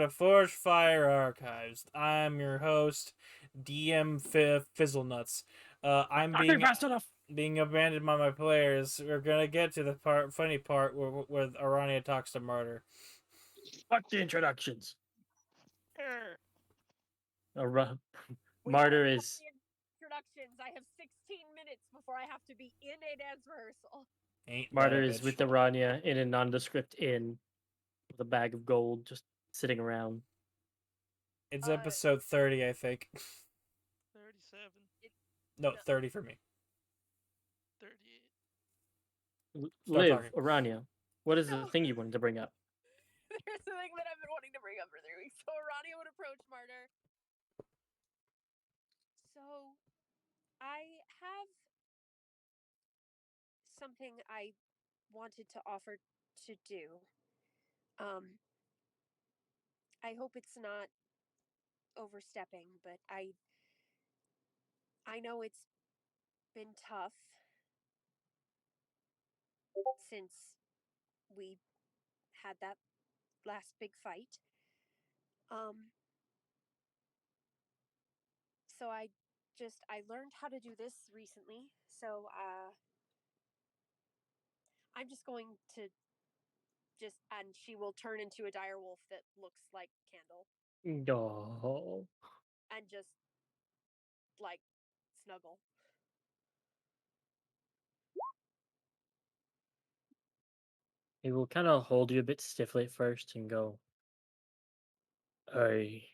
to ForgeFire Archives. I'm your host, DM Fizzlenuts. I'm Not doing fast enough. being abandoned by my players. We're gonna get to the funny part where Arania talks to Martyr. Fuck the introductions. Martyr is introductions. I have 16 minutes before I have to be in a dance rehearsal. Ain't Martyr that a is bitch. with Aranya in a nondescript inn with a bag of gold just sitting around. It's episode 30, I think. 37. No, 30 for me. 38. Start Liv, talking. Aranya, what is the thing you wanted to bring up? Here's the thing that I've been wanting to bring up for 3 weeks. So Arania would approach Martyr. So I have something I wanted to offer to do. I hope it's not overstepping, but I know it's been tough since we had that last big fight. So I learned how to do this recently. So I'm just going to and she will turn into a dire wolf that looks like Candle No. and just like snuggle. He will kind of hold you a bit stiffly at first and go, I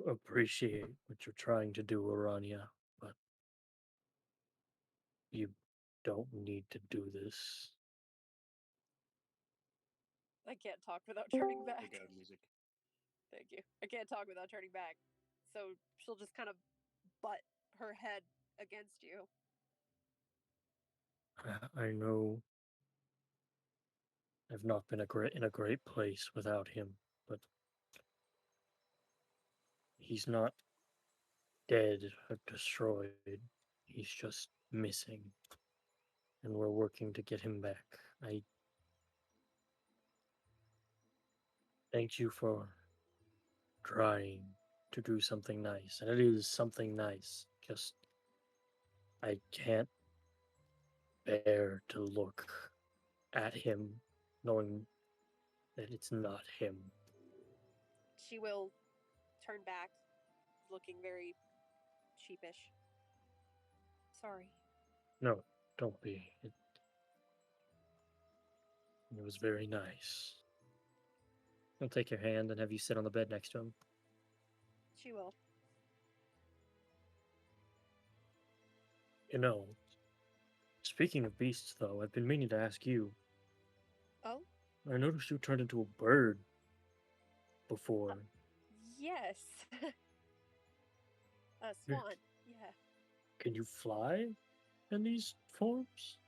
appreciate what you're trying to do, Aranya, but you don't need to do this. I can't talk without turning back. Good music. Thank you. I can't talk without turning back. So she'll just kind of butt her head against you. I know I've not been in a great place without him, but he's not dead or destroyed. He's just missing. And we're working to get him back. I thank you for trying to do something nice. And it is something nice. Just I can't bear to look at him knowing that it's not him. She will turn back, looking very sheepish. Sorry. No, don't be. It was very nice. He'll take your hand and have you sit on the bed next to him. She will. You know, speaking of beasts, though, I've been meaning to ask you. Oh? I noticed you turned into a bird before. Yes. A swan. Yeah. Can you fly in these forms?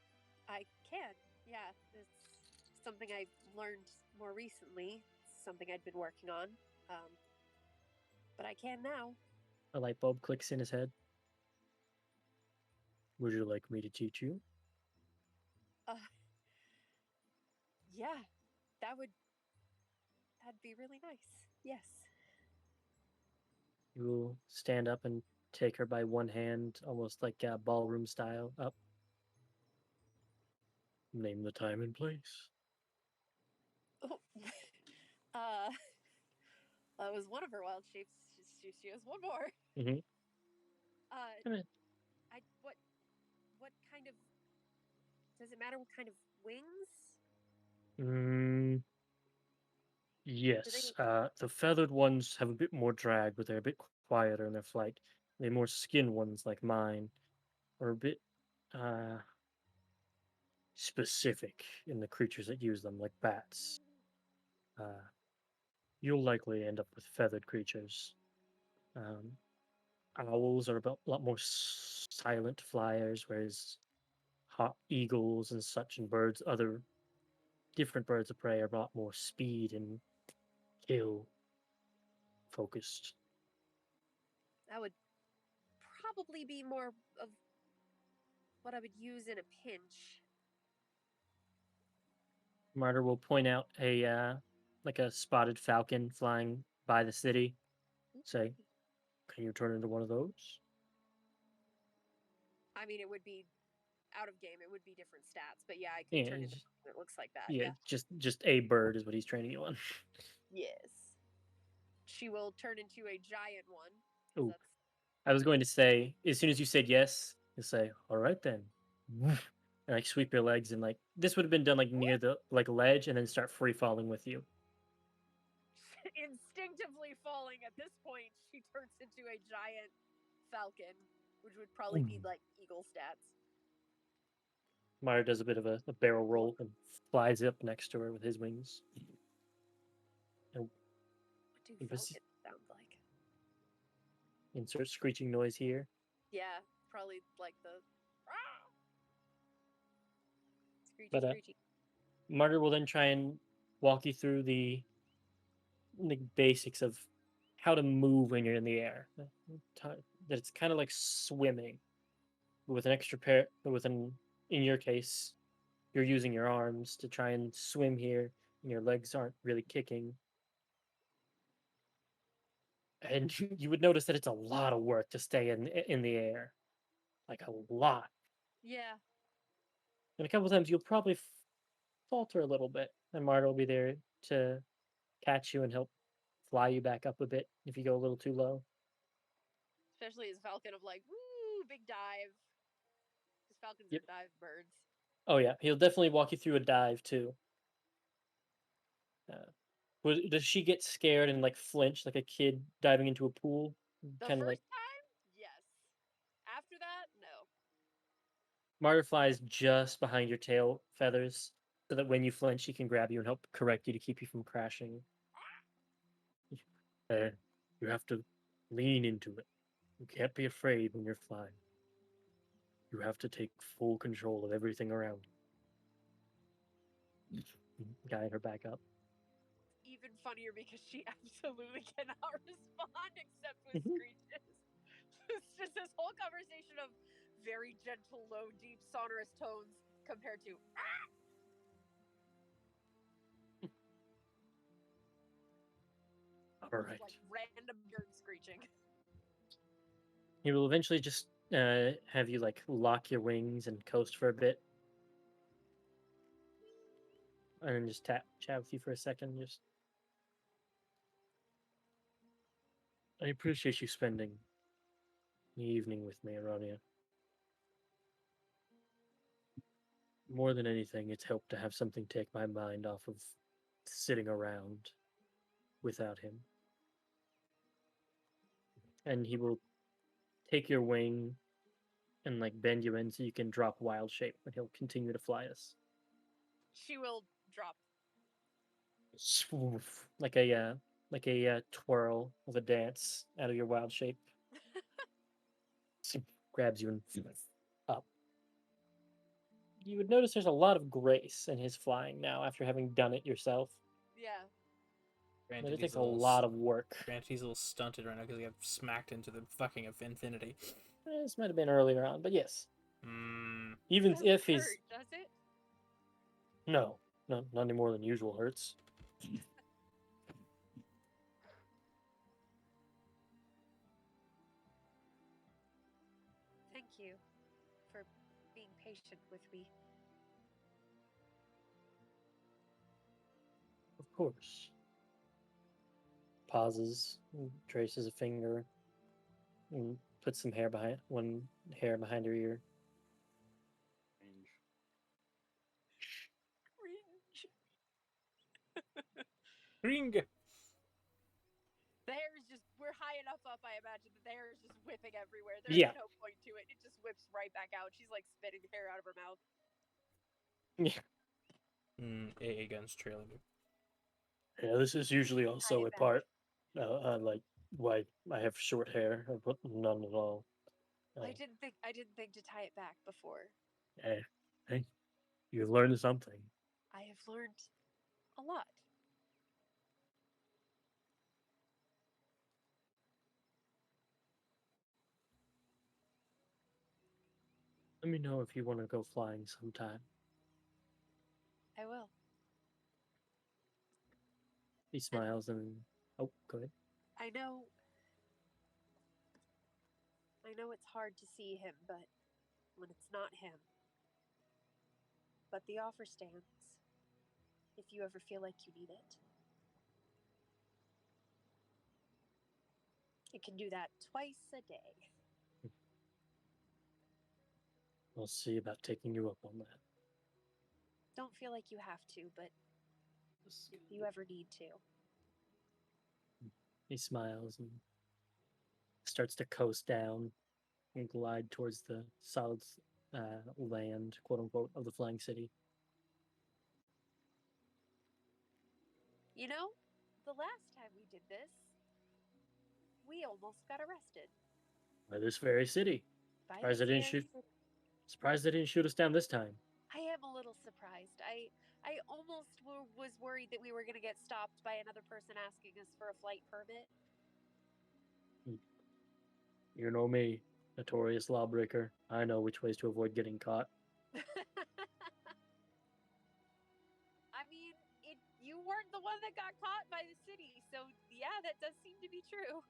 I can. Yeah. It's something I learned more recently. Something I'd been working on. But I can now. A light bulb clicks in his head. Would you like me to teach you? Yeah. That'd be really nice. Yes. You will stand up and take her by one hand, almost like ballroom style, up. Name the time and place. Oh. That was one of her wild shapes. She has one more. Mm-hmm. What kind of? Does it matter what kind of wings? Yes. The feathered ones have a bit more drag, but they're a bit quieter in their flight. The more skin ones, like mine, are a bit specific in the creatures that use them, like bats. You'll likely end up with feathered creatures. Owls are a lot more silent flyers, whereas hawk eagles and such and other different birds of prey are a lot more speed and kill focused. That would probably be more of what I would use in a pinch. Martyr will point out a like a spotted falcon flying by the city. Say, can you turn into one of those? I mean, it would be out of game. It would be different stats, but yeah, I could Yeah, turn into something that looks like that. yeah, Yeah. just a bird is what he's training you on. Yes. She will turn into a giant one. 'Cause Oh, that's I was going to say, as soon as you said yes, you say, all right then. And like sweep your legs and like this would have been done like near the like ledge and then start free falling with you. instinctively falling at this point. She turns into a giant falcon, which would probably be like eagle stats. Mara does a bit of a barrel roll and flies up next to her with his wings. And What do falcons sound like? insert screeching noise here. Yeah, probably like the screechy But screechy. Martyr will then try and walk you through the basics of how to move when you're in the air. That it's kind of like swimming, but with an extra pair. But with an in your case, you're using your arms to try and swim here, and your legs aren't really kicking. And you would notice that it's a lot of work to stay in the air, like a lot. Yeah. And a couple times you'll probably falter a little bit, and Marta will be there to catch you and help fly you back up a bit if you go a little too low. Especially as Falcon of like, woo, big dive. Because falcons Yep. are dive birds. Oh yeah, he'll definitely walk you through a dive too. Does she get scared and like flinch like a kid diving into a pool? The Kind of like first time, yes. After that, no. Marta flies just behind your tail feathers, so that when you flinch, she can grab you and help correct you to keep you from crashing. You have to lean into it. You can't be afraid when you're flying. You have to take full control of everything around you. Guide her back up. Even funnier because she absolutely cannot respond except with screeches. It's just this whole conversation of very gentle, low, deep, sonorous tones compared to All right. like random bird screeching. He will eventually just have you like lock your wings and coast for a bit, and then just chat with you for a second. Just I appreciate you spending the evening with me, Aronia. More than anything, it's helped to have something take my mind off of sitting around without him. And he will take your wing and like bend you in so you can drop wild shape, and he'll continue to fly us. She will drop. Swoof, like a twirl of a dance out of your wild shape. Grabs you and up. You would notice there's a lot of grace in his flying now after having done it yourself. Yeah. But it takes a lot of work. Granted, he's a little stunted right now because he got smacked into the fucking infinity. This might have been earlier on, but yes. Mm. Even Doesn't if hurt, he's does it? no, not any more than usual hurts. Thank you for being patient with me. Of course. Pauses, traces a finger, and puts some hair behind her ear. Cringe. Ring. The hair is just, we're high enough up, I imagine, that the hair is just whipping everywhere. There's Yeah. no point to it. It just whips right back out. She's like spitting hair out of her mouth. Yeah. AA guns trailing me. Yeah, this is usually also it a back. part, like why I have short hair, or none at all. I didn't think to tie it back before. Hey, you've learned something. I have learned a lot. Let me know if you want to go flying sometime. I will. He smiles and oh, go ahead. I know it's hard to see him, but when it's not him. But the offer stands. If you ever feel like you need it. It can do that twice a day. We'll see about taking you up on that. Don't feel like you have to, but if you ever need to. He smiles and starts to coast down and glide towards the solid land, quote unquote, of the flying city. You know, the last time we did this, we almost got arrested. By this very city. By Surprised this they didn't very shoot. city. Surprised they didn't shoot us down this time. I am a little surprised. I almost was worried that we were going to get stopped by another person asking us for a flight permit. You know me, notorious lawbreaker. I know which ways to avoid getting caught. I mean, you weren't the one that got caught by the city, so yeah, that does seem to be true.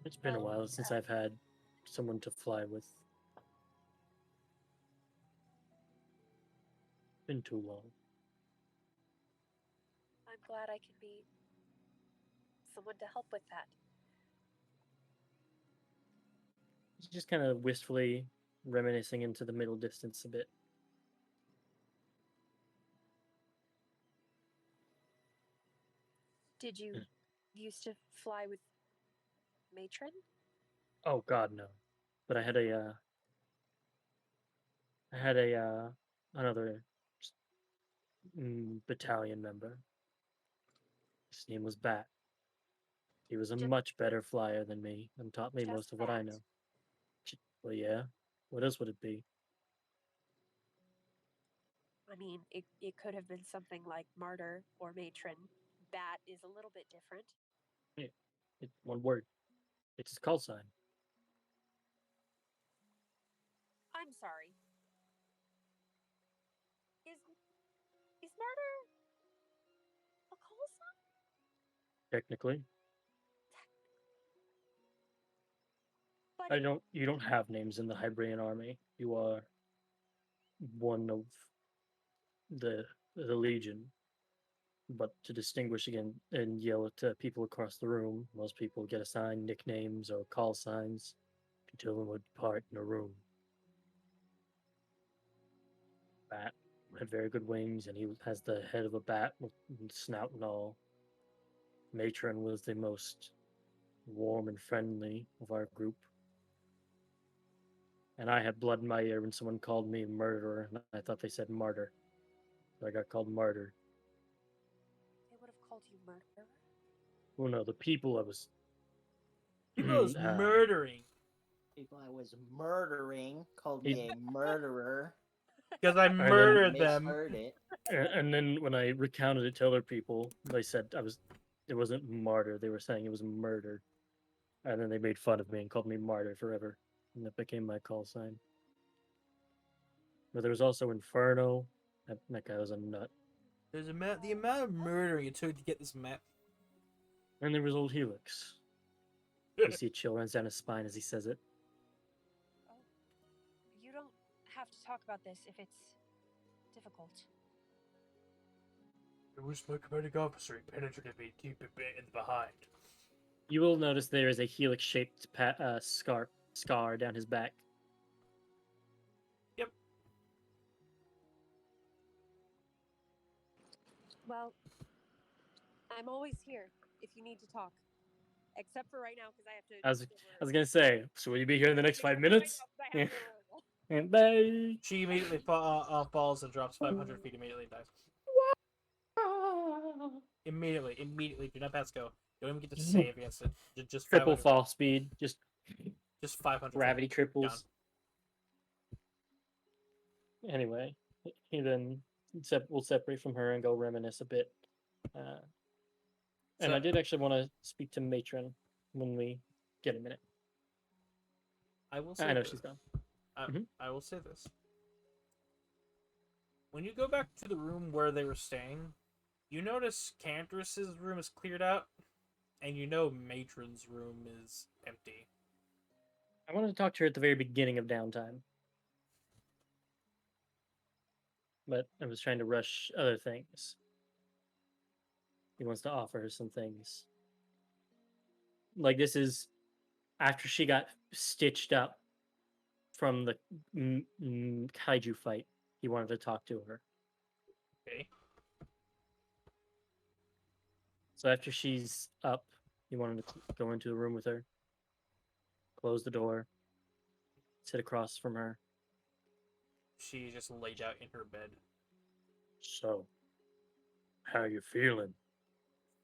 It's been a Well, while since I've had someone to fly with. Been too long. I'm glad I can be someone to help with that. He's just kind of wistfully reminiscing into the middle distance a bit. Did you used to fly with Matron? Oh God, no. But I had another battalion member. His name was Bat. He was a much better flyer than me and taught me most of what I know. Well, yeah. What else would it be? I mean, it could have been something like Martyr or Matron. Bat is a little bit different. Yeah, it's one word. It's his call sign. I'm sorry. Is Martyr a call sign? Technically, But you don't have names in the Hybrian army. You are one of the Legion. But to distinguish again and yell at people across the room, most people get assigned nicknames or call signs until them would part in a room. Bat had very good wings, and he has the head of a bat with snout and all. Matron was the most warm and friendly of our group. And I had blood in my ear when someone called me murderer, and I thought they said martyr. So I got called martyr. they would have called you murderer? Oh no, the people I was... He was murdering. People I was murdering called me a murderer. Because I murdered them. Misheard it. And then when I recounted it to other people, they said it wasn't martyr. They were saying it was murder. And then they made fun of me and called me martyr forever. And that became my call sign. But there was also Inferno. That guy was a nut. There's the amount of murdering it took to get this map. And there was old Helix. You see a chill runs down his spine as he says it. Oh, you don't have to talk about this if it's difficult. It was my commanding officer. He penetrated me deep in the behind. You will notice there is a helix-shaped scar down his back. Yep. Well, I'm always here if you need to talk. Except for right now, because I have to... I was gonna say, so will you be here in the next 5 minutes? Yeah. And bye. She immediately falls and drops 500 feet. Immediately dies. Immediately. Do not pass go. Don't even get to save against it. Just Triple 500. fall speed. Just 500. gravity triples. Gone. Anyway, he then will separate from her and go reminisce a bit. And I did actually want to speak to Matron when we get a minute. I will say I know this. she's gone. I will say this. When you go back to the room where they were staying, you notice Cantress's room is cleared out, and you know Matron's room is empty. I wanted to talk to her at the very beginning of downtime, but I was trying to rush other things. He wants to offer her some things. Like, this is after she got stitched up from the kaiju fight. He wanted to talk to her. Okay. So after she's up, he wanted to go into the room with her, close the door, sit across from her. She just laid out in her bed. So, how you feeling?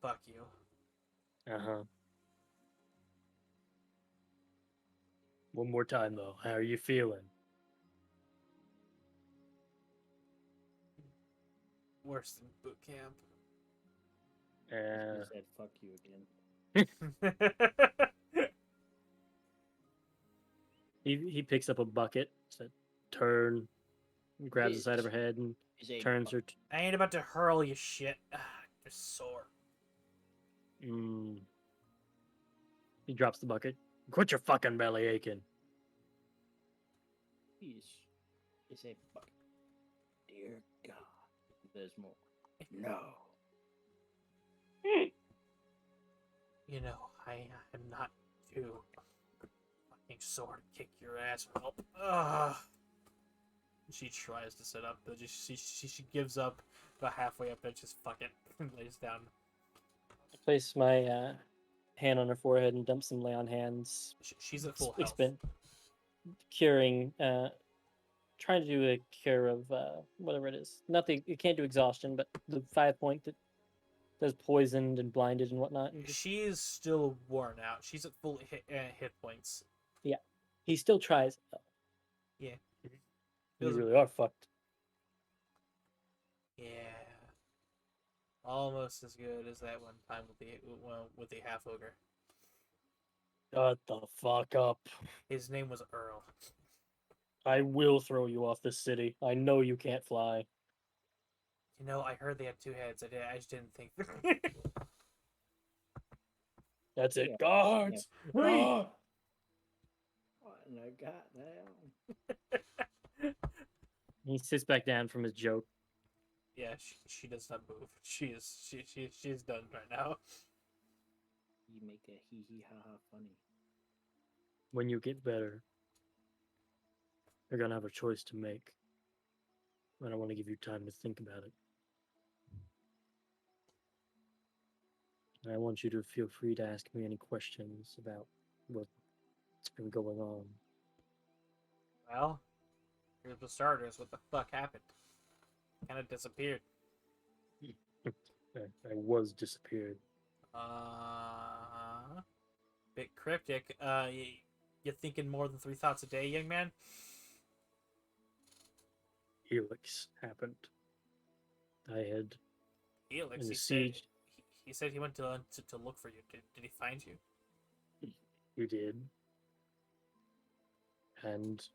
Fuck you. Uh-huh. One more time, though. How are you feeling? Worse than boot camp. He said, "Fuck you" again. He picks up a bucket, said, turn, grabs the side of her head, and Is a turns her. I ain't about to hurl you shit. Just sore. He drops the bucket. Quit your fucking belly aching. Is a fuck. Dear God, there's more. No. You know, I am not too fucking sore to kick your ass. Ugh. She tries to sit up, but she gives up about halfway up and just fucking lays down. I place my hand on her forehead and dump some lay on hands. She's at full health. Expend curing, trying to do a cure of whatever it is. Nothing. You can't do exhaustion, but the 5-point that does poisoned and blinded and whatnot. And She is still worn out. She's at full hit points. yeah, he still tries. Yeah. You really are fucked. Yeah. Almost as good as that one time with the half ogre. Shut the fuck up. His name was Earl. I will throw you off this city. I know you can't fly. You know, I heard they had 2 heads. I just didn't think. That's it. Yeah. Guards! Yeah. Guard! What in the goddamn? He sits back down from his joke. Yeah, she does not move. She's done right now. You make a hee hee ha ha funny. When you get better, you're gonna have a choice to make. And I want to give you time to think about it. And I want you to feel free to ask me any questions about what's been going on. Well, here's the starters. What the fuck happened? Kind of disappeared. I was disappeared. Bit cryptic. You thinking more than 3 thoughts a day, young man? Helix happened. I had Felix, in the he siege. he said he went to look for you. Did he find you? You did. And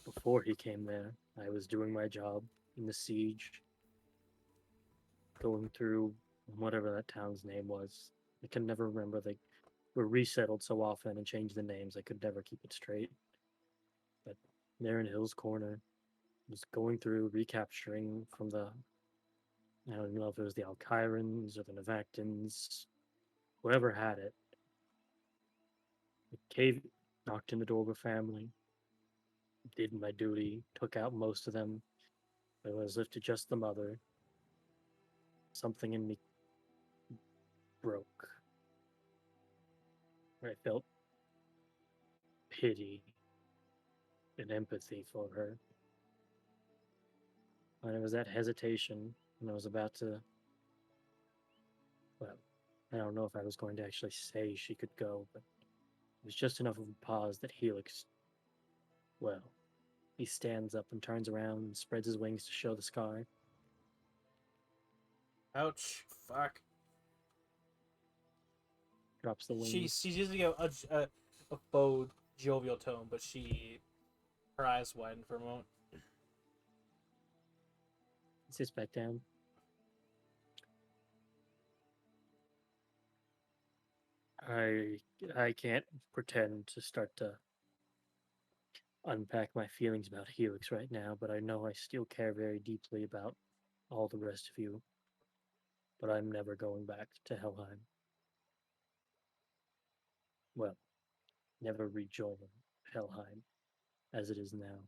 before he came there, I was doing my job in the siege, going through whatever that town's name was. I can never remember. They were resettled so often and changed the names, I could never keep it straight. But there in Hill's Corner, was going through recapturing from the, I don't know if it was the Alkyrans or the Navactans, whoever had it. Cave knocked in the door of a family, did my duty, took out most of them. But when I was left to just the mother, something in me broke. I felt pity and empathy for her. And it was that hesitation when I was about to, well, I don't know if I was going to actually say she could go, but it was just enough of a pause that Helix, well, he stands up and turns around and spreads his wings to show the sky. Ouch! Fuck. Drops the wings. She's using a bowed jovial tone, but her eyes widened for a moment. Sits back down. I can't pretend to start to unpack my feelings about Helix right now, but I know I still care very deeply about all the rest of you. But I'm never going back to Helheim. Well, never rejoining Helheim as it is now.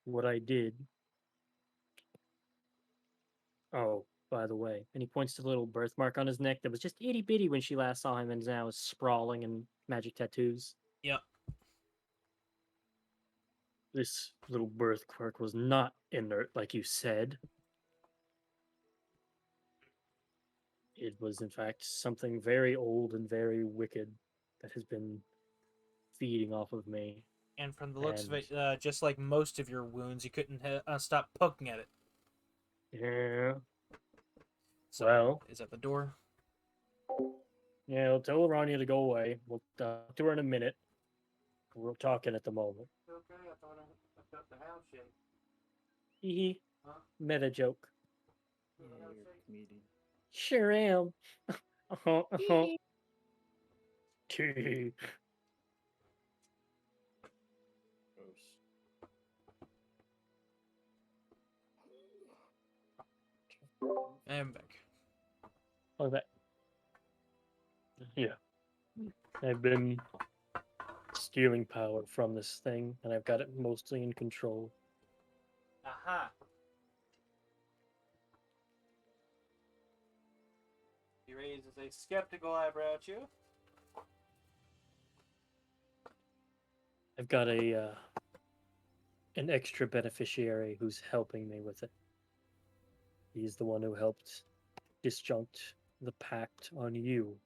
What I did. Oh, by the way, and he points to the little birthmark on his neck that was just itty bitty when she last saw him and now is sprawling in magic tattoos. Yep. This little birthmark was not inert, like you said. It was, in fact, something very old and very wicked that has been feeding off of me. And from the looks of it, just like most of your wounds, you couldn't stop poking at it. Yeah. So, Well. is at the door. Yeah, I'll tell Rania to go away. We'll talk to her in a minute. We're talking at the moment. Okay, I thought I felt the house shake. Hee Huh? Meta joke. Yeah, you're a comedian. Sure am. Tee. I'm back. Okay. Yeah. I've been stealing power from this thing, and I've got it mostly in control. Aha. He raises a skeptical eyebrow at you. I've got an extra beneficiary who's helping me with it. He's the one who helped disjunct the pact on you.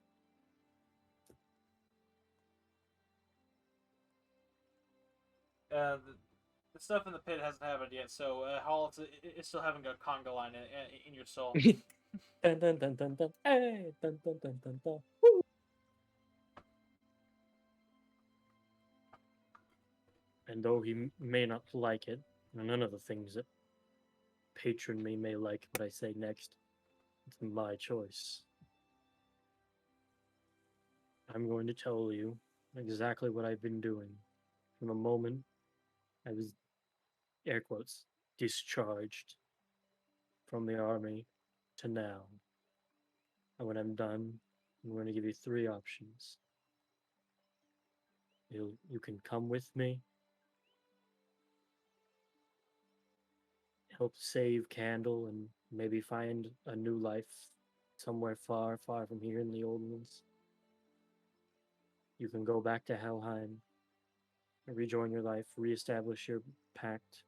The stuff in the pit hasn't happened yet, so Hall, it's still having a conga line in your soul. Dun, dun, dun, dun, dun. Hey, dun, dun, dun, dun, dun. And though he may not like it, and none of the things that patron me may like what I say next, it's my choice. I'm going to tell you exactly what I've been doing from the moment I was, air quotes, discharged from the army to now. And when I'm done, I'm going to give you 3 options. You can come with me, help save Candle, and maybe find a new life somewhere far, far from here in the old ones. You can go back to Helheim, rejoin your life, reestablish your pact,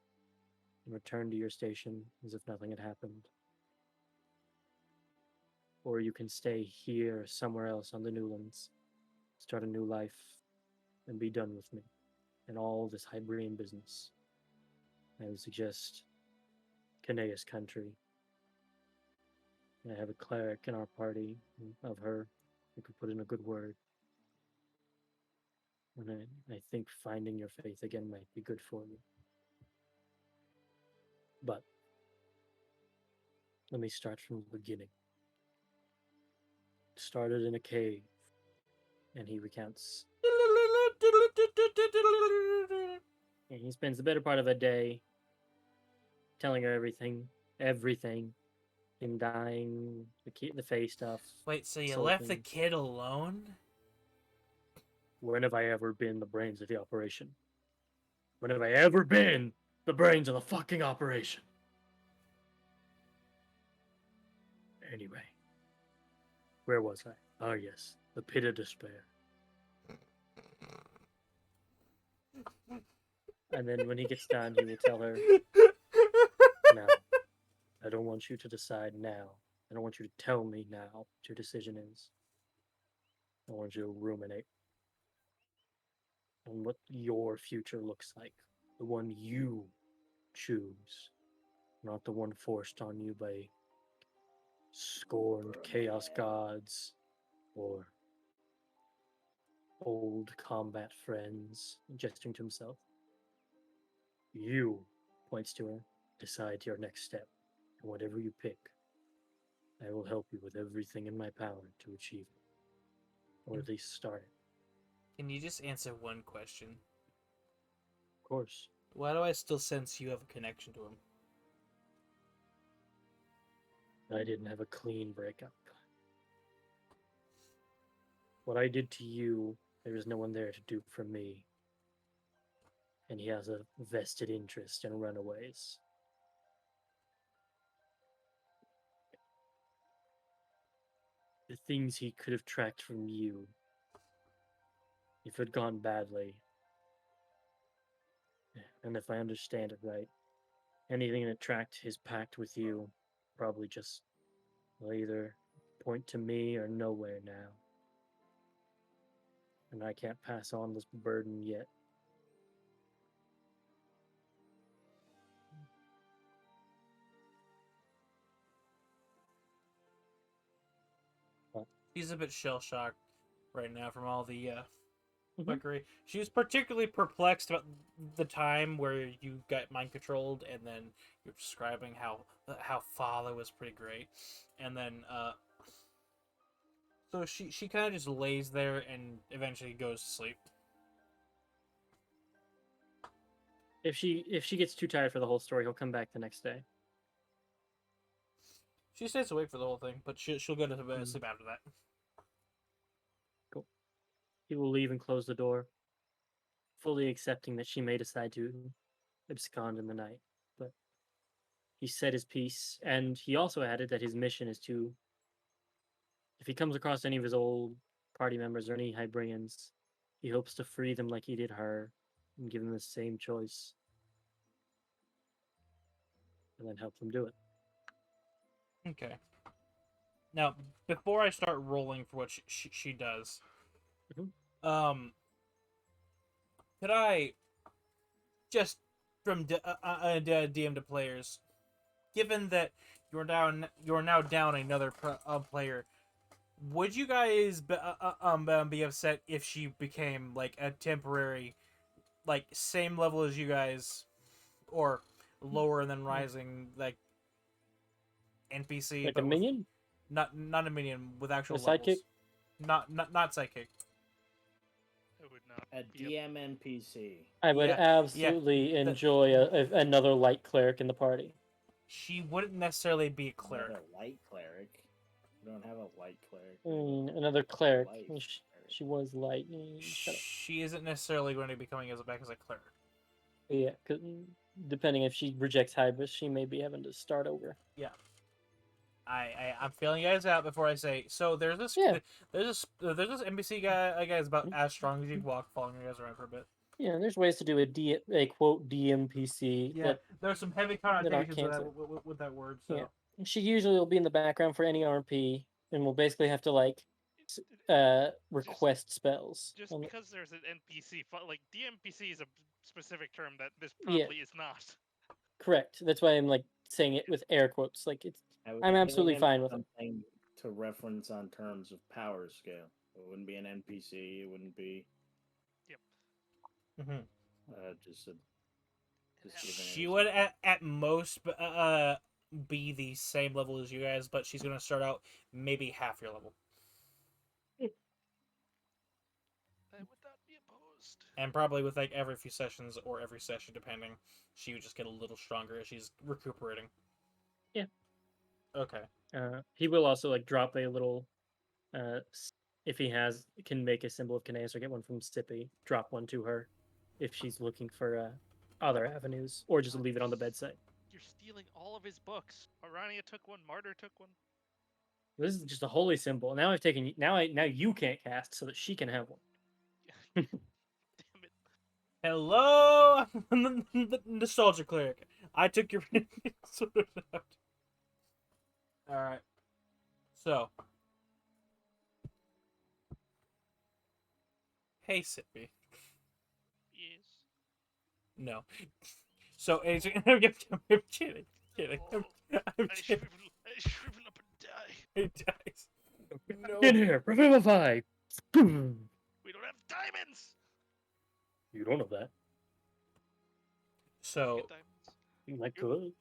and return to your station as if nothing had happened. Or you can stay here somewhere else on the Newlands, start a new life, and be done with me and all this Hybrian business. I would suggest Caneus country. I have a cleric in our party of her who could put in a good word. And I think finding your faith again might be good for you. But let me start from the beginning. Started in a cave, and he recounts. And he spends the better part of a day telling her everything, him dying, the face stuff. Wait, so you this whole left the thing. kid alone? When have I ever been the brains of the operation? When have I ever been the brains of the fucking operation? Anyway, where was I? Oh yes, the pit of despair. And then when he gets done, he will tell her, "Now, I don't want you to decide now. I don't want you to tell me now what your decision is. I want you to ruminate on what your future looks like. The one you choose, not the one forced on you by scorned chaos gods or old combat friends, gesturing to himself. You, points to her, decide your next step, and whatever you pick, I will help you with everything in my power to achieve it, or at least start it. Can you just answer one question? Of course. Why do I still sense you have a connection to him? I didn't have a clean breakup. What I did to you, there is no one there to do for me. And he has a vested interest in runaways. The things he could have tracked from you, if it had gone badly, and if I understand it right, anything that tracked his pact with you probably just will either point to me or nowhere now. And I can't pass on this burden yet. She's a bit shell shocked right now from all the Mhm. fuckery. She was particularly perplexed about the time where you got mind controlled, and then you're describing how Father was pretty great, and then so she kind of just lays there and eventually goes to sleep. If she gets too tired for the whole story, he'll come back the next day. She stays awake for the whole thing, but she'll go to sleep after that. Cool. He will leave and close the door, fully accepting that she may decide to abscond in the night. But he said his piece, and he also added that his mission is to, if he comes across any of his old party members or any Hybrians, he hopes to free them like he did her, and give them the same choice, and then help them do it. Okay. Now, before I start rolling for what she does, could I just from DM to players, given that you're now down another player, would you guys be upset if she became like a temporary, like same level as you guys, or lower than rising, like NPC, Like but a minion? not a minion with actual A sidekick? levels. Not sidekick. It would not A be DM NPC. I would Yeah, absolutely enjoy another light cleric in the party. She wouldn't necessarily be a cleric. Not a light cleric. We don't have a light cleric. Another cleric. Light She was light. Shut up. She isn't necessarily going to be coming back as a cleric. Yeah, because depending if she rejects Hybris, she may be having to start over. Yeah. I'm feeling you guys out before I say. So there's this there's this NPC guy is about as strong as you can walk, following you guys around for a bit. Yeah, there's ways to do a quote DMPC. Yeah, there's some heavy connotations with that word. So yeah. She usually will be in the background for any RP, and will basically have to like request spells. Just because there's an NPC, like DMPC is a specific term that this probably is not. Correct. That's why I'm like saying it with air quotes. Like I'm absolutely fine with it. Something to reference on terms of power scale. It wouldn't be an NPC. It wouldn't be. Yep. She would at most be the same level as you guys, but she's gonna start out maybe half your level. I would not be opposed. And probably with like every few sessions or every session, depending, she would just get a little stronger as she's recuperating. Yeah. Okay. He will also like drop a little, if he can make a symbol of Kineas or get one from Sippy, drop one to her, if she's looking for other avenues, or just leave it on the bedside. You're stealing all of his books. Arania took one. Martyr took one. This is just a holy symbol. Now I've taken. Now you can't cast, so that she can have one. Damn it. Hello, the nostalgia cleric. I took your sort of out. All right. So, hey, Sippy. Yes. No. So, I'm kidding. Oh, I'm I kidding. shrivel up and die. It dies. No. In here, revivify. Boom. We don't have diamonds. You don't know that. So Get diamonds. You might You're- could.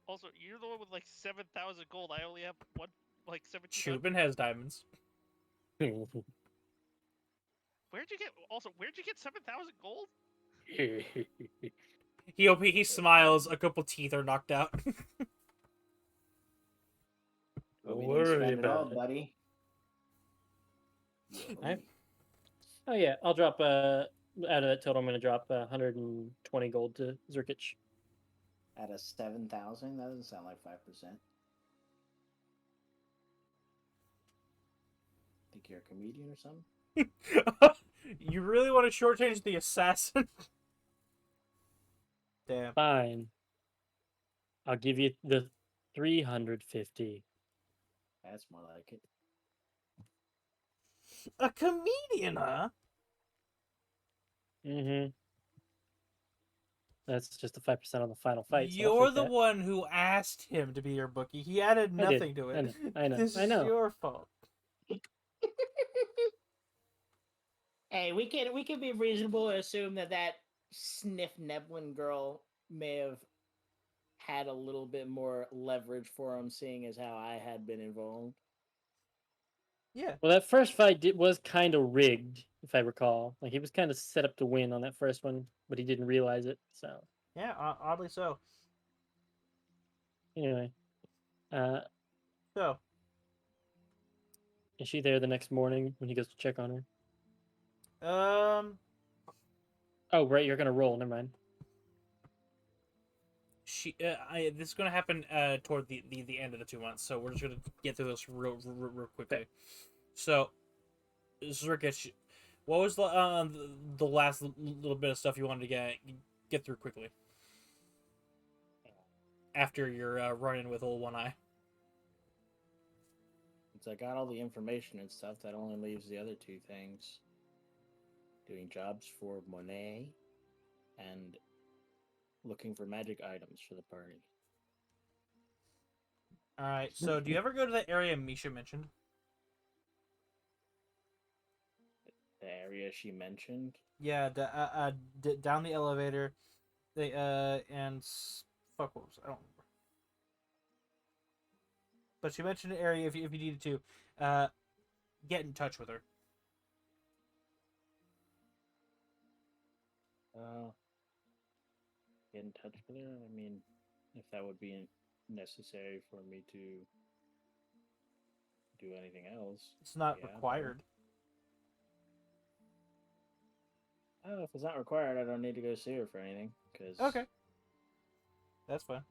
Also, you're the one with like 7,000 gold. I only have one, like 1,700. Chubin has diamonds. Where'd you get? Also, where'd you get 7,000 gold? He smiles. A couple teeth are knocked out. But Don't we didn't worry spend it all, about it. buddy. Alright. Oh yeah, I'll drop out of that total. I'm gonna drop 120 gold to Zerkich. At a 7,000, that doesn't sound like 5%. Think you're a comedian or something? You really want to shortchange the assassin? Damn. Fine. I'll give you the 350. That's more like it. A comedian, huh? Mm-hmm. That's just the 5% on the final fight. So I'll You're take the that. one who asked him to be your bookie. He added I did. nothing to I it. know, I know, This I is know. your fault. Hey, we can be reasonable and assume that sniff Neblin girl may have had a little bit more leverage for him, seeing as how I had been involved. Yeah. Well, that first fight was kind of rigged, if I recall. Like he was kind of set up to win on that first one, but he didn't realize it. So Yeah, oddly so. anyway, So, is she there the next morning when he goes to check on her? Oh, right, you're gonna roll. Never mind. this is gonna happen toward the end of the 2 months, so we're just gonna get through this real quickly. Okay. So, Zerkich, what was the last little bit of stuff you wanted to get through quickly after your run-in with old One Eye? Since I got all the information and stuff, that only leaves the other two things. Doing jobs for Monet and looking for magic items for the party. All right. So, do you ever go to the area Misha mentioned? The area she mentioned. Yeah, down the elevator. They fuck, what was I don't remember. But she mentioned an area if you needed to get in touch with her. Get in touch with her. I mean, if that would be necessary for me to do anything else. It's not Yeah, required. Oh, if it's not required, I don't need to go see her for anything. Cause Okay. That's fine.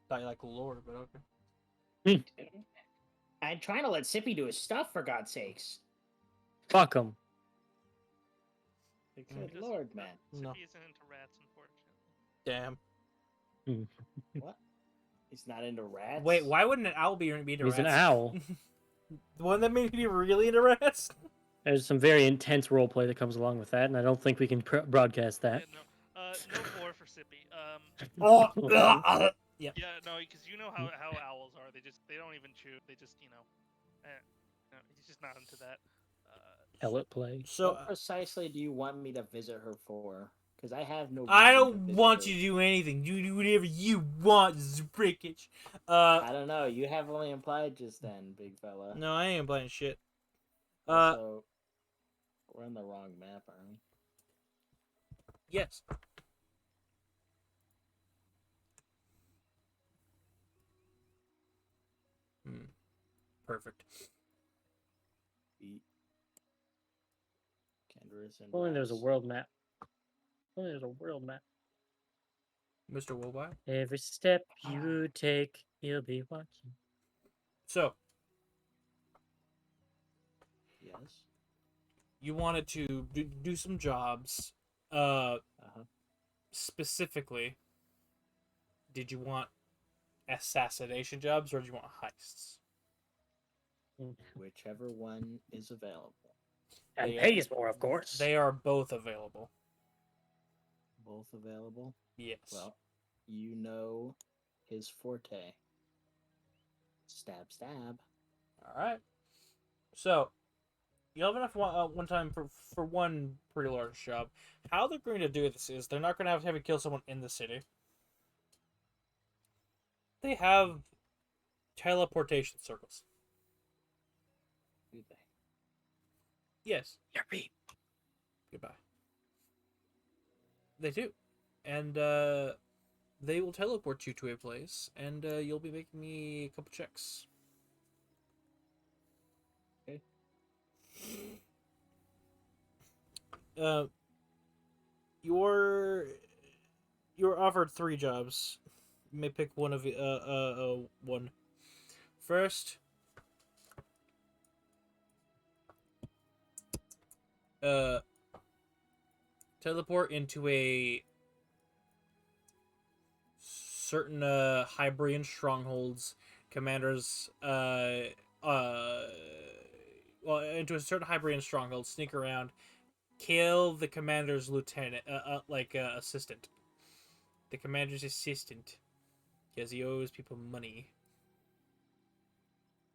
Thought you like lore, but okay. I'm trying to let Sippy do his stuff, for God's sakes. Fuck him. Good Because lord, man. No. Sippy isn't into rats, unfortunately. Damn. What? He's not into rats? Wait, why wouldn't an owl be into He's rats? an owl. The one that made me really into rats? There's some very intense roleplay that comes along with that, and I don't think we can broadcast that. Yeah, no more for Sippy. Oh, yeah. Yeah, no, because you know how owls are. They don't even chew. They just no, he's just not into that. Pellet play. So What precisely do you want me to visit her for? Because I have no. I reason don't to visit want her. you to do anything. You do whatever you want, Zbrickage. I don't know. You heavily implied just then, big fella. No, I ain't playing shit. Also, we're on the wrong map, aren't we? Yes. Perfect. Beat. Kendris and If only there was a rats. world map. If only there's a world map. Mr. Wilby. Every step you take, he'll be watching. So, Yes. you wanted to do some jobs. Specifically, did you want assassination jobs or do you want heists? Whichever one is available. And They- pays more, of course. They are both available. Both available? Yes. Well, you know his forte. Stab, stab. All right. So, You have enough one time for one pretty large job. How they're going to do this is they're not going to have you kill someone in the city. They have teleportation circles. Do they? Yes. Yippee. Goodbye. They do. And they will teleport you to a place, and you'll be making me a couple checks. Okay. You're offered 3 jobs. You may pick one of one. First, teleport into a certain Hybrian strongholds commanders into a certain Hybrian stronghold, sneak around, kill the commander's lieutenant, assistant. The commander's assistant, because he owes people money.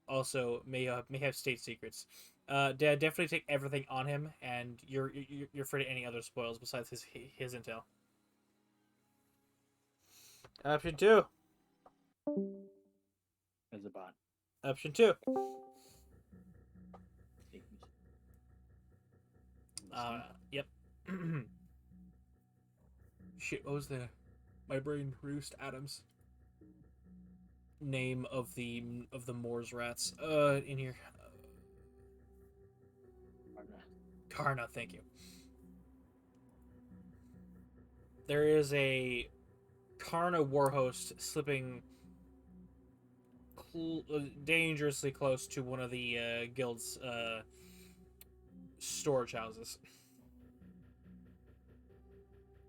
Also, may have state secrets. Definitely take everything on him, and you're free to any other spoils besides his intel. Option 2. As a bot. Option 2. Yep. Shit, what was my brain roost Adams name of the Moors rats in here? Karna, thank you. There is a Karna warhost slipping dangerously close to one of the guild's storage houses.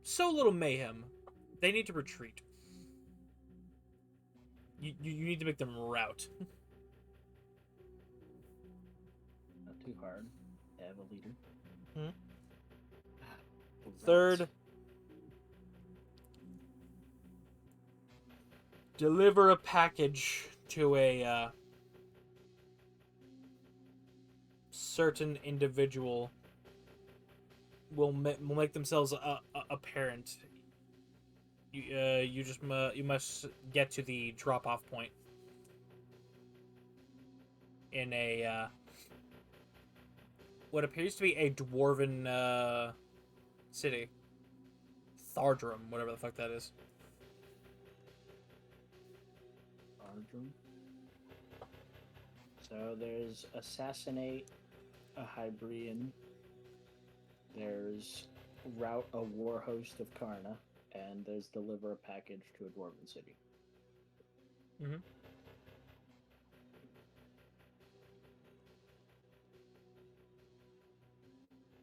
So little mayhem, they need to retreat. You need to make them rout. Not too hard. They have a leader. Third, deliver a package to a certain individual. Will make themselves apparent. You must get to the drop-off point in a what appears to be a dwarven city. Thardrum, whatever the fuck that is. Thardrum. So there's assassinate a Hybrian. There's rout a war host of Karna, and there's deliver a package to a dwarven city. Mm-hmm.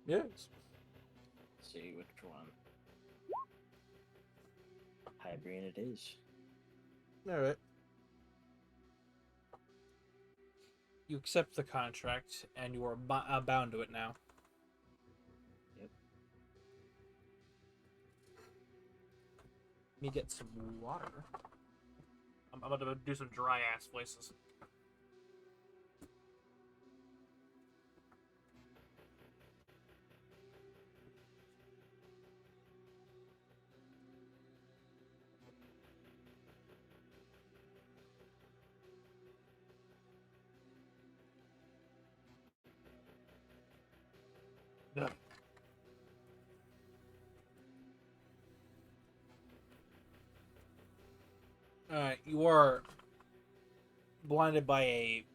Yes. Let's see which one. Hybrian it is. Alright. You accept the contract, and you are bound to it now. Yep. Let me get some water. I'm about to do some dry ass voices. Ugh. Alright, you are blinded by a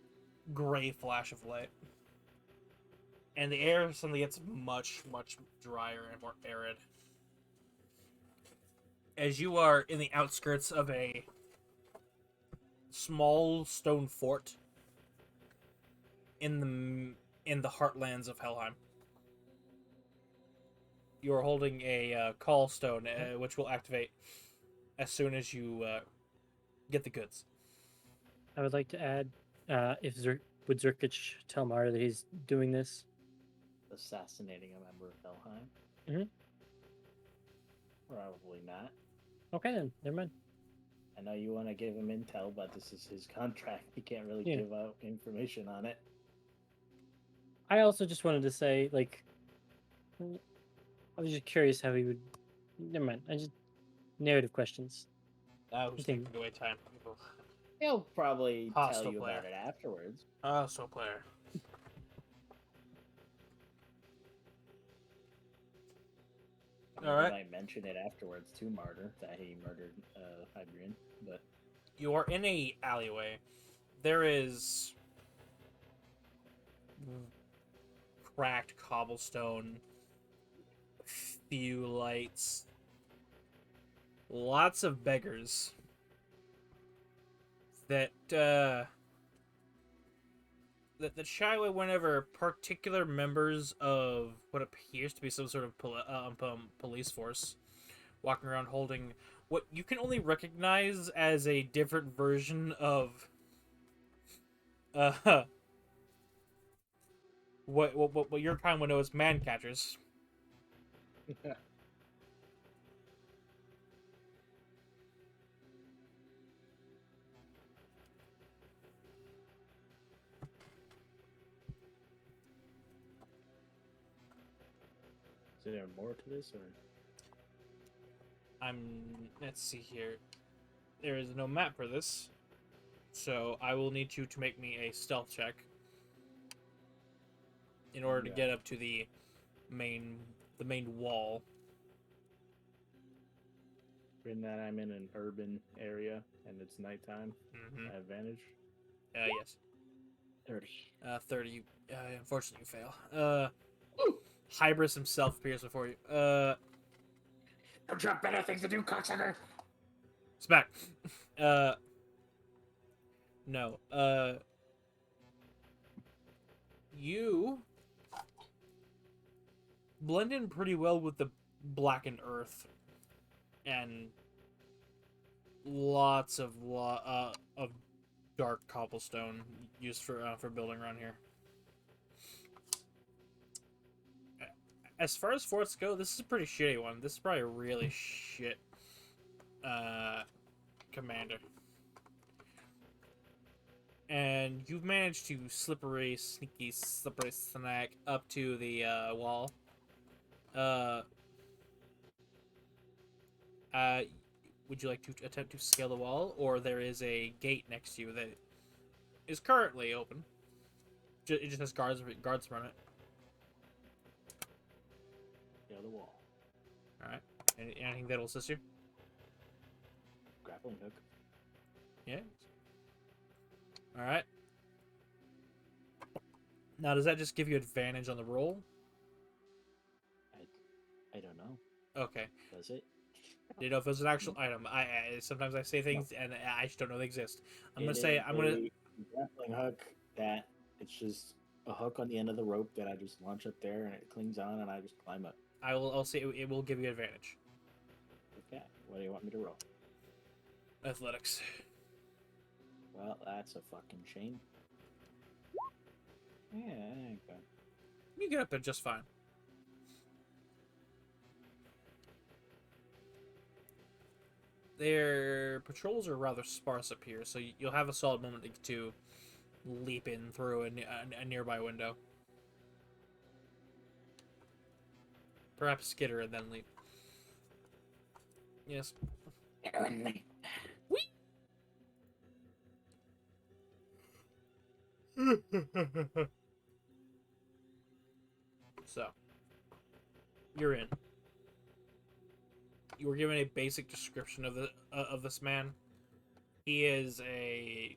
gray flash of light. And the air suddenly gets much, much drier and more arid. As you are in the outskirts of a small stone fort in the heartlands of Helheim. You are holding a call stone, which will activate as soon as you get the goods. I would like to add, would Zerkich tell Mara that he's doing this? Assassinating a member of Helheim? Mhm. Probably not. Okay then, never mind. I know you want to give him intel, but this is his contract. He can't really Yeah. give out information on it. I also just wanted to say, like, I was just curious how he would. Never mind. I just narrative questions. I was Continue. taking away time. He'll probably tell Hostile you player. about it afterwards. So player. I mean, All he right. might mention it afterwards to Martyr that he murdered Hybrian, but You are in a alleyway. There is cracked cobblestone, few lights, lots of beggars that that shy away whenever particular members of what appears to be some sort of police force walking around holding what you can only recognize as a different version of uh what your kind would know as man catchers. is there more to this, or Let's see here. There is no map for this, so I will need you to make me a stealth check in order to Yeah. get up to the main wall. given that I'm in an urban area and it's nighttime, Mm-hmm. advantage? Yes. 30. 30. Unfortunately, you fail. Hybris himself appears before you. Don't you have better things to do, cocksucker? Smack. No. You blend in pretty well with the blackened earth, and lots of dark cobblestone used for building around here. As far as forts go, this is a pretty shitty one. This is probably a really shit commander. And you've managed to slippery snack up to the wall. Would you like to attempt to scale the wall, or there is a gate next to you that is currently open? It just has guards run it. Scale the wall. All right. Anything that'll assist you? Grappling hook. Yeah. All right. Now, does that just give you advantage on the roll? I don't know. Okay. Does it? You know, if it was an actual item, I sometimes I say things and I just don't know they exist. I'm It gonna say is I'm gonna. a grappling hook that it's just a hook on the end of the rope that I just launch up there and it clings on and I just climb up. I'll say it will give you advantage. Okay. What do you want me to roll? Athletics. Well, that's a fucking shame. Yeah, okay. You get up there just fine. Their patrols are rather sparse up here, so you'll have a solid moment to leap in through a nearby window. Perhaps skitter and then leap. Yes. Whee! So, you're in. You were given a basic description of this man. He is a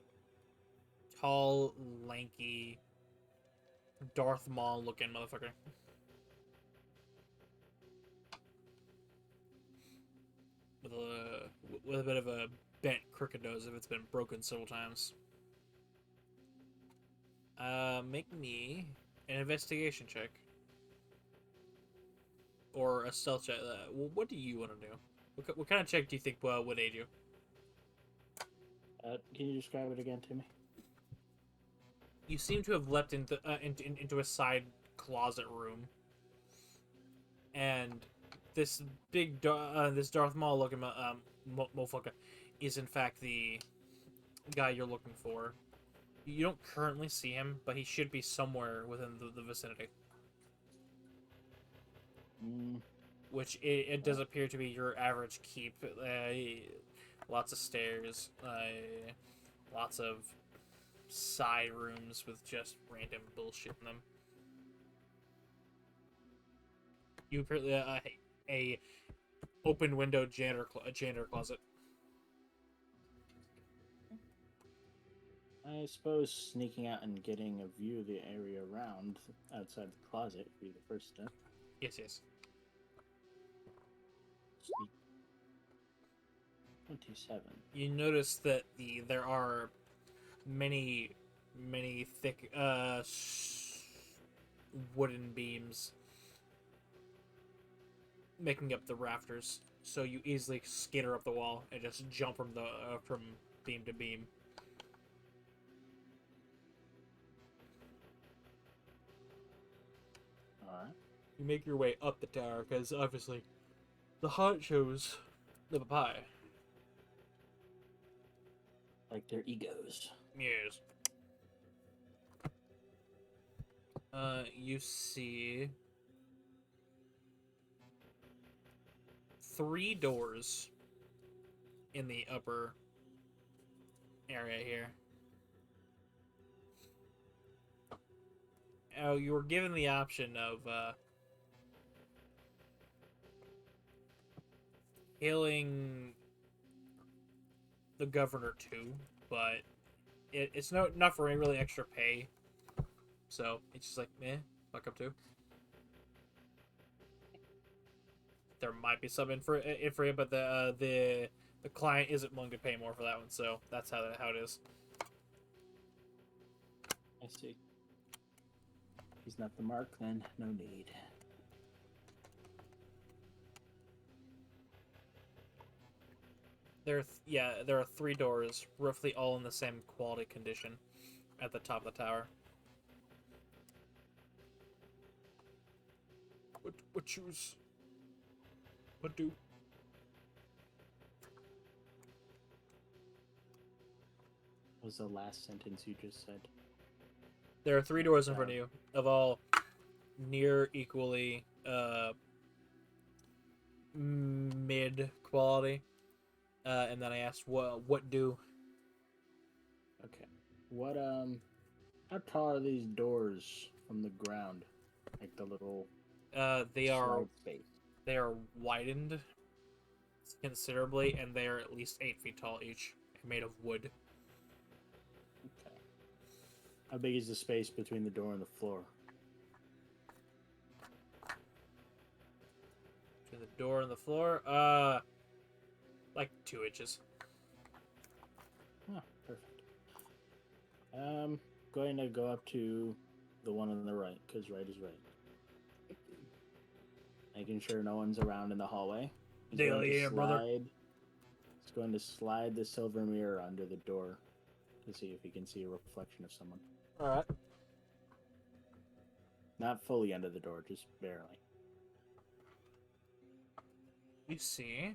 tall, lanky, Darth Maul looking motherfucker. With a bit of a bent, crooked nose if it's been broken several times. Make me an investigation check. Or a stealth check. What do you want to do? What kind of check do you think would aid you? Can you describe it again to me? You seem to have leapt into a side closet room, and this big this Darth Maul looking motherfucker is in fact the guy you're looking for. You don't currently see him, but he should be somewhere within the vicinity. Which it does appear to be your average keep. Lots of stairs, lots of side rooms with just random bullshit in them. You apparently a open window janitor closet. I suppose sneaking out and getting a view of the area around outside the closet would be the first step. Yes. Sneak. 27. You notice that there are many thick wooden beams making up the rafters, so you easily skitter up the wall and just jump from beam to beam. Alright. You make your way up the tower because obviously the honchos live up high. Like their egos. Yes. You see 3 doors in the upper area here. Oh, you were given the option of killing the governor too, but it's not for any really extra pay. So it's just like, fuck up too. There might be some in for you, but the client isn't willing to pay more for that one, so that's how it is. I see. He's not the mark, then no need. There are 3 doors, roughly all in the same quality condition, at the top of the tower. What choose? What do? What was the last sentence you just said? There are 3 doors in front of you, of all near equally mid quality. And then I asked, what do? Okay. What how tall are these doors from the ground? Like the little They are slide space. they are widened considerably, and they are at least 8 feet tall each, made of wood. Okay. How big is the space between the door and the floor? Between the door and the floor, like 2 inches. Oh, perfect. Going to go up to the one on the right, because right is right. Making sure no one's around in the hallway. Hell yeah, brother. He's going to slide the silver mirror under the door to see if he can see a reflection of someone. Alright. Not fully under the door, just barely. You see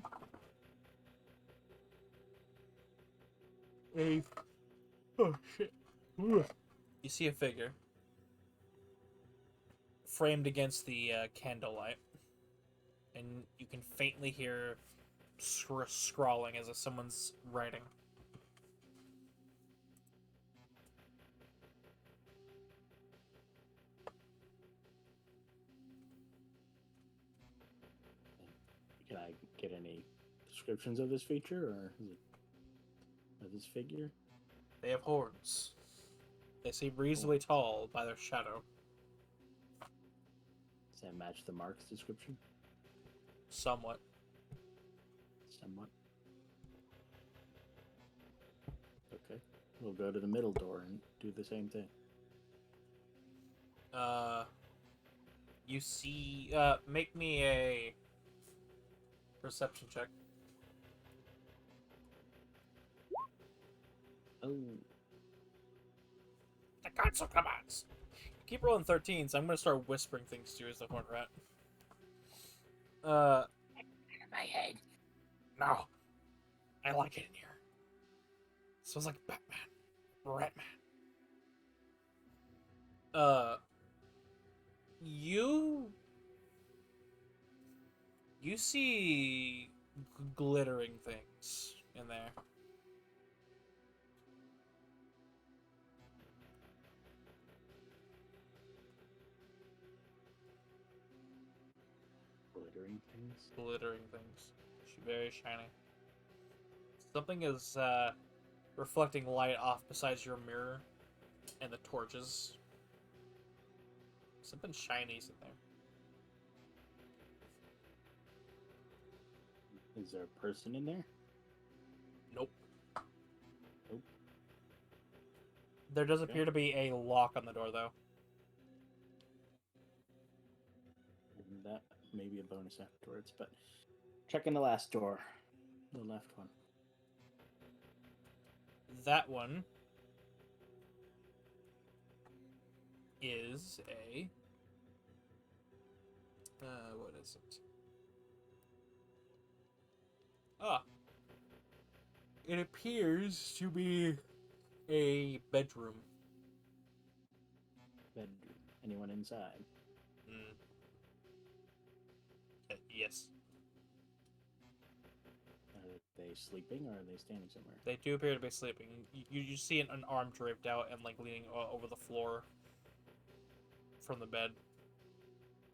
oh shit. Ugh. You see a figure framed against the candlelight, and you can faintly hear scrawling as if someone's writing. Can I get any descriptions of this feature, or is it of this figure? They have horns. They seem reasonably tall by their shadow. Does that match the mark's description? Somewhat. Somewhat. Okay. We'll go to the middle door and do the same thing. You see, make me a perception check. Oh. The gods of commands. You keep rolling 13s. So I'm gonna start whispering things to you as the horn rat. My head. No. I like it in here. It smells like Batman. Ratman. Uh, you see glittering things in there. Glittering things. Glittering things. Very shiny. Something is reflecting light off besides your mirror and the torches. Something shiny's in there. Is there a person in there? Nope. Nope. There does Okay. appear to be a lock on the door, though. And that may be a bonus afterwards, but checking the last door. The left one. That one is a... what is it? Ah. It appears to be a bedroom. Bedroom. Anyone inside? Mm. Yes. Are they sleeping or are they standing somewhere? They do appear to be sleeping. You see an arm draped out and like leaning over the floor from the bed.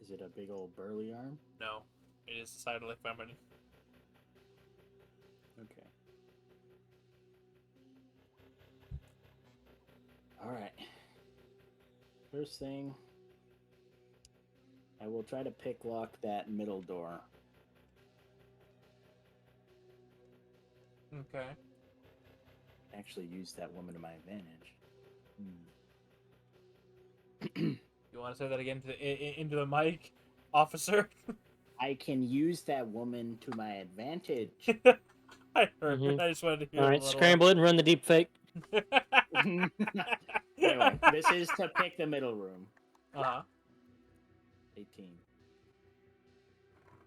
Is it a big old burly arm? No, it is decidedly feminine. Okay. Alright. First thing, I will try to pick lock that middle door. Okay. Actually use that woman to my advantage. You want to say that again into the mic, officer? I can use that woman to my advantage. I heard. Mhm. I just wanted to hear. All right, scramble it and run the deep fake. Anyway, this is to pick the middle room. 18.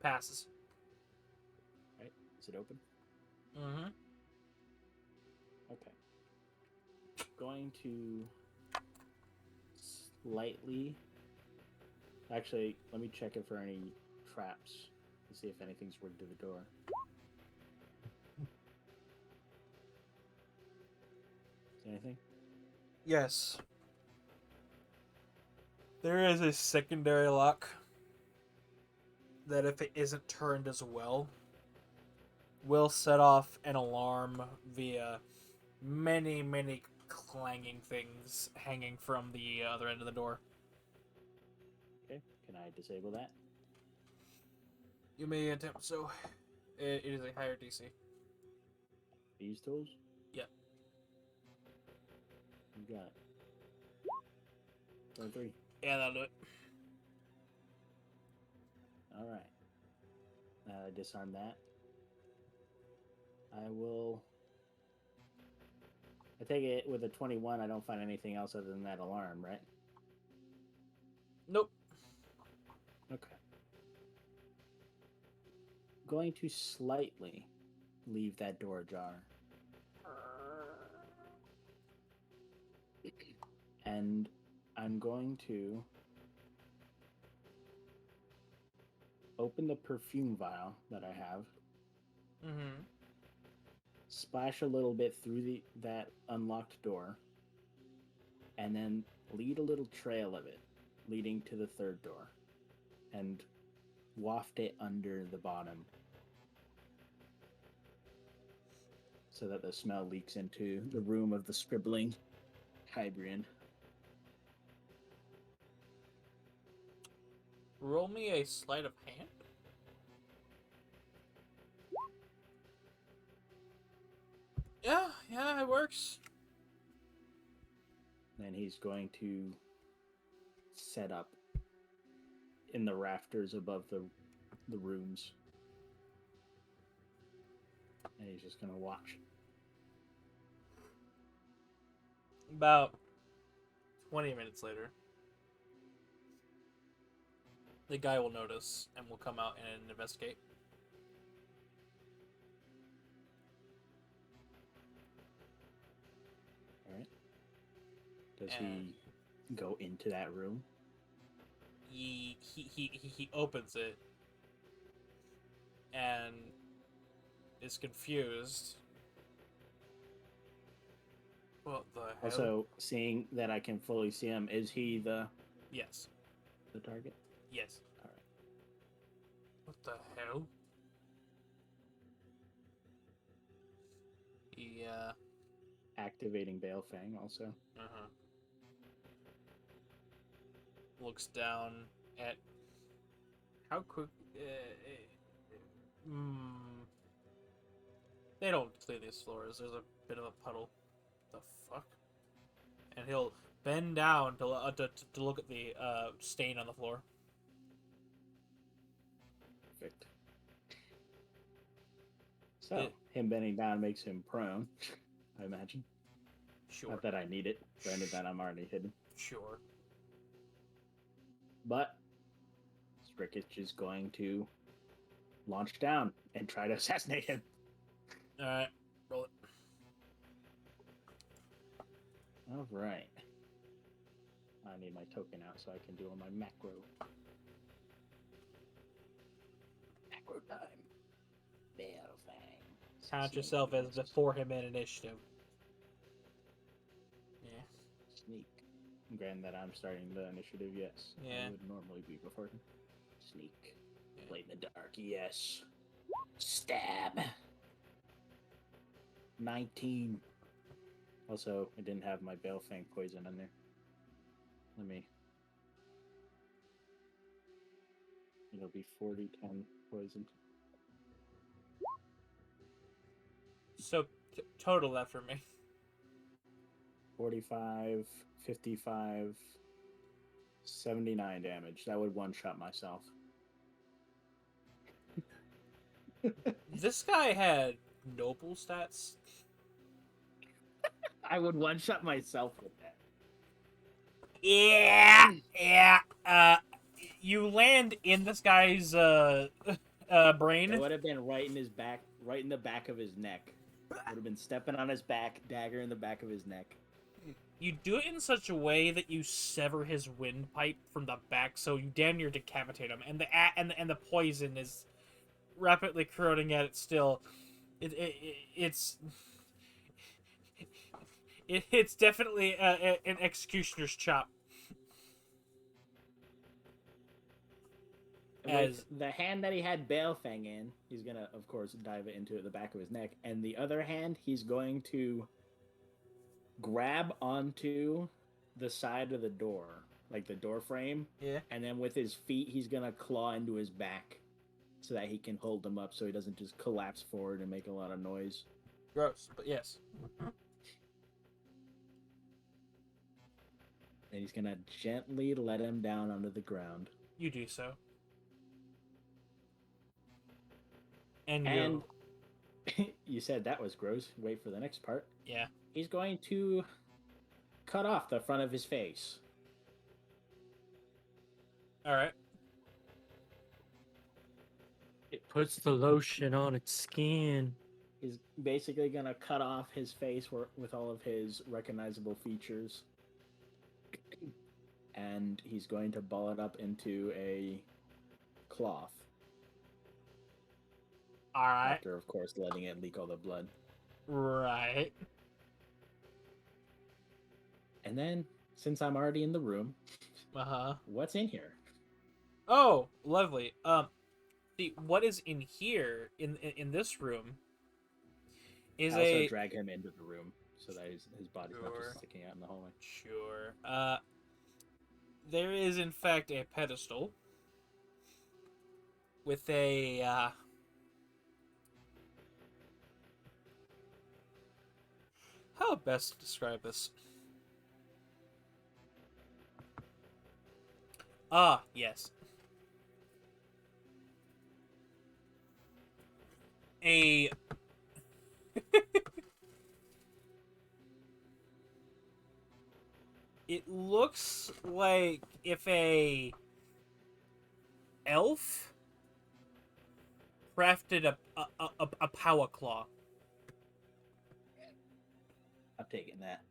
Passes. Right? Is it open? Mm-hmm. Okay. Going to slightly... Actually, let me check it for any traps to see if anything's rigged to the door. Anything? Yes. There is a secondary lock that, if it isn't turned as well, will set off an alarm via many, many clanging things hanging from the other end of the door. Okay. Can I disable that? You may attempt so. It is a higher DC. These tools? Yep. You got it. 3. Yeah, that'll do it. Alright. Disarm that. I will... I take it with a 21, I don't find anything else other than that alarm, right? Nope. Okay. Going to slightly leave that door ajar. And I'm going to open the perfume vial that I have, Mm-hmm. splash a little bit through that unlocked door, and then lead a little trail of it leading to the third door, and waft it under the bottom so that the smell leaks into the room of the scribbling Hybrian. Roll me a sleight of hand. Yeah, it works. And he's going to set up in the rafters above the rooms. And he's just going to watch. About 20 minutes later, the guy will notice and will come out and investigate. All right. Does And- he go into that room? He opens it and is confused. What the hell? Also, seeing that I can fully see him, is he the Yes. target? Yes. All right. What the hell? Yeah. Activating Balefang also. Uh-huh. Looks down at how quick. They don't clear these floors. There's a bit of a puddle. The fuck? And he'll bend down to look at the stain on the floor. Perfect. So, It- him bending down makes him prone, I imagine. Sure. Not that I need it. Granted that I'm already hidden. Sure. But Strickich is going to launch down and try to assassinate him. Alright. Roll it. All right. I need my token out so I can do all my macro. Macro time. Balefang. Count yourself as before him in initiative. Yeah. Sneak. Granted that I'm starting the initiative, yes. Yeah. I would normally be before him. Sneak. Yeah. Play in the dark, yes. Stab. 19. Also, I didn't have my Balefang poison in there. Let me. It'll be 40, 10 poison. So, total that for me. 45, 55, 79 damage. That would one-shot myself. This guy had noble stats. I would one-shot myself with that. Yeah. You land in this guy's brain. It would have been right in his back, right in the back of his neck. Would have been stepping on his back, dagger in the back of his neck. You do it in such a way that you sever his windpipe from the back, so you damn near decapitate him, and the poison is rapidly corroding at it still. It's definitely an executioner's chop. With the hand that he had Balefang in, he's gonna, of course, dive it into the back of his neck, and the other hand, he's going to grab onto the side of the door, like the door frame, Yeah. and then with his feet, he's gonna claw into his back so that he can hold him up so he doesn't just collapse forward and make a lot of noise. Gross, but yes. And he's gonna gently let him down onto the ground. You do so. And you said that was gross. Wait for the next part. yeah. He's going to cut off the front of his face. All right. It puts the lotion on its skin. He's basically going to cut off his face with all of his recognizable features. And he's going to ball it up into a cloth. All right. After, of course, letting it leak all the blood. Right. And then, since I'm already in the room, what's in here? Oh, lovely. See, what is in here in this room is I also a drag him into the room so that his body's not Sure. just sticking out in the hallway. Sure. There is in fact a pedestal with a how best to describe this? Ah, yes. A it looks like if a elf crafted a power claw. I'm taking that.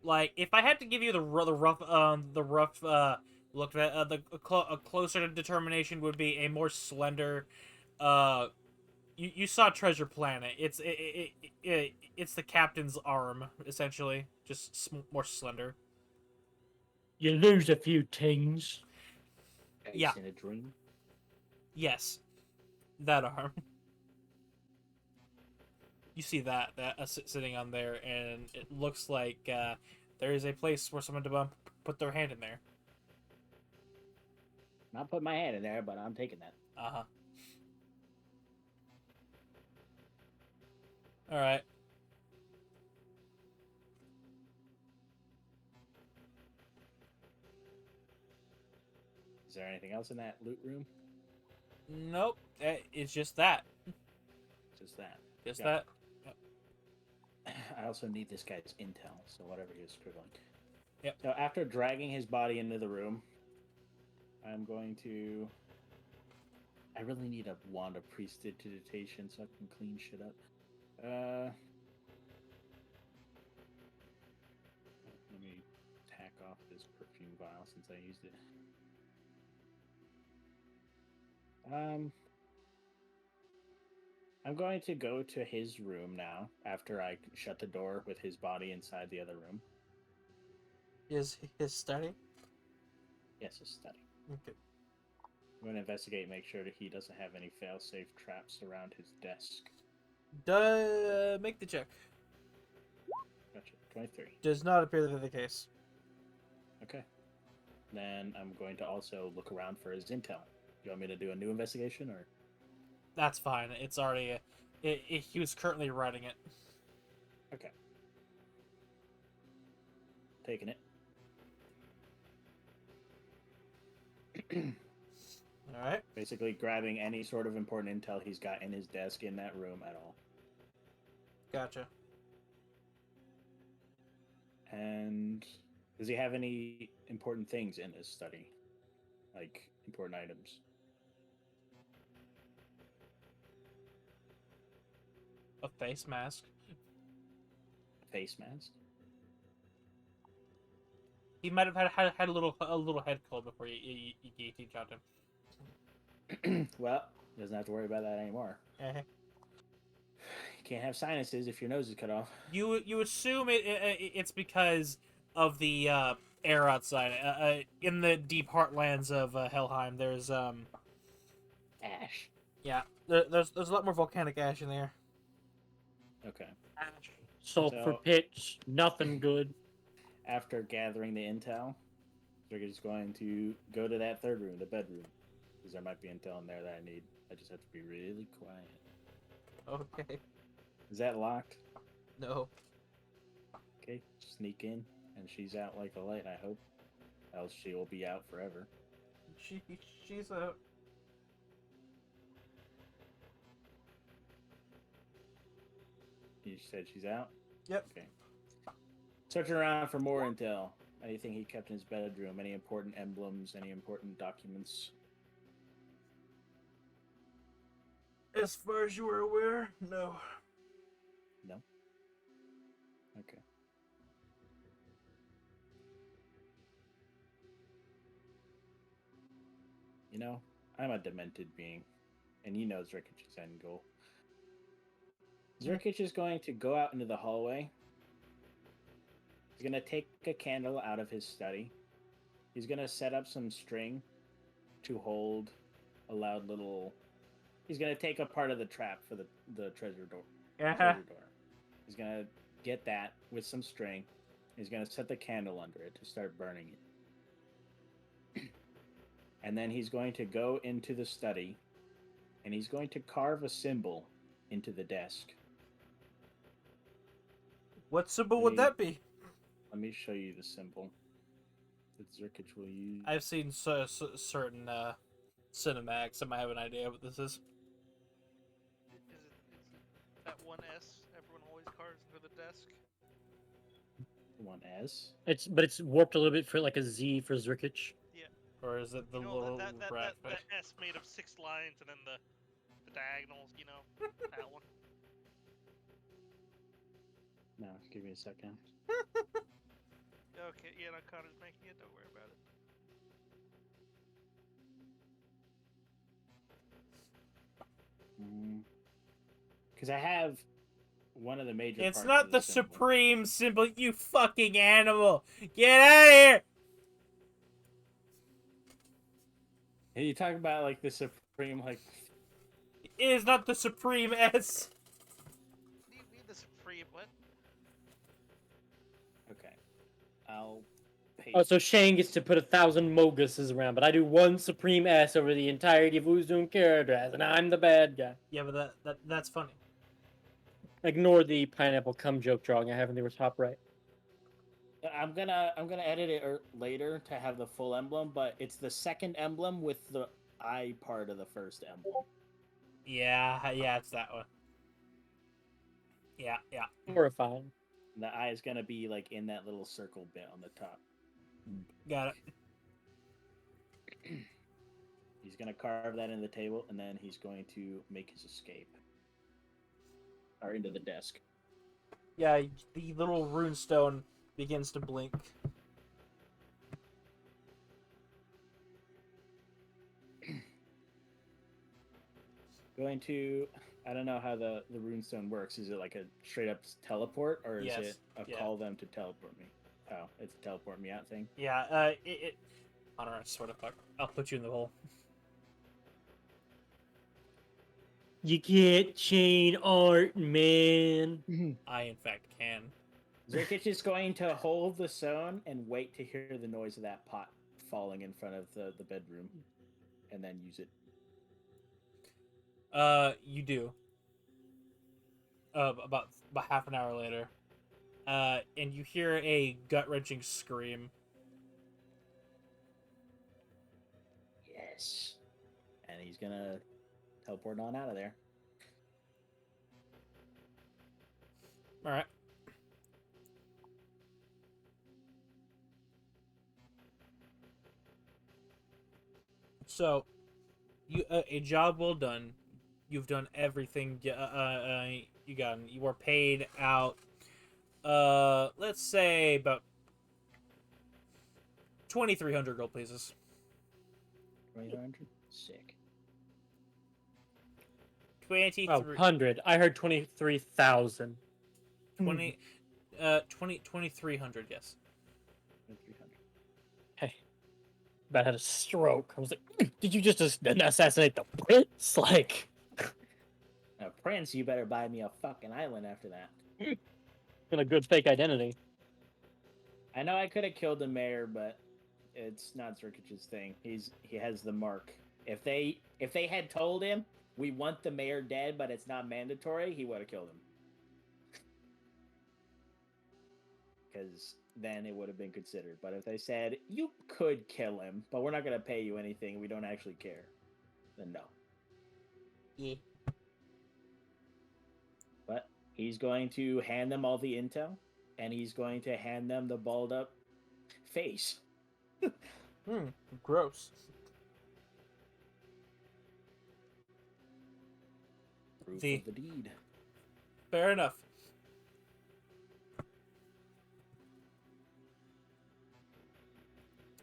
Like, if I had to give you the rough look at a closer determination would be a more slender. You saw Treasure Planet. It's the captain's arm essentially, just more slender. You lose a few tings. Yeah. Ace in a dream. Yes, that arm. You see that sitting on there, and it looks like there is a place where someone to put their hand in there. Not put my hand in there, but I'm taking that. Uh-huh. All right. Is there anything else in that loot room? Nope. It's just that. Just that. Just Got that. I also need this guy's intel, so whatever he was scribbling. Yep. So after dragging his body into the room, I'm going to... I really need a wand of prestidigitation so I can clean shit up. Let me tack off this perfume vial since I used it. I'm going to go to his room now after I shut the door with his body inside the other room. Is his study? Yes, his study. Okay. I'm going to investigate, make sure that he doesn't have any fail-safe traps around his desk. Make the check. Gotcha. 23. Does not appear to be the case. Okay. Then I'm going to also look around for his intel. You want me to do a new investigation, or? That's fine. It's already. He was currently writing it. Okay. Taking it. All right. Basically grabbing any sort of important intel he's got in his desk in that room at all. Gotcha. And does he have any important things in his study? Like important items? A face mask. A face mask? He might have had a little head cold before you got him. Well, he doesn't have to worry about that anymore. Uh-huh. You can't have sinuses if your nose is cut off. You assume it's because of the air outside. In the deep heartlands of Helheim, there's Ash. yeah, there's a lot more volcanic ash in there. Okay. Sulfur So- pits, nothing good. After gathering the intel, Trigger's going to go to that third room, the bedroom. Because there might be intel in there that I need. I just have to be really quiet. Okay. Is that locked? No. Okay, sneak in, and she's out like a light, I hope. Else she will be out forever. She's out. You said she's out? Yep. Okay. Searching around for more intel. Anything he kept in his bedroom? Any important emblems? Any important documents? As far as you were aware, no. No? Okay. You know, I'm a demented being, and you know Zrkich's end goal. Zrkich is going to go out into the hallway. He's going to take a candle out of his study. He's going to set up some string to hold a loud little... He's going to take a part of the trap for the treasure door. Treasure door. He's going to get that with some string. He's going to set the candle under it to start burning it. And then he's going to go into the study, and he's going to carve a symbol into the desk. What symbol would that be? Let me show you the symbol that Zrkich will use. I've seen certain cinematics. I might have an idea what this is. Is it that one S everyone always carves into the desk? One S. But it's warped a little bit for like a Z for Zrkic. Or is it the You know, little that rat face? S made of 6 lines and then the diagonals, you know, that one. No, give me a second. Okay, yeah, no, Connor's making it. Don't worry about it. Because I have one of the major It's parts not of the symbol. supreme symbol, you fucking animal! Get out of here! Are you talking about like the supreme, like? It is not the supreme S. What do you mean the supreme? What? Okay, I'll paste. Oh, so Shane gets to put 1,000 Moguses around, but I do one Supreme S over the entirety of Uzun characters, and I'm the bad guy. Yeah, but that's funny. Ignore the pineapple cum joke drawing I have in the top right. I'm gonna edit it later to have the full emblem, but it's the second emblem with the eye part of the first emblem. Yeah, it's that one. Yeah. Horrifying. The eye is gonna be like in that little circle bit on the top. Got it. He's gonna carve that in the table, and then he's going to make his escape. Or into the desk. Yeah, the little runestone begins to blink. Going to... I don't know how the runestone works. Is it like a straight up teleport, or is Yes, it a yeah. call them to teleport me? Oh, it's a teleport me out thing. Yeah, it I don't know, sort of fuck. I'll put you in the hole. You can't chain art, man. I, in fact, can. Zerkich is going to hold the stone and wait to hear the noise of that pot falling in front of the bedroom, and then use it. You do. About half an hour later. And you hear a gut-wrenching scream. Yes. And he's gonna teleport on out of there. Alright. So, you a job well done. You've done everything you got. You were paid out, let's say about 2,300 gold pieces. 2,500? Sick. 23. Oh, 100. I heard 23,000. 2,300, yes. 2,300. Hey, about had a stroke. I was like, did you just assassinate the prince? Like, Now, Prince, you better buy me a fucking island after that. in a good fake identity. I know I could have killed the mayor, but it's not Zerkich's thing. He has the mark. If they had told him we want the mayor dead, but it's not mandatory, he would have killed him. Because then it would have been considered. But if they said you could kill him, but we're not gonna pay you anything, we don't actually care, then no. Yeah. But he's going to hand them all the intel, and he's going to hand them the balled up face. Gross. Proof The- of the deed. Fair enough.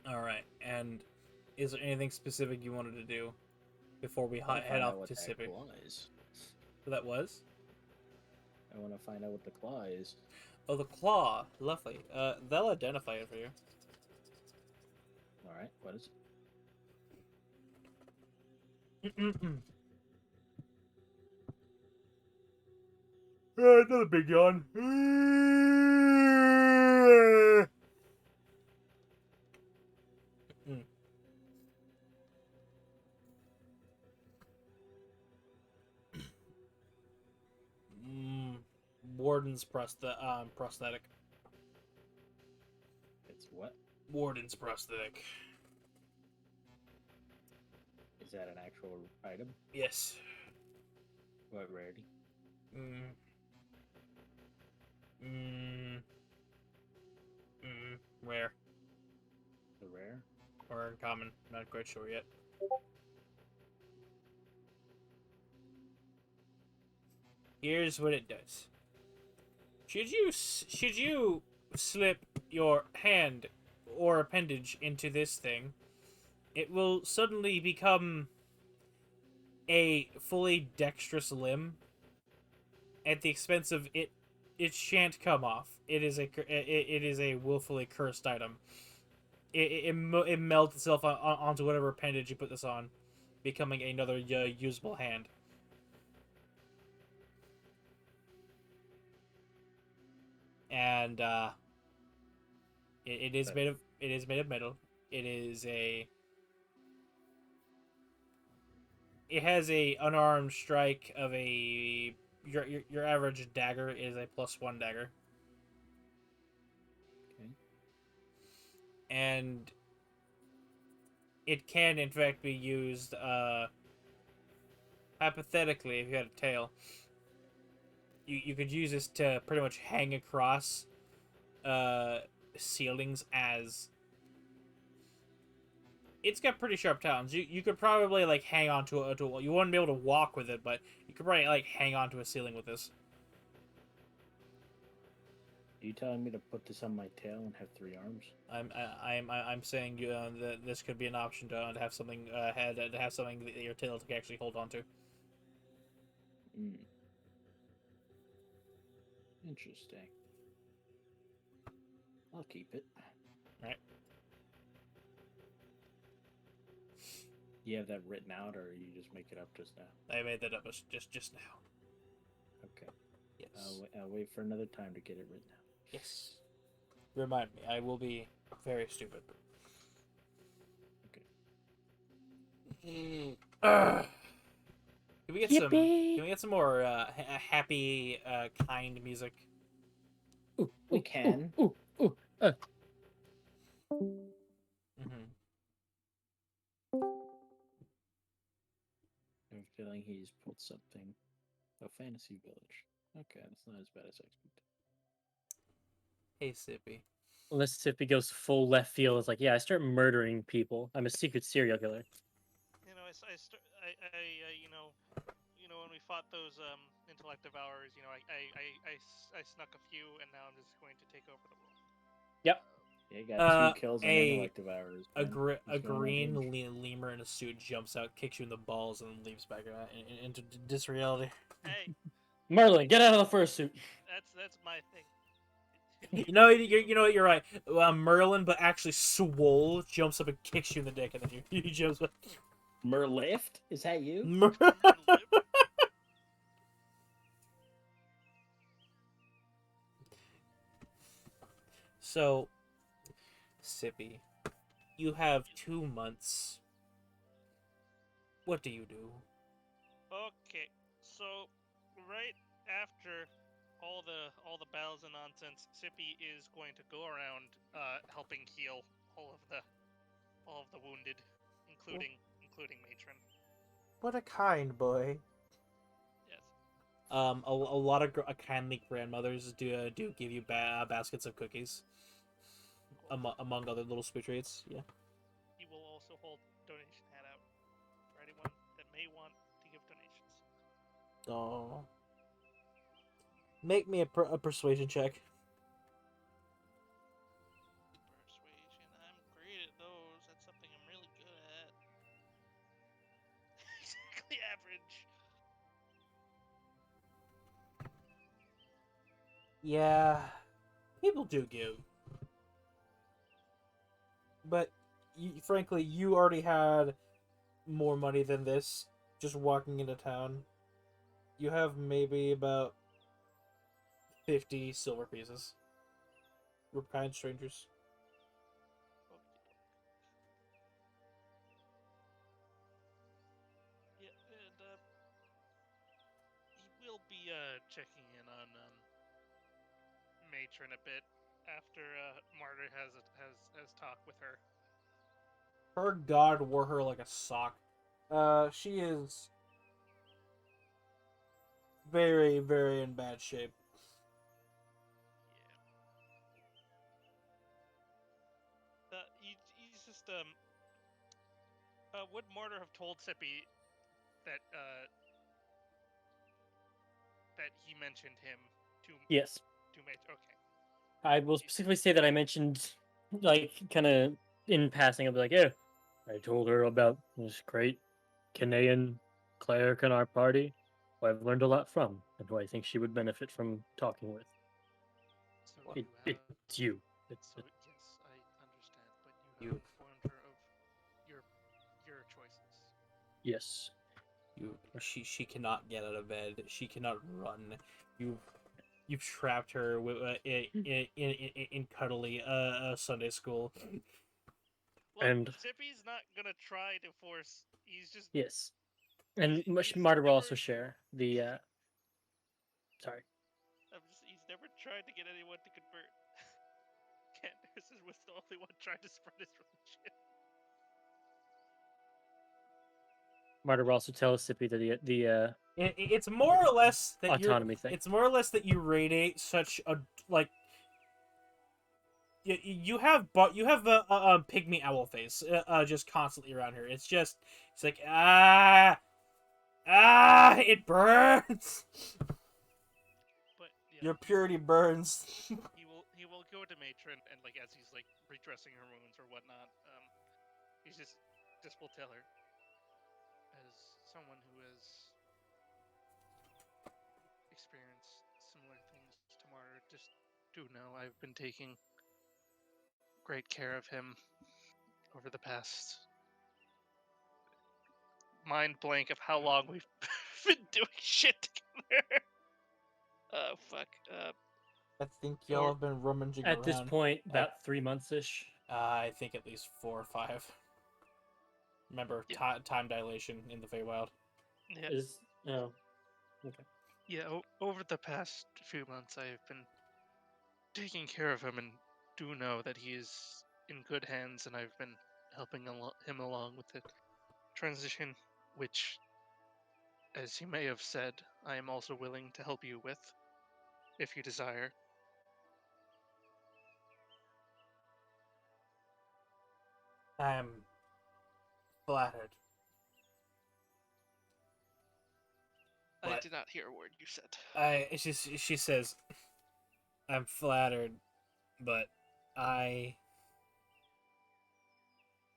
Alright, and is there anything specific you wanted to do before we head off to Sippy? Claw is. So that was? I want to find out what the claw is. Oh, the claw. Lovely. They'll identify it for you. All right, what is it? Another big yawn. Warden's prosthetic. It's what? Warden's prosthetic. Is that an actual item? Yes. What rarity? Rare. The rare? Or uncommon. Not quite sure yet. Here's what it does. Should you slip your hand or appendage into this thing, it will suddenly become a fully dexterous limb at the expense of it. It shan't come off. It is a willfully cursed item. It melts itself onto whatever appendage you put this on, becoming another usable hand. And it is made of metal. It has a unarmed strike of a your average dagger is a +1 dagger. Okay. And it can in fact be used hypothetically if you had a tail. You could use this to pretty much hang across ceilings as it's got pretty sharp talons. You could probably like hang on to a wall. You wouldn't be able to walk with it, but you could probably like hang on to a ceiling with this. Are you telling me to put this on my tail and have 3 arms? I'm saying that this could be an option to have something to have something that your tail can actually hold on to. Interesting. I'll keep it. Right. Do you have that written out, or you just make it up just now? I made that up just now. Okay. Yes. I'll wait for another time to get it written out. Yes. Remind me. I will be very stupid. Okay. Can we get some? Yippee! Can we get some more happy, kind music? Ooh, We ooh, can. Ooh, ooh, ooh. Mm-hmm. I'm feeling he's put something. Oh, Fantasy Village. Okay, that's not as bad as I expected. Hey, Sippy. Unless Sippy goes full left field, it's like, yeah, I start murdering people. I'm a secret serial killer. You know, when we fought those intellect devourers, you know, I snuck a few, and now I'm just going to take over the world. Yep. Yeah, you got 2 kills on a Intellect Devourers. A man. green What's going on here? lemur in a suit jumps out, kicks you in the balls, and leaps back into this reality. Hey, Merlin, get out of the fursuit. that's my thing. You know what? You're right. Merlin, but actually swole, jumps up and kicks you in the dick, and then you jumps back. Merlift? Is that you? So, Sippy, you have 2 months. What do you do? Okay, so right after all the battles and nonsense, Sippy is going to go around helping heal all of the wounded, including Matron. What a kind boy. Yes. A lot of kindly grandmothers do give you baskets of cookies, among other little sweet treats. Yeah. He will also hold donation hat out for anyone that may want to give donations. Oh. Make me a persuasion check. Persuasion. I'm great at those. That's something I'm really good at. Exactly average. Yeah, people do give. But, frankly, you already had more money than this just walking into town. You have maybe about 50 silver pieces. We're kind strangers. Yeah, and he will be checking in on Matron a bit after Martyr has talked with her. Her god wore her like a sock. She is very, very in bad shape. Yeah. He's just would Martyr have told Sippy that that he mentioned him to Yes. Matron? Okay. I will specifically say that I mentioned, like, kind of in passing, I'll be like, yeah, I told her about this great Canadian cleric in our party who I've learned a lot from and who I think she would benefit from talking with. So What? you have. It's you. So yes, I understand, but you have You- informed her of your your choices. yes. She cannot get out of bed. She cannot run. You've trapped her with, in cuddly Sunday school. Look, And Zippy's not gonna try to force. He's just. yes. And He's Marta will also never. share the sorry. He's never tried to get anyone to convert. Candace was the only one trying to spread his religion. Marta will also tell Sippy that It's more or less that autonomy thing. It's more or less that you radiate such a like. You have a pygmy owl face just constantly around her. It's like it burns. But yeah, Your purity burns. he will go to Matron and like as he's like redressing her wounds or whatnot. He's just will tell her as someone who has experienced similar things to Martyr. Just do know I've been taking great care of him over the past mind blank of how long we've been doing shit together. Oh fuck. I think y'all have been rummaging At this around. point, about 3 months ish. I think at least 4 or 5. Remember, Yeah. time dilation in the Feywild. Yeah. Is oh okay. Yeah, over the past few months, I've been taking care of him and do know that he is in good hands, and I've been helping him along with the transition, which, as you may have said, I am also willing to help you with, if you desire. I'm flattered. I But did not hear a word you said. she says, I'm flattered, but I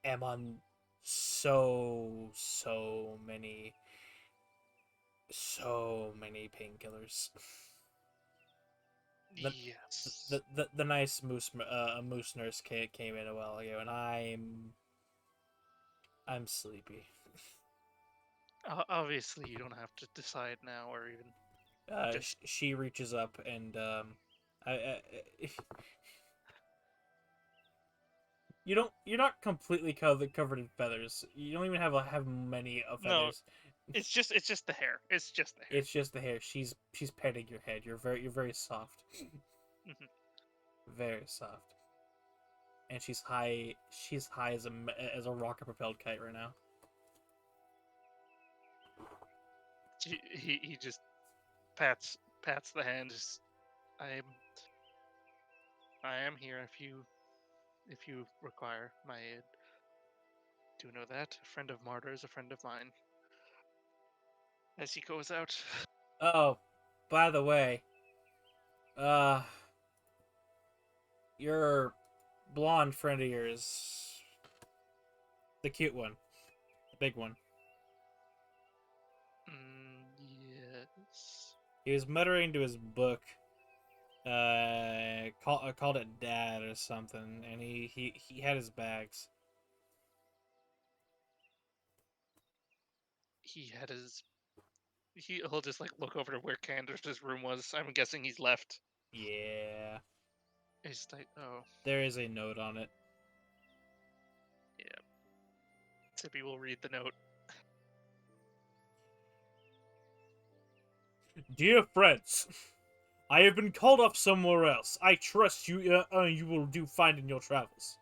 am on so many painkillers. The, Yes. the nice moose nurse came in a while ago, and I'm sleepy. Obviously, you don't have to decide now, or even just She reaches up and if you're not completely covered in feathers. You don't even have many no. feathers. It's just the hair. It's just the hair. It's just the hair. She's petting your head. You're very soft. Mhm. Very soft. And she's high as a rocket propelled kite right now. He just pats the hand. Just I am here if you require my aid. Do know that a friend of Martyr is a friend of mine. As he goes out. Oh, by the way, uh your blonde friend of yours, the cute one, the big one. Yes. He was muttering to his book. Called it Dad or something, and he had his bags. He had his. He'll just like look over to where Candace's room was. I'm guessing he's left. Yeah, He's like, oh there is a note on it. yeah. Tippy will read the note. Dear friends, I have been called off somewhere else. I trust you. You will do fine in your travels.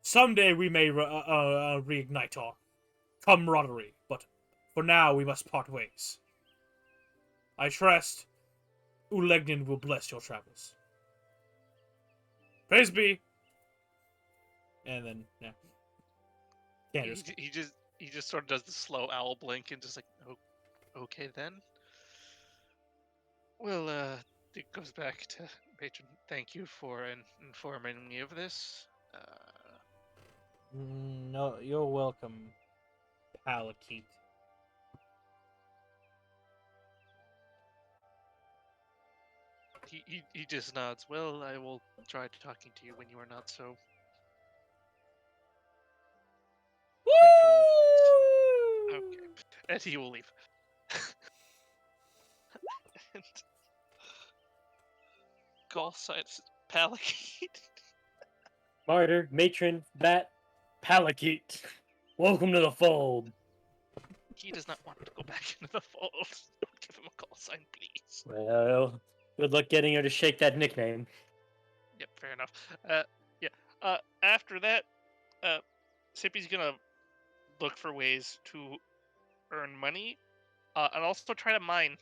Someday we may reignite our camaraderie, but for now we must part ways. I trust Ulegnin will bless your travels. Praise be. And then yeah, Candace. He just sort of does the slow owl blink and just like, oh, okay then. Well, it goes back to patron. Thank you for informing me of this. No, you're welcome, Palakeet. He just nods. Well, I will try talking to you when you are not so influenced. Okay, and he will leave. And call signs Palakeet. Martyr, matron, bat, Palakeet. Welcome to the fold. He does not want to go back into the fold. Don't give him a call sign, please. Well, good luck getting her to shake that nickname. Yep, fair enough. Yeah. After that, Sippy's gonna look for ways to earn money, and also try to mine.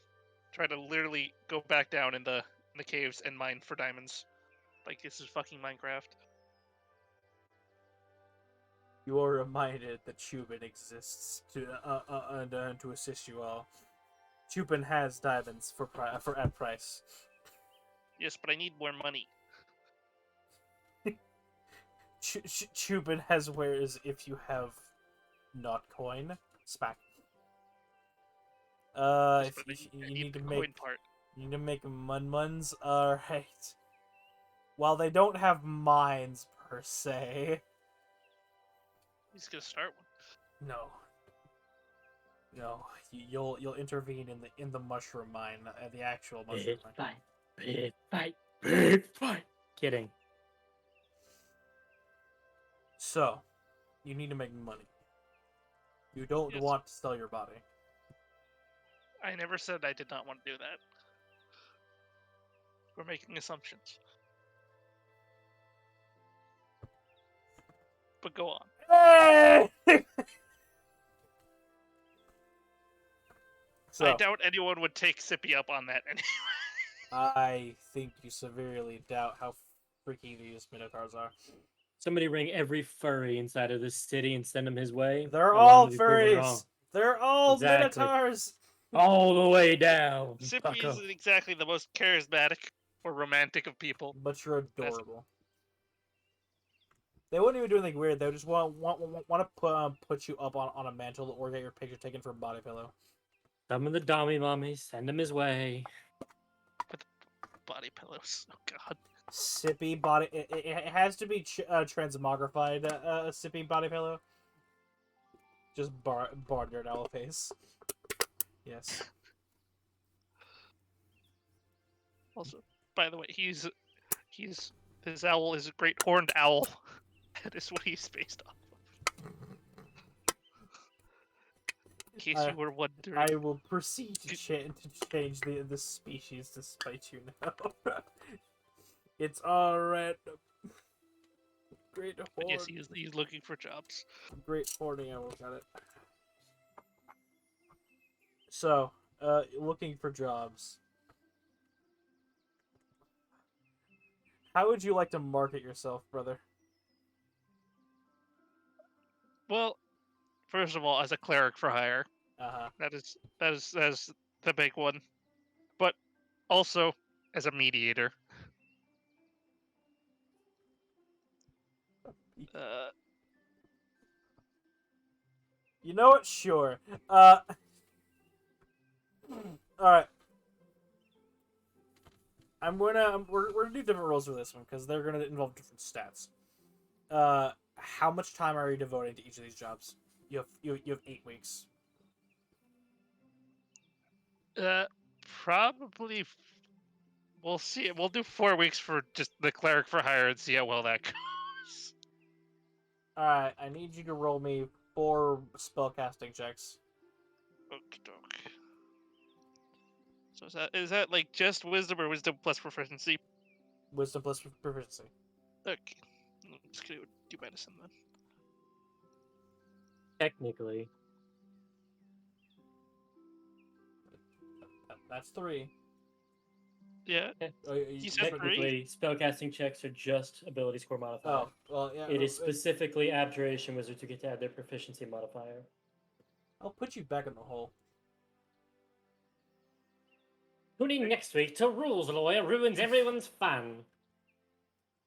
Try to literally go back down in the caves and mine for diamonds. Like this is fucking Minecraft. You are reminded that Chubin exists to assist you all. Chubin has diamonds for at price. Yes, but I need more money. Chubin has wares if you have not coin. Spack. Yes, If but you I need to the make coin part. you need to make mun-muns. Alright. While they don't have mines per se. He's gonna start one. No. No, you'll intervene in the mushroom mine, the actual mushroom Big mine. fight, big fight, big fight. Kidding. So, you need to make money. You don't Yes. want to sell your body. I never said I did not want to do that. We're making assumptions. But go on. Hey! So, I doubt anyone would take Sippy up on that anyway. I think you severely doubt how freaky these Minotaurs are. Somebody ring every furry inside of this city and send him his way. They're I want all him to be proven wrong. furries! They're all Exactly. Minotaurs! All the way down. Sippy Bucko. isn't exactly the most charismatic or romantic of people. But you're adorable. They wouldn't even do anything weird. They just want to put you up on a mantle or get your picture taken for a body pillow. Summon the Dommy Mommy, send him his way. Body pillows. Oh god. Sippy body. It has to be transmogrified. Sippy body pillow. Just barnyard owl face. Yes. Also, by the way, his owl is a great horned owl. That is what he's based off of. In case you were wondering. I will proceed to change the species despite you now. It's alright. Great horn. But yes, he's looking for jobs. Great horny owl, got it. So, looking for jobs. How would you like to market yourself, brother? Well, first of all, as a cleric for hire, Uh-huh. that is the big one. But also as a mediator. You know what? Sure. Alright. We're gonna do different roles for this one, because they're gonna involve different stats. How much time are you devoting to each of these jobs? You have 8 weeks. Probably. We'll see. We'll do 4 weeks for just the cleric for hire and see how well that goes. Alright, I need you to roll me 4 spellcasting checks. Okie doke. So is that like just wisdom or wisdom plus proficiency? Wisdom plus proficiency. Okay. I'm just gonna do medicine then. Technically. That's 3. Yeah. Oh, You said Technically, spellcasting checks are just ability score modifier. Oh, well, yeah. It is specifically Abjuration Wizards who get to add their proficiency modifier. I'll put you back in the hole. Tune in next week to Rules Lawyer Ruins Everyone's Fun.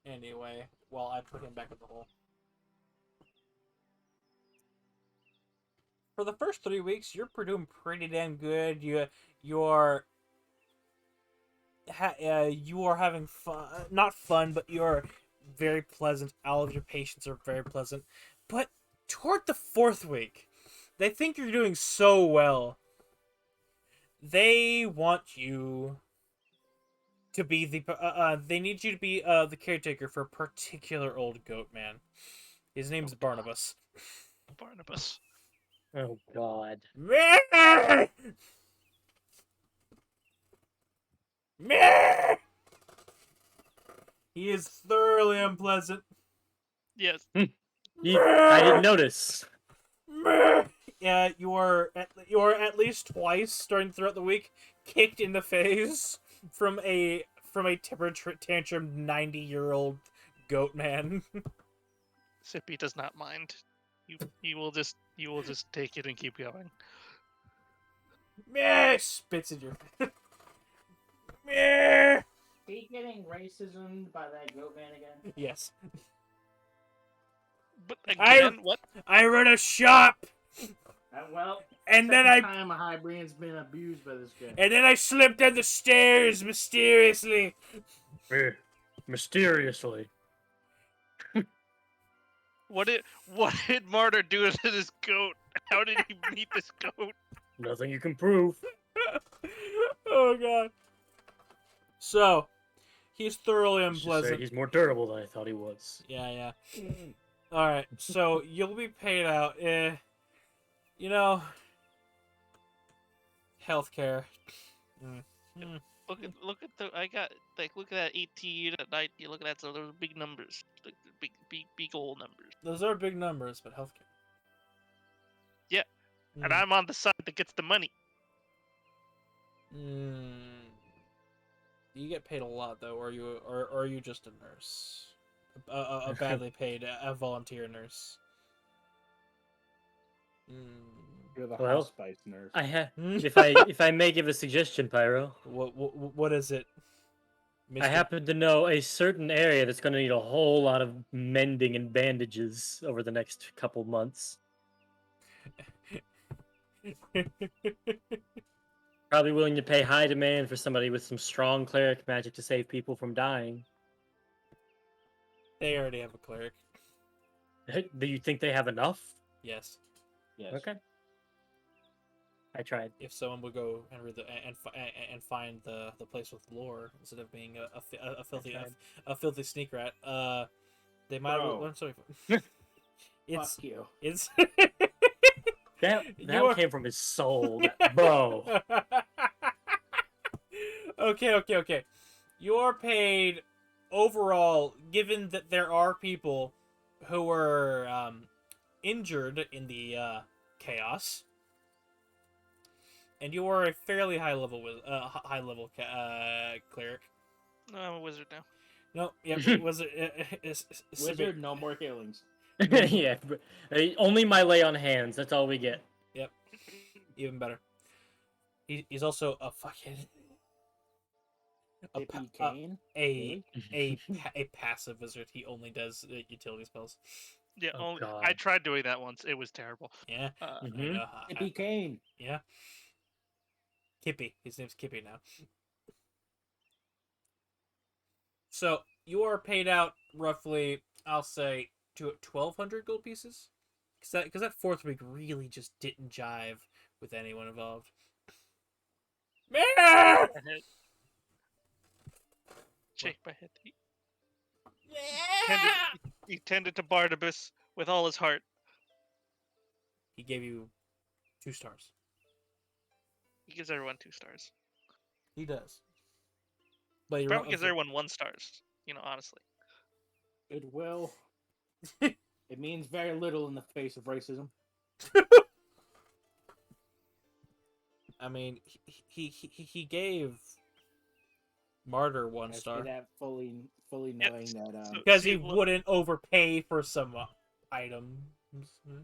Anyway, well, I put him back in the hole. For the first 3 weeks, you're doing pretty damn good. You are having fun, not fun, but you're very pleasant. All of your patients are very pleasant. But toward the 4th week, they think you're doing so well. They want you to be they need you to be the caretaker for a particular old goat man. His name's Barnabas. Barnabas. Oh God. Meh! Meh! He is thoroughly unpleasant. Yes. I didn't notice. Meh! Yeah, you are at least twice throughout the week kicked in the face from a temper tantrum 90-year-old goat man. Sippy does not mind. You will just take it and keep going. Meh! Spits in your face. Meh! He getting racism by that goat man again? Yes. But again, what? I run a shop, Well, and then second time a Hybrian's been abused by this guy. I slipped down the stairs mysteriously. Mysteriously. What did Martyr do to this goat? How did he meet this goat? Nothing you can prove. Oh God. So, he's thoroughly Let's just say unpleasant. he's more durable than I thought he was. Yeah. All right. So you'll be paid out. You know, healthcare. Look at the look at that 18 at 90. Look at that. So those are big numbers. Like, big old numbers. Those are big numbers, but healthcare. Yeah. And I'm on the side that gets the money. You get paid a lot though, or are you just a nurse? A badly paid, a volunteer nurse. You're the Well, hospice nurse. If I may give a suggestion, Pyro. What is it? I happen to know a certain area that's going to need a whole lot of mending and bandages over the next couple months. Probably willing to pay high demand for somebody with some strong cleric magic to save people from dying. They already have a cleric. Do you think they have enough? Yes. Yes. Okay. I tried. If someone would go and read and find the place with lore instead of being a filthy sneak rat, they might have Bro. learned something. It's Fuck you. it's That You are- came from his soul, bro. Okay. You're paid overall, given that there are people who were injured in the chaos, and you are a fairly high level cleric. No, I'm a wizard now. No, yep, Wizard, no more killings. Yeah, only my lay on hands. That's all we get. Yep, even better. He's also a fucking Hippie Kane? a passive wizard. He only does utility spells. Yeah, Oh, God. I tried doing that once. It was terrible. Yeah, Mhm. Hippie Kane. yeah. Kippy. His name's Kippy now. So you are paid out roughly, I'll say, to 1,200 gold pieces, because that 4th week really just didn't jive with anyone involved. My head. Shake my head. He tended to Barnabas with all his heart. He gave you 2 stars. He gives everyone 2 stars. He does. But He you're probably gives everyone 1 stars. Honestly. Goodwill. It means very little in the face of racism. I mean, he gave Martyr 1 I say star that fully Yeah, knowing that. because See, he look- wouldn't overpay for some items.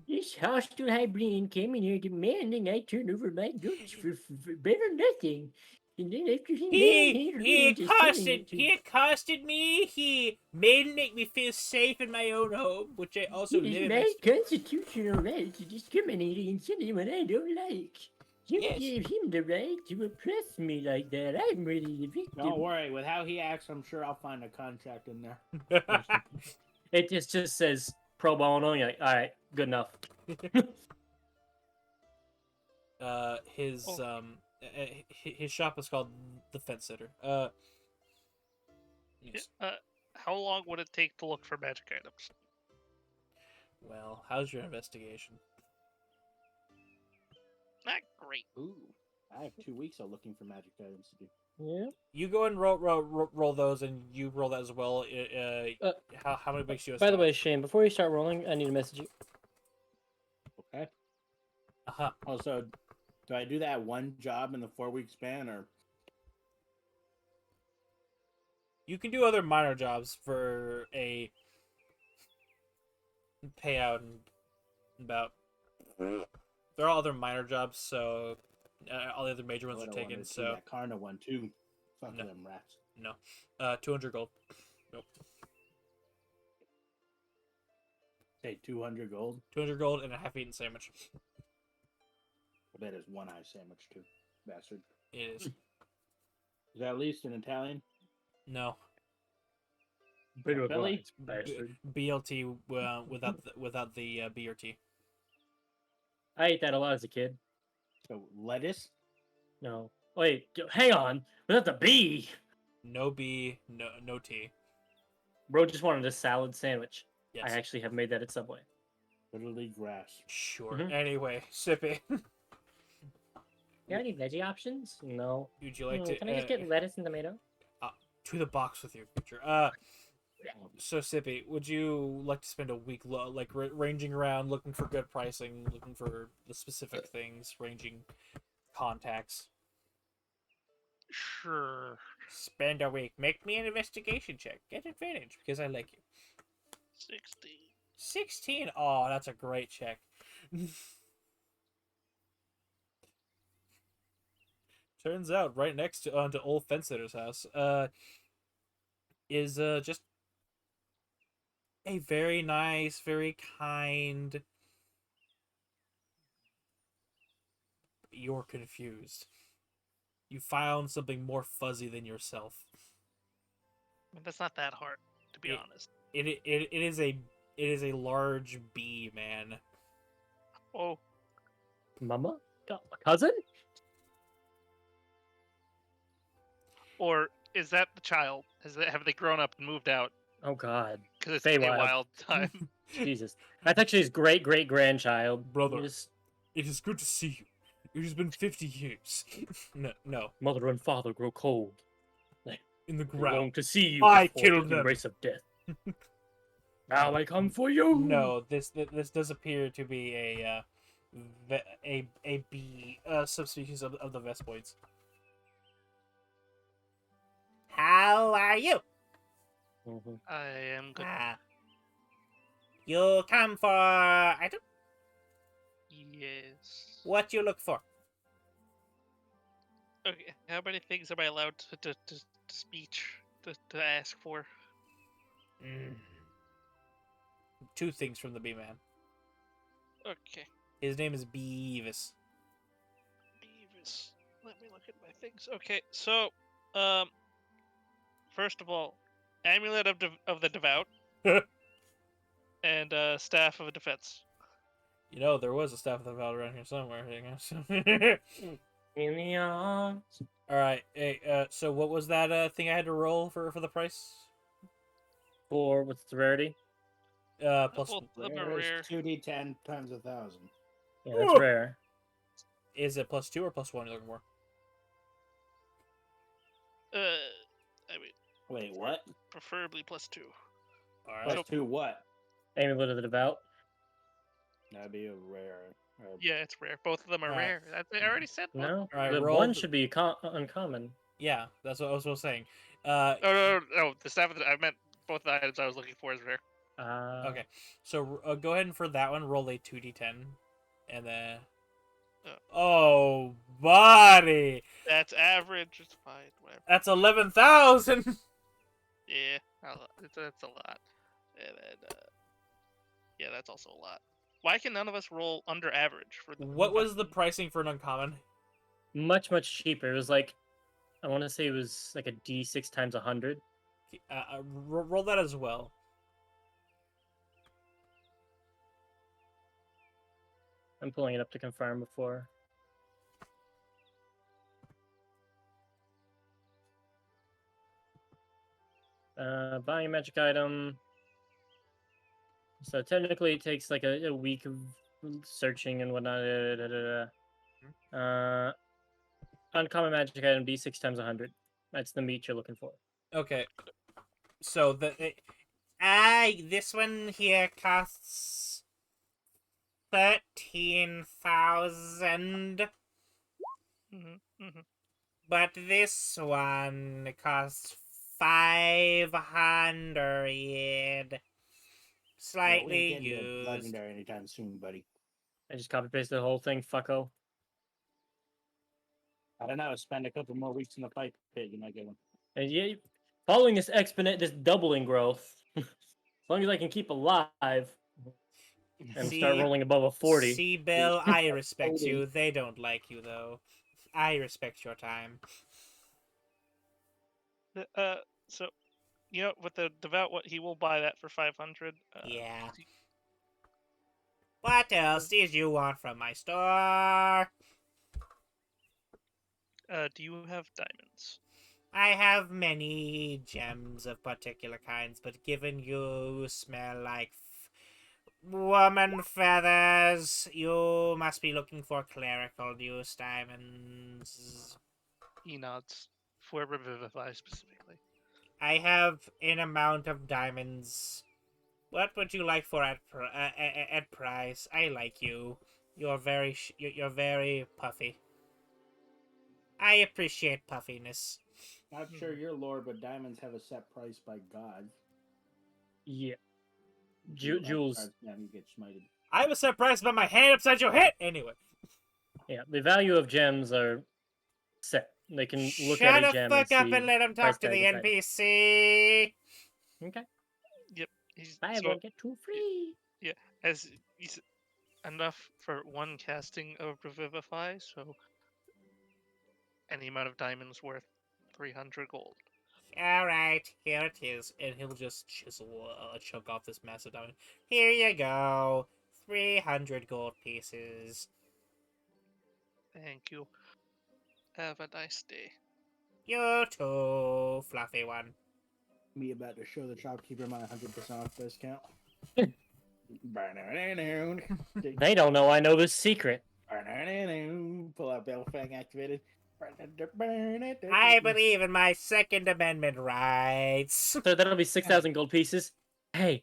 This hostile Hybrian came in here demanding I turn over my goods for better nothing. And then after he He accosted me. He made make me feel safe in my own home, which I also It is live in. my constitutional right to discriminate against anyone I don't like. You Yes. gave him the right to oppress me like that. I'm really the victim. Don't worry. With how he acts, I'm sure I'll find a contract in there. It just says pro bono. You're like, all right, good enough. His shop is called the Fence Sitter. Yes. How long would it take to look for magic items? Well, how's your investigation? Not great. Ooh, I have 2 weeks of looking for magic items to do. Yeah. You go and roll those, and you roll that as well. How many weeks do you? By the way, Shane, before you start rolling, I need to message you. Okay. Uh-huh. Also, do I do that one job in the 4-week span, or You can do other minor jobs for a payout in about. They're all other minor jobs, so all the other major ones what are I taken. wanted to So that Karna one too? Fuck No. them rats. no, 200 gold. Nope, Say 200 gold. 200 gold and a half-eaten sandwich. I bet it's one eye sandwich too, bastard. It is. Is that at least in Italian? No. Bit of a Billy? bastard. BLT without the BRT. I ate that a lot as a kid. So lettuce. No. Wait, hang on. Without the B. No B, no T. Bro just wanted a salad sandwich. Yes. I actually have made that at Subway. Literally grass. Sure. Mhm. Anyway, Sippy. You have any veggie options? No. Would you like to Can I just get lettuce and tomato? to the box with your future? So Sippy, would you like to spend a week ranging around, looking for good pricing, looking for the specific things, ranging contacts? Sure. Spend a week. Make me an investigation check. Get advantage because I like you. 16. 16. Oh, that's a great check. Turns out, right next to old fence sitter's house, is just a very nice, very kind. You're confused. You found something more fuzzy than yourself. I mean, that's not that hard, to be honest. It is a large bee, man. Oh, Mama? Cousin? or is that the child? Have they grown up and moved out? Oh God. Because it's Feywild. a wild time. Jesus. That's actually his great-great-grandchild. Brother. Just It is good to see you. It has been 50 years. No. mother and father grow cold. In the Long ground. to see you I before killed the them. embrace of death. Now I come for you. No, this does appear to be a bee subspecies of the Vespoids. How are you? Mhm. I am good. You come for item? Yes. What you look for? Okay, how many things am I allowed to to ask for? Mm. 2 things from the bee man. Okay, His name is Beavis. Beavis. Let me look at my things. Okay, so, first of all, Amulet of the Devout, and Staff of Defense. You know, there was a staff of the Val around here somewhere. In the arms. Alright, hey, so what was that thing I had to roll for the price? For what's the rarity? Plus, Well, the Rare rare. is 2d10 times 1,000. Yeah, that's Ooh. rare. is it plus 2 or plus 1 you're looking for? I mean, Wait, what? preferably +2. Alright. Plus 2 what? Amulet of the Devout. That'd be a rare. Yeah, it's rare. Both of them are Alright. rare. I already said both. No, Alright, the roll one the- should be uncommon. Yeah, that's what I was saying. Oh no! The staff of I meant both the items I was looking for is rare. Okay, so go ahead and for that one, roll a 2d10. And then... Oh, buddy. That's average. It's fine. Whatever. That's 11,000. Yeah, that's a lot. And then, yeah, that's also a lot. Why can none of us roll under average for the? What was the pricing for an uncommon? Much, much cheaper. It was like, I want to say it was like a D6 times 100. Roll that as well. I'm pulling it up to confirm before. Buying a magic item. So technically it takes like a week of searching and whatnot. Uncommon magic item, D6 times 100. That's the meat you're looking for. Okay. So this one here costs 13,000, but this one costs 500. Slightly we ain't getting used. legendary anytime soon, buddy. I just copy pasted the whole thing, fucko. I don't know. Spend a couple more weeks in the pipe pit, you might get one. And yeah, following this this doubling growth, as long as I can keep alive and start See- rolling above a 40. See, Bill, I respect you. They don't like you, though. I respect your time. So, with the devout, he will buy that for 500. Yeah. What else did you want from my store? Do you have diamonds? I have many gems of particular kinds, but given you smell like woman feathers, you must be looking for clerical use diamonds. He nods. For Revivify specifically. I have an amount of diamonds. What would you like for at price? I like you. You're you're very puffy. I appreciate puffiness. Not sure your lore, but diamonds have a set price by God. Yeah. You Jules. outcharge them, you get smited. I was surprised by my hand upside your head. Anyway. Yeah, the value of gems are set. They can look Shut at a the gem fuck and up see and let him price talk to tag the aside. NPC. Okay. Yep. Buy So, one, get two free. as he's enough for one casting of Revivify, so any amount of diamonds worth 300 gold. Alright, here it is. And he'll just chisel a chunk off this massive diamond. Here you go. 300 gold pieces. Thank you. Have a nice day. You too, fluffy one. Me about to show the shopkeeper my 100% off discount. They don't know I know this secret. Pull out Bell Fang activated. I believe in my Second Amendment rights. So that'll be 6,000 gold pieces. Hey,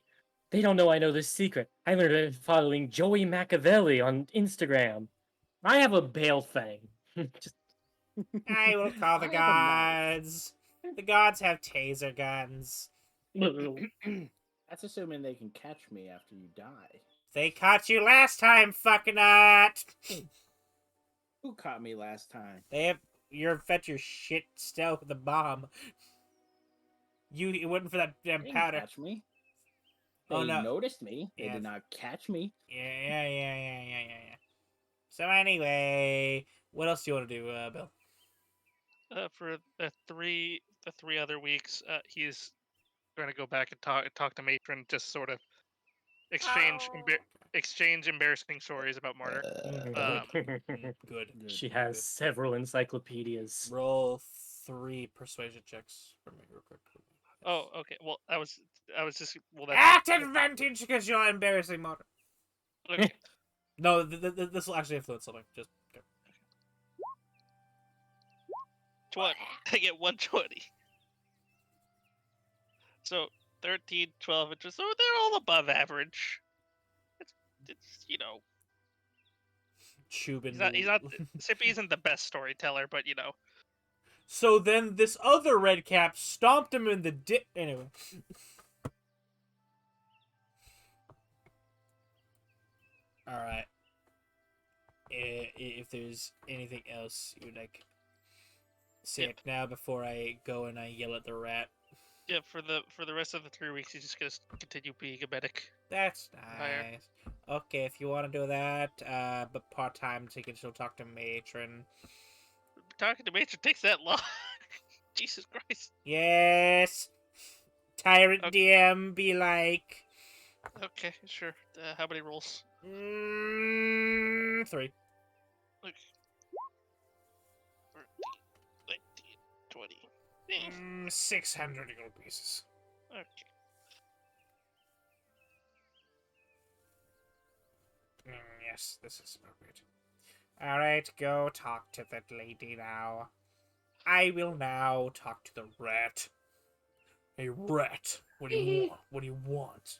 they don't know I know this secret. I learned it following Joey Machiavelli on Instagram. I have a Bale Fang. Just I will call the I have a knife. gods. The gods have taser guns. That's assuming they can catch me after you die. They caught you last time, fucking nut. Who caught me last time? You're fetch your shit stealth with the bomb. You went for that They damn didn't powder. catch me. They Oh, no. noticed me. They Yeah. did not catch me. Yeah. So anyway, what else do you want to do, Bill? For the three other weeks, he's going to go back and talk to Matron, just sort of exchange embarrassing stories about murder. Good. She has several encyclopedias. Roll 3 persuasion checks for me real quick. Oh, okay. Well, I was just that's At advantage because you're embarrassing murder. okay. No, this will actually influence something. Just okay. 20. I get 120. So 13, 12 inches. So they're all above average. It's Chubin. he's not Sippy isn't the best storyteller, but So then this other red cap stomped him in the dick. Anyway. Alright. if there's anything else you'd like, say Yep. it now before I go and I yell at the rat. Yeah, for the rest of the 3 weeks, he's just gonna continue being a medic. That's Fire. nice. Okay, if you want to do that, but part time, so you can still talk to matron. Talking to Major takes that long. Jesus Christ. Yes. Tyrant Okay. DM be like. Okay, sure. How many rolls? 3. Like 19, 20. Eh, 600 gold pieces. Okay. Yes, this is appropriate. Alright, go talk to that lady now. I will now talk to the rat. Hey, rat, what do you want? What do you want?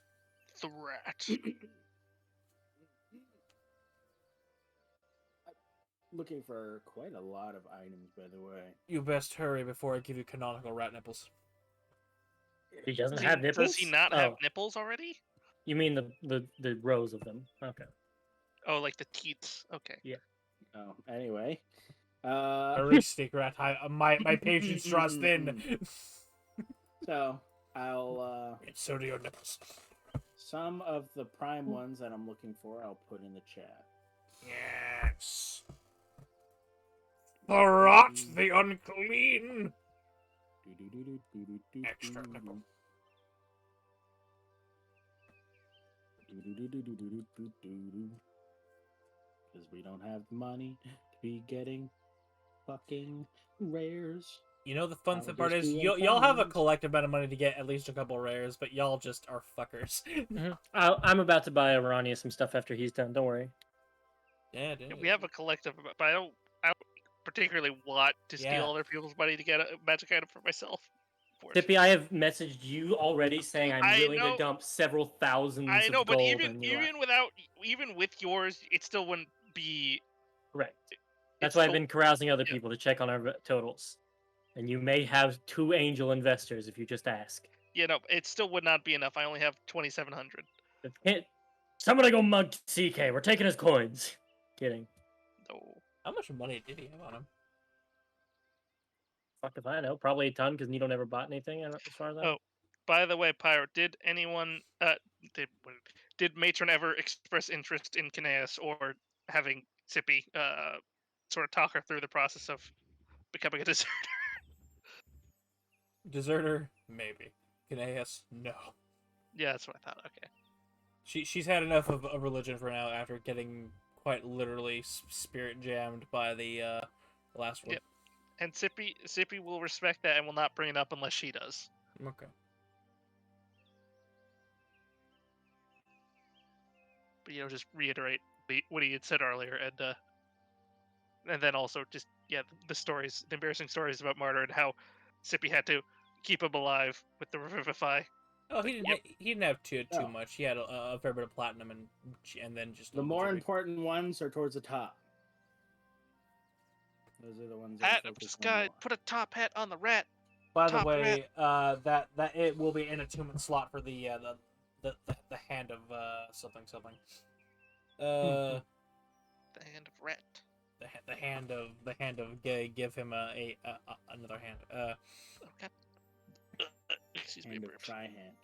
The rat. Looking for quite a lot of items, by the way. You best hurry before I give you canonical rat nipples. He doesn't Does have nipples? Does he not Oh, have nipples already? you mean the rows of them? Okay. Oh, like the teats. Okay. Oh, anyway. Hurry, stick rat. My patience draws thin. So, I'll, And so do your nipples. some of the prime ones that I'm looking for, I'll put in the chat. Yes. The rot, the unclean. Extra nipple. Because we don't have the money to be getting fucking rares. You know the fun I would part just is do y'all have a uncommons. collective amount of money to get at least a couple rares, but y'all just are fuckers. I'm about to buy Arania some stuff after he's done. Don't worry. Yeah, dude. We have a collective, but I don't particularly want to steal Yeah. other people's money to get a magic item for myself. Tippy, I have messaged you already saying I'm I willing know- to dump several thousands I know, of but gold even on you. even with yours, it still wouldn't be. Correct. It's That's why I've still- been carousing other yeah. people to check on our totals. And you may have 2 angel investors if you just ask. You know, it still would not be enough. I only have 2,700. Somebody go mug CK. We're taking his coins. Kidding. No. How much money did he have on him? Fuck if I know. Probably a ton because Nito never bought anything as far as I know. Oh, by the way, Pyro, did anyone did Matron ever express interest in Kineas or having Sippy sort of talk her through the process of becoming a deserter? Deserter? Maybe. Kineas? No. Yeah, that's what I thought. Okay. She's had enough of a religion for now after getting quite literally spirit jammed by the last one. Yep. And Sippy will respect that and will not bring it up unless she does. Okay. But just reiterate what he had said earlier, and then also just the stories, the embarrassing stories about Martyr and how Sippy had to keep him alive with the Revivify. Oh, he didn't have too Oh. much. He had a fair bit of platinum and then just a The little more jewelry. important ones are towards the top. Those are the ones that Hat, focus this on guy more. put a top hat on the rat. By the top way, that it will be an attunement slot for the hand of something. The hand of rat. The hand of give him another hand. Okay. Excuse me, Hand of burps. Tri-hand.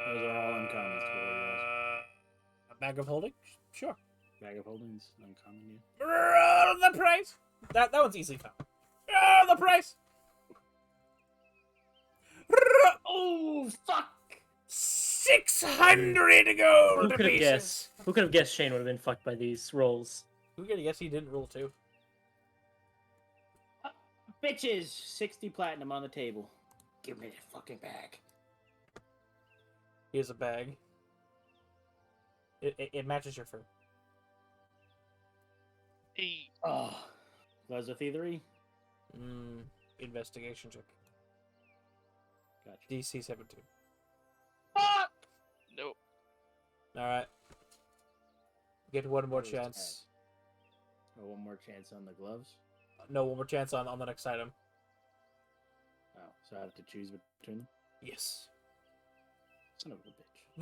Those are all uncommons for you guys. A bag of holding? Sure. Bag of holdings, uncommon, yeah. The price. That one's easily found. The price. Oh fuck! 600 gold Who could have pieces. guessed? Who could have guessed Shane would have been fucked by these rolls? Who could have guessed he didn't roll 2? Bitches! 60 platinum on the table. Give me the fucking bag. Here's a bag. It matches your fur. Hey, Oh. Gloves of Thievery? Investigation check. Gotcha. DC 17. no. Alright. Get one more What was chance. Oh, one more chance on the gloves? No, one more chance on the next item. Oh, so I have to choose between them? Yes. Son of a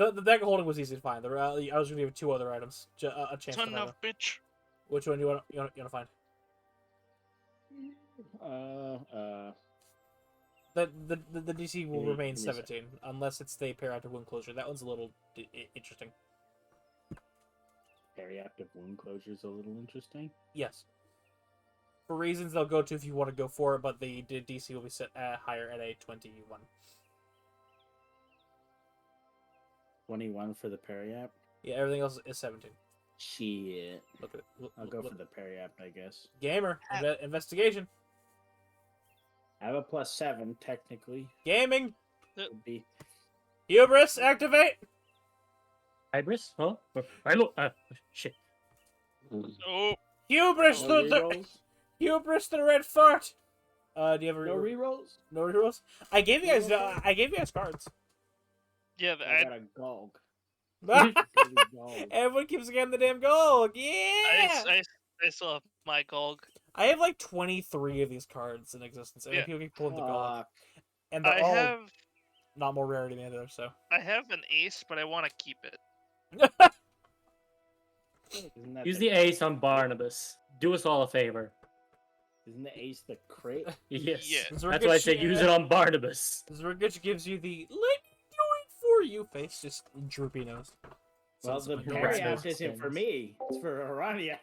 bitch. The bag of holding was easy to find. I was going to give you 2 other items. A chance to Son find of them. bitch. Which one do you want to find? The DC will remain give me a sec. 17 unless it's the periactive wound closure. That one's a little interesting. Periactive wound closure is a little interesting. Yes. For reasons they'll go to if you want to go for it, but the DC will be set higher at a 21. 21 for the periapt. Yeah, everything else is 17. Shit. Look at it. I'll go for the periapt, I guess. Gamer. Investigation. I have a +7, technically. Gaming. Would be. Hubris, activate. Hybris? Huh? I look. Shit. Oh, Hubris, No the rerolls? Hubris, the red fart. Do you have a No rerolls? no rerolls? I gave you guys. No. I gave you guys cards. yeah. I got a gog. Everyone keeps getting the damn gold. Yeah. I still have my Gog. I have like 23 of these cards in existence, and Yeah. people keep pulling the gold, Fuck. and they're I all have not more rarity than the other. So I have an ace, but I want to keep it. Isn't that Use the ace on Barnabas. Do us all a favor. Isn't the ace the crate? Yes. Yeah. That's why I said use it on Barnabas. Zurgich gives you the "let me do it for you" face, just droopy nose. Well, Sounds the like Your periapt nose isn't for extends. me. It's for Arania.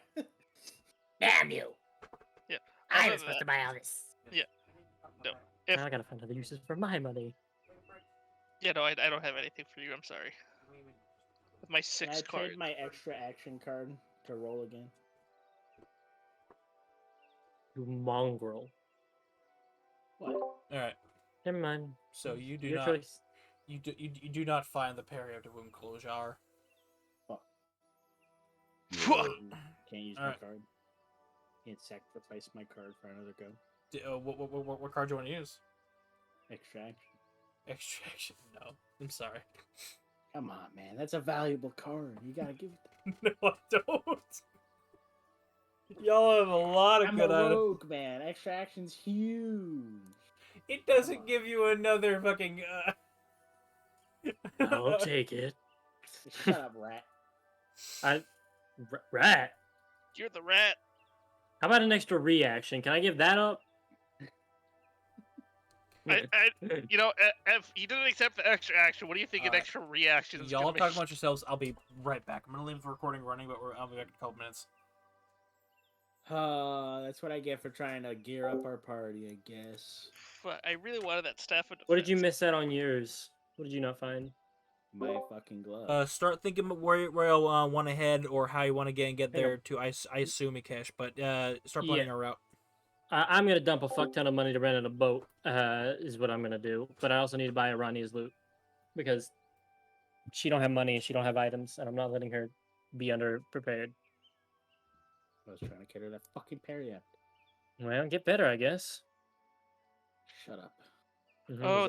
Damn you! Yeah. I Other was supposed to than buy all this. If- Now I gotta find other uses for my money. Yeah, no, I don't have anything for you. I'm sorry. With my Can 6 I cards. trade my extra action card to roll again? You mongrel. What? All right. Never mind. So you do Your not choice. you do not find the periactive wound closure. Can't use my Alright. card. Can't sacrifice my card for another go. What card do you want to use? Extra action. Extraction. No, I'm sorry. Come on, man. That's a valuable card. You gotta give it. No, I don't. Y'all have a lot of I'm good a items. rogue, man. Extra action's huge. It doesn't give you another fucking. I'll take it. Shut up, rat. Rat. You're the rat. How about an extra reaction? Can I give that up? You know, if you didn't accept the extra action, what do you think an Alright. extra reaction is Y'all gonna talk make? amongst yourselves. I'll be right back. I'm gonna leave the recording running, but I'll be back in a couple minutes. That's what I get for trying to gear up our party, I guess. But I really wanted that staff of defense. What did you miss out on yours? What did you not find? My fucking glove. Start thinking about where you want to head or how you want to get Hang on. there. To I assume Ikesh, but start planning Yeah. a route. I'm gonna dump a fuck ton of money to rent a boat. Is what I'm gonna do. But I also need to buy Irania's loot because she don't have money and she don't have items, and I'm not letting her be underprepared. I was trying to get her that fucking periapt. Well, get better, I guess. Shut up. Mhm. Oh,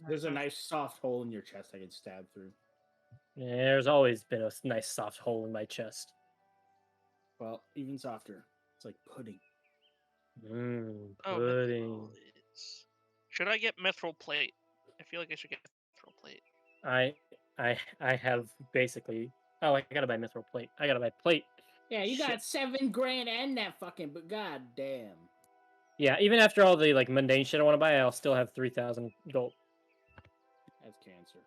There's a nice soft hole in your chest I can stab through. Yeah, there's always been a nice soft hole in my chest. Well, even softer. It's like pudding. Oh, Pudding. mithril is- Should I get mithril plate? I feel like I should get mithril plate. I have basically. Oh, I gotta buy mithril plate. I gotta buy plate. Yeah, you Shit. got $7,000 and that fucking, but god damn. Yeah, even after all the like mundane shit I want to buy, I'll still have 3,000 gold. That's cancer.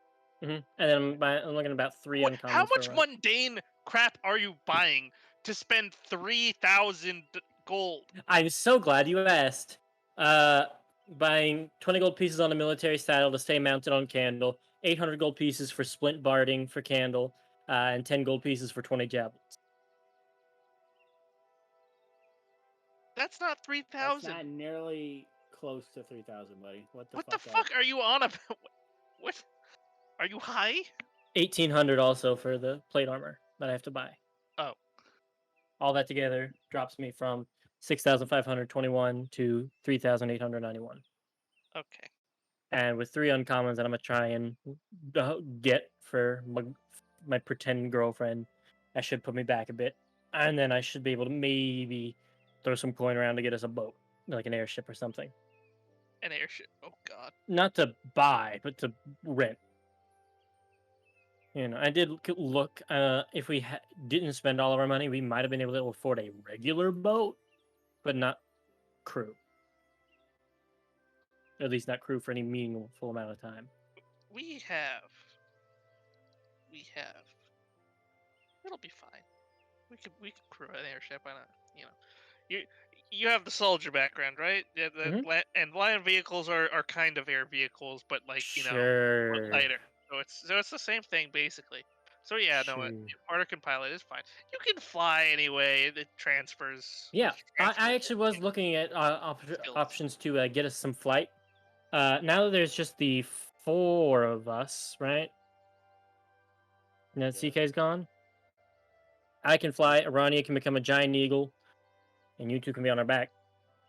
And then I'm looking at about 3 What, uncommons. how for much a- mundane crap are you buying to spend 3,000 gold? I'm so glad you asked. Buying 20 gold pieces on a military saddle to stay mounted on Candle, 800 gold pieces for splint barding for Candle, and 10 gold pieces for 20 javelins. That's not That's 3,000. not nearly close to 3,000, buddy. What the What fuck? the fuck are you on about? What? Are you high? 1,800 also for the plate armor that I have to buy. Oh. All that together drops me from 6,521 to 3,891. Okay. And with 3 uncommons that I'm gonna try and get for my pretend girlfriend, that should put me back a bit. And then I should be able to maybe throw some coin around to get us a boat, like an airship or something. An airship. Oh god. Not to buy, but to rent. I did look. If we didn't spend all of our money, we might have been able to afford a regular boat, but not crew. Or at least not crew for any meaningful amount of time. We have. It'll be fine. We could crew an airship on a. You have the soldier background, right? Yeah, and land vehicles are kind of air vehicles, but Sure. lighter. So it's the same thing basically. So yeah, no, Sure. Porter can pilot is fine. You can fly anyway. It transfers. Yeah, I transfers actually was looking at skills. options to get us some flight. Now that there's just the 4 of us, right? Now that CK's gone, I can fly. Arania can become a giant eagle, and you two can be on our back.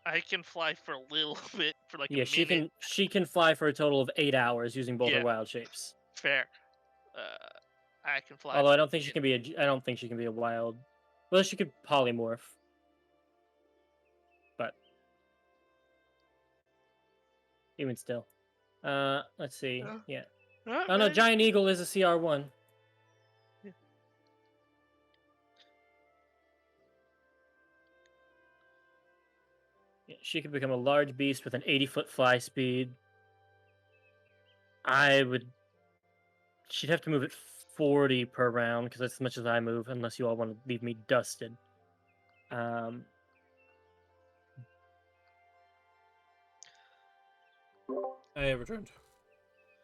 I can fly for a little bit for like Yeah, a minute. she can fly for a total of 8 hours using both her Yeah. wild shapes. Fair. I can fly. Although for I don't think she can be I don't think she can be a wild. Well, she could polymorph. But even still. Let's see. Yeah. Oh no, Giant Eagle is a CR1. Yeah, she could become a large beast with an 80-foot fly speed. She'd have to move at 40 per round because that's as much as I move, unless you all want to leave me dusted. I have returned.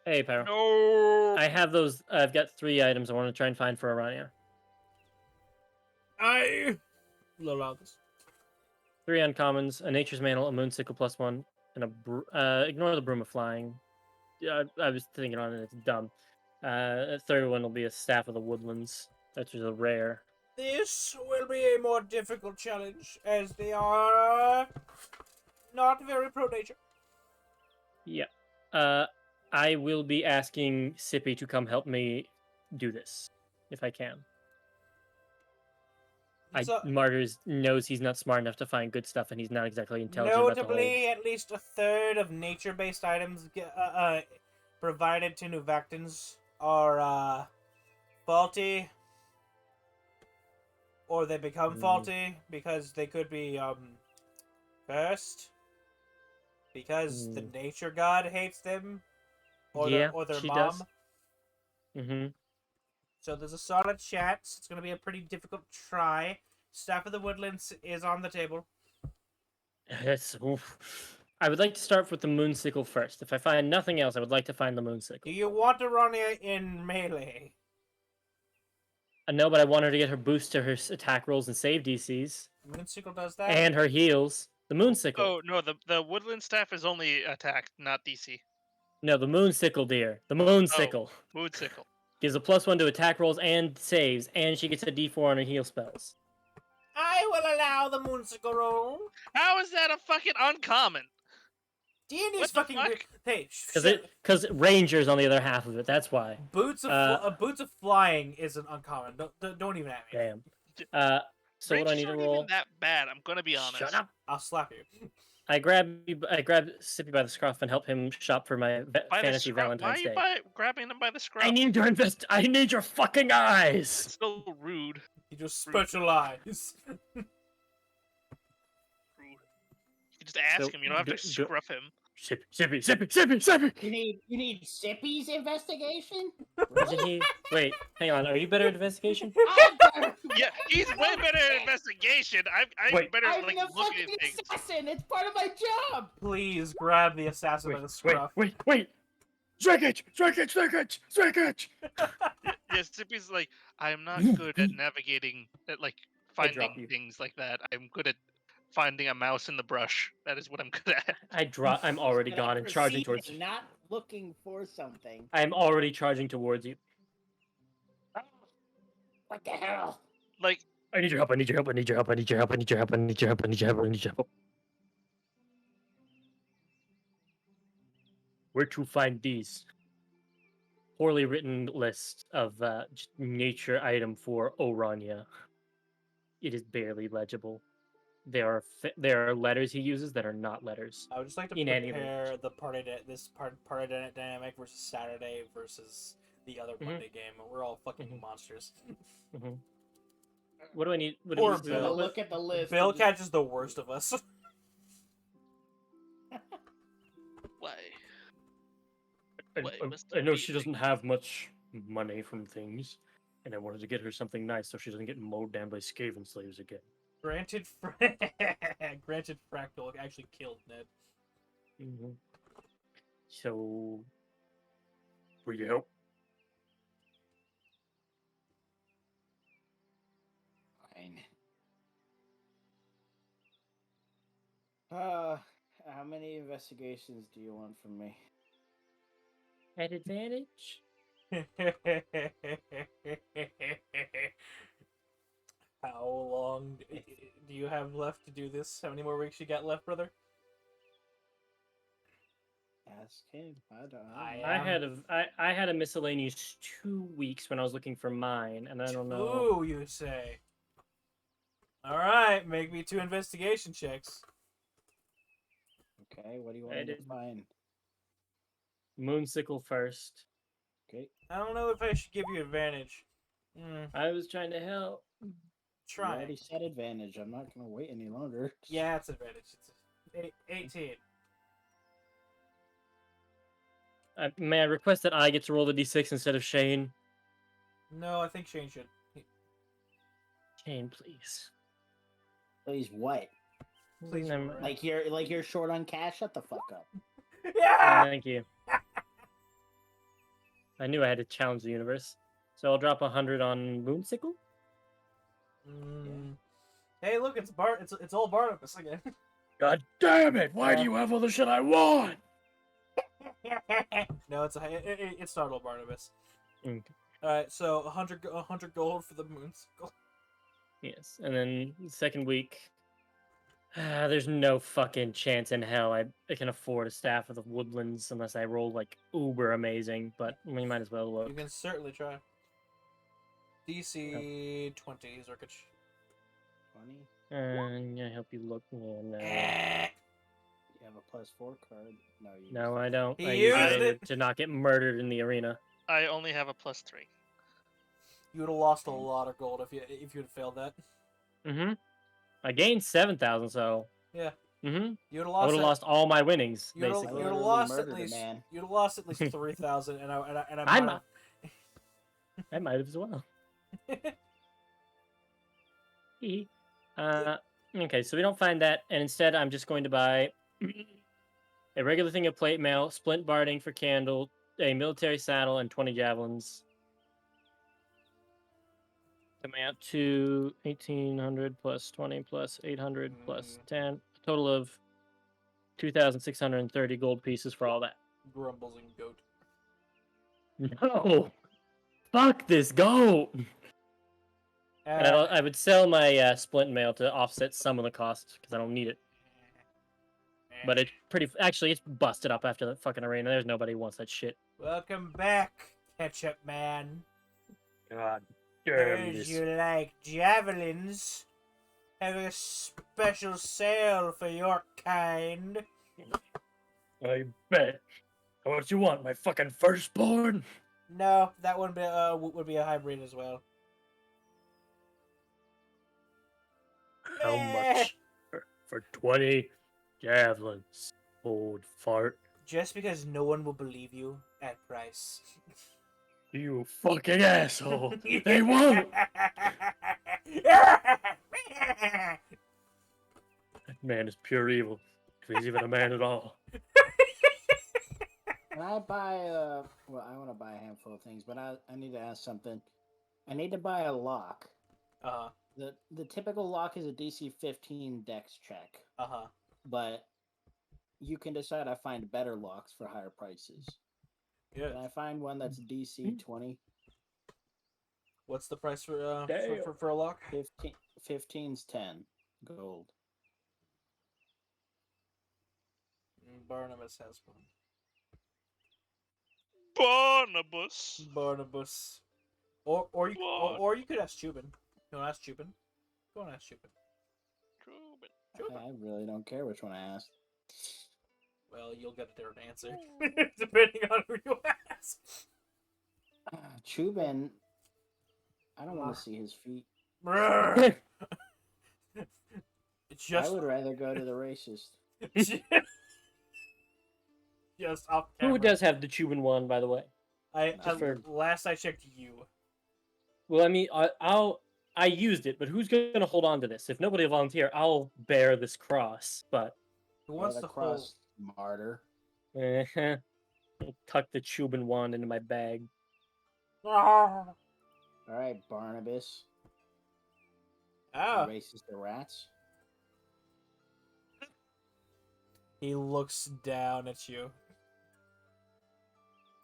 Hey, Pyro. No. I have those. I've got 3 items I want to try and find for Arania. I will allow this. 3 uncommons, a nature's mantle, a moonsicle +1, and ignore the broom of flying. I was thinking on it, it's dumb. The third one will be a staff of the woodlands. That's just a rare. This will be a more difficult challenge, as they are not very pro nature. Yeah. I will be asking Sippy to come help me do this, if I can. Martyrs knows he's not smart enough to find good stuff, and he's not exactly intelligent about the whole... Notably, at least a third of nature-based items provided to Nuvactans are faulty, or they become faulty because they could be cursed, because the nature god hates them, or their mom. Mm-hmm. So there's a solid chance. It's going to be a pretty difficult try. Staff of the Woodlands is on the table. I would like to start with the moonsicle first. If I find nothing else, I would like to find the moonsicle. Do you want Arania in melee? No, but I want her to get her boost to her attack rolls and save DCs. Moonsicle does that? And her heals. The moonsicle. Oh, no, the woodland staff is only attack, not DC. No, the moonsicle, dear. The moonsicle. Oh, moonsicle. Gives a +1 to attack rolls and saves, and she gets a D4 on her heal spells. I will allow the moonsicle roll. How is that a fucking uncommon? D&D's fucking weird. Hey, because Ranger's on the other half of it. That's why. Boots of flying isn't uncommon. Don't even at me. Damn. So what do I need to roll? Even that bad. I'm gonna be honest. Shut up. I'll slap you. I grab Sippy by the scruff and help him shop for my fantasy Valentine's Day. Why are you grabbing him by the scruff? I need your fucking eyes. It's so rude. You just specialize. Rude. You just ask him. You don't have to scruff him. Sippy. You need Sippy's investigation? Isn't he? Wait, hang on. Are you better at investigation? Yeah, he's way better at investigation. I'm better at I'm like a looking fucking at things. assassin. It's part of my job. Please grab the assassin by the scruff. Wait. Strike it! Yeah, Sippy's like, I am not good at navigating, at like finding things like that. I'm good at finding a mouse in the brush. That is what I'm good at. I'm already gone and charging towards you. Not looking for something. I'm already charging towards you. What the hell? Like, I need your help. Where to find these? Poorly written list of nature item for Orania. It is barely legible. There are letters he uses that are not letters. I would just like to in compare the party dynamic versus Saturday versus the other Mhm. Monday game. We're all fucking Mhm. monsters. What do I need? What Poor do you, Bill. Look at the list. Bill and just- catches the worst of us. Why? I, Why I- must I it know be she a doesn't have much money from things, and I wanted to get her something nice so she doesn't get mowed down by Skaven slaves again. Granted, granted, Fractal actually killed Ned. Mm-hmm. So, will you help? Fine. How many investigations do you want from me? At advantage? How long do you have left to do this? How many more weeks you got left, brother? Ask him. I don't know. I had a miscellaneous 2 weeks when I was looking for mine, and I don't know. Ooh, you say. All right, make me 2 investigation checks. Okay, what do you I want me to did- find? Moonsickle first. Okay. I don't know if I should give you advantage. I was trying to help. You Try. already said advantage. I'm not gonna wait any longer. Yeah, it's advantage. It's 18. May I request that I get to roll the d6 instead of Shane? No, I think Shane should. Shane, please. Please what? Please Never roll, mind. Like you're short on cash? Shut the fuck up. Yeah! Thank you. I knew I had to challenge the universe. So I'll drop 100 on Moonsickle? Hey, look, it's all Barnabas again. God damn it! Why do you have all the shit I want? No, it's not all Barnabas. Okay. All right, so 100 gold for the Moonsicle. Yes, and then the second week, there's no fucking chance in hell I can afford a staff of the woodlands unless I roll like uber amazing. But we might as well You look. can certainly try. DC 20, Zerkich. 20. And I help you look. Yeah, no, You have a +4 card. No, you. no, used I it. don't. He I use used it it! to not get murdered in the arena. I only have a +3. You would have lost a lot of gold if you'd have failed that. Mm-hmm. I gained 7,000, so Yeah. mm-hmm. You'd have I lost. would have lost all my winnings You'd basically. have literally lost at murdered a least. man. You'd have lost at least 3,000, and I I might might. I might have as well. have. Okay, so we don't find that, and instead I'm just going to buy a regular thing of plate mail, splint barding for candle, a military saddle, and 20 javelins. Coming out to 1,800 plus 20 plus 800 plus 10, a total of 2,630 gold pieces for all that. Grumbles and goat. No! Fuck this goat! And I would sell my splint mail to offset some of the cost because I don't need it. But it's actually it's busted up after the fucking arena. There's nobody who wants that shit. Welcome back, Ketchup Man. God Heard you like javelins. Having a special sale for your kind. I bet. How much you want, my fucking firstborn? No, that would be a hybrid as well. How much for 20 javelins, old fart? Just because no one will believe you at price. You fucking asshole. They won't. That man is pure evil. If he's even a man at all. Can I buy well, I want to buy a handful of things, but I need to ask something. I need to buy a lock. The typical lock is a DC 15 dex check, but you can decide I find better locks for higher prices. Yeah. Can I find one that's DC 20? What's the price for a lock? 15's 10 gold. Barnabas has one. Barnabas. Or you could ask Chubin. You want to ask Chubin? Go and ask Chubin. I really don't care which one I ask. Well, you'll get a different answer depending on who you ask. Chuban, I don't want to see his feet. It's I just would rather go to the racist. just off Who camera. does have the Cuban one, by the way? Just for- Last I checked, you. Well, I mean, I used it, but who's gonna hold on to this? If nobody will volunteer, I'll bear this cross. But Who Yeah, wants the to cross martyr. I'll tuck the Cuban wand into my bag. hold? Ah. All right, Barnabas. Ah. Racist the rats. He looks down at you.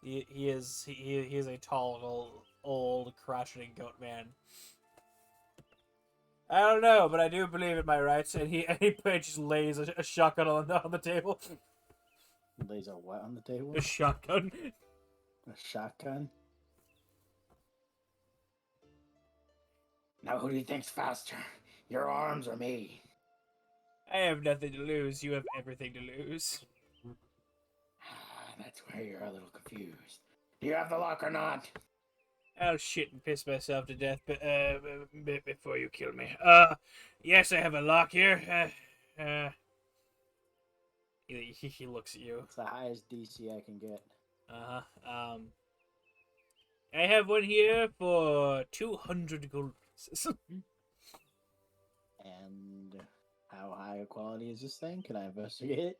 He is a tall, old, crotchety goat man. I don't know, but I do believe in my rights. And he just lays a shotgun on the table. Lays a what on the table? A shotgun. A shotgun. Now who do you think's faster? Your arms or me? I have nothing to lose. You have everything to lose. That's where you're a little confused. Do you have the lock or not? I'll shit and piss myself to death, but before you kill me. Yes, I have a lock here. He looks at you. It's the highest DC I can get. I have one here for 200 gold pieces. And how high a quality is this thing? Can I investigate it?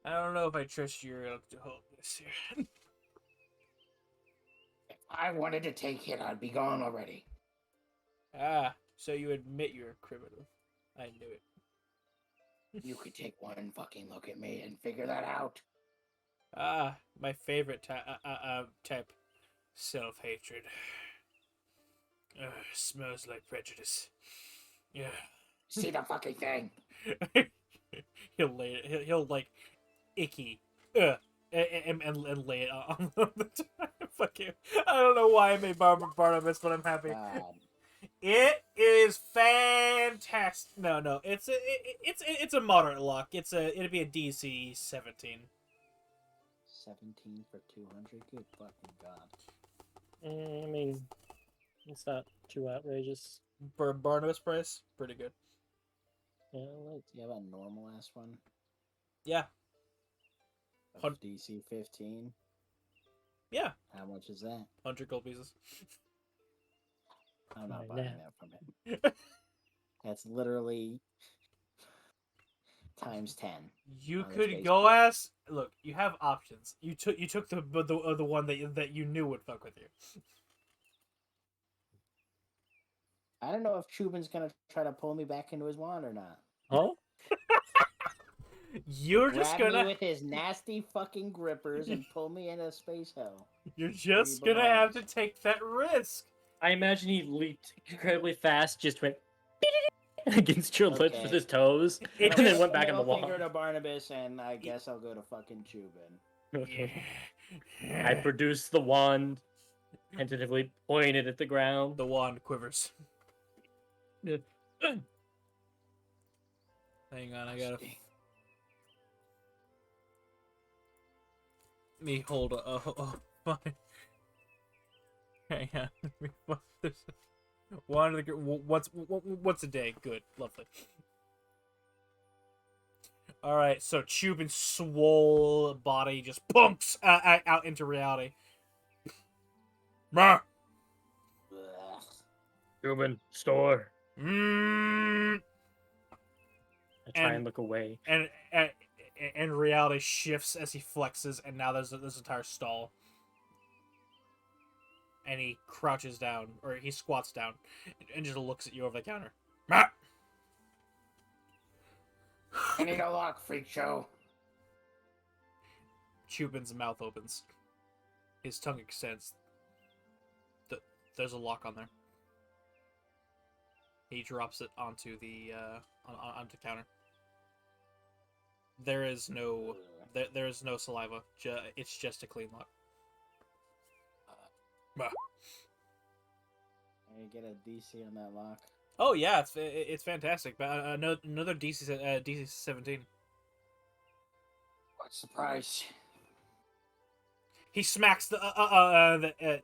I don't know if I trust your luck to hold this here. If I wanted to take it, I'd be gone already. So you admit you're a criminal. I knew it. You could take one fucking look at me and figure that out. My favorite type. Self-hatred. Smells like prejudice. Yeah. See the fucking thing. He'll lay it. He'll like icky. And lay it on the time. Fuck you. I don't know why I made Barnabas, but I'm happy. God. It is fantastic. No, it's a moderate lock. It'd be a DC 17. 17 for 200? Good fucking god. I mean, it's not too outrageous. For Barnabas price, pretty good. Yeah, Do you have a normal ass one? Yeah, Of DC 15? yeah, How much is that? 100 gold pieces. I'm not Right buying now. that from him. That's literally times 10. You on this could base go plate. ass. Look, you have options. You took the one that you knew would fuck with you. I don't know if Chuban's gonna try to pull me back into his wand or not. Huh? You're just Grab me gonna with his nasty fucking grippers and pull me into space hell. you're just Three gonna have to belongs. take that risk. I imagine he leaped incredibly fast, just went against your lips with Okay. his toes, It and then just- went back in the Middle wall. finger to Barnabas, and I guess I'll go to fucking Chuban. I produced the wand, tentatively pointed at the ground. The wand quivers. Yeah. Hang on, I gotta. Me hold on. Oh, fine. Hang on. Let me fuck this. One of the what's a day? Good, lovely. All right, so Chubin's swole body just pumps out into reality. Meh. Ugh. Cuban store. Mm. I try and And- look away. And reality shifts as he flexes, and now there's this entire stall. And he crouches down, or he squats down, and just looks at you over the counter. Meh. I need a lock, freak show. Chubin's mouth opens. His tongue extends. There's a lock on there. He drops it onto the onto the counter. There is no there is no saliva. It's just a clean lock. Bah. Can you get a DC on that lock? Oh yeah, it's fantastic. But another DC 17. What's the price? He smacks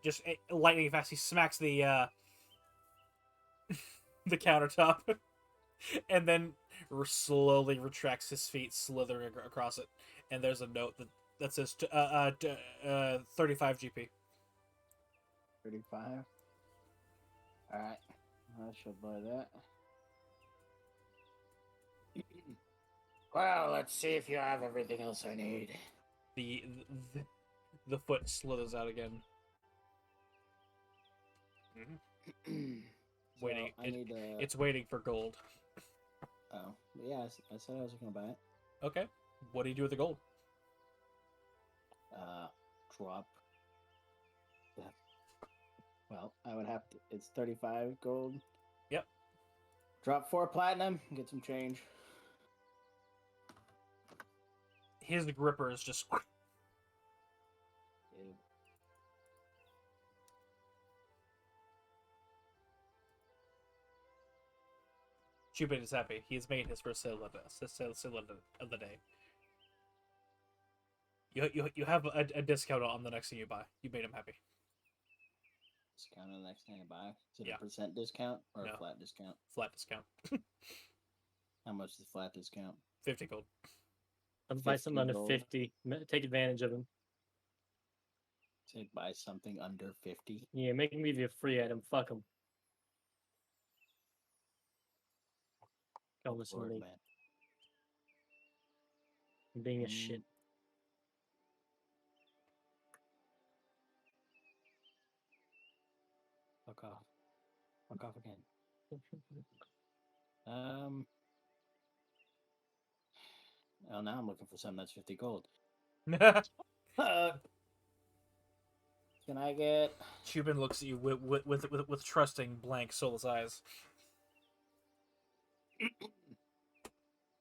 just lightning fast. He smacks the the countertop, and then slowly retracts his feet, slithering across it. And there's a note that says 35 GP. 35. Alright. I shall buy that. Well, let's see if you have everything else I need. The the foot slithers out again. Waiting. So I need It's waiting for gold. Oh, yeah, I said I was gonna buy it. Okay. What do you do with the gold? Drop. Well, I would have to. It's 35 gold. Yep. Drop 4 platinum. Get some change. His gripper is just. Ew. Cupid is happy. He has made his first sale of the day. You have a discount on the next thing you buy. You made him happy. Discount on the next thing I buy. Is it Yeah. a percent discount or No. a flat discount? Flat discount. How much is flat discount? 50 gold. I'll buy something under 50 gold. 50. Take advantage of him. Say buy something under 50. Yeah, make him give you a free item. Fuck him. Don't listen to Lord, me. man. I'm being a Mm. shit. Fuck off. Fuck off again. Well, now I'm looking for something that's 50 gold. Can I get? Cuban looks at you with trusting, blank, soulless eyes.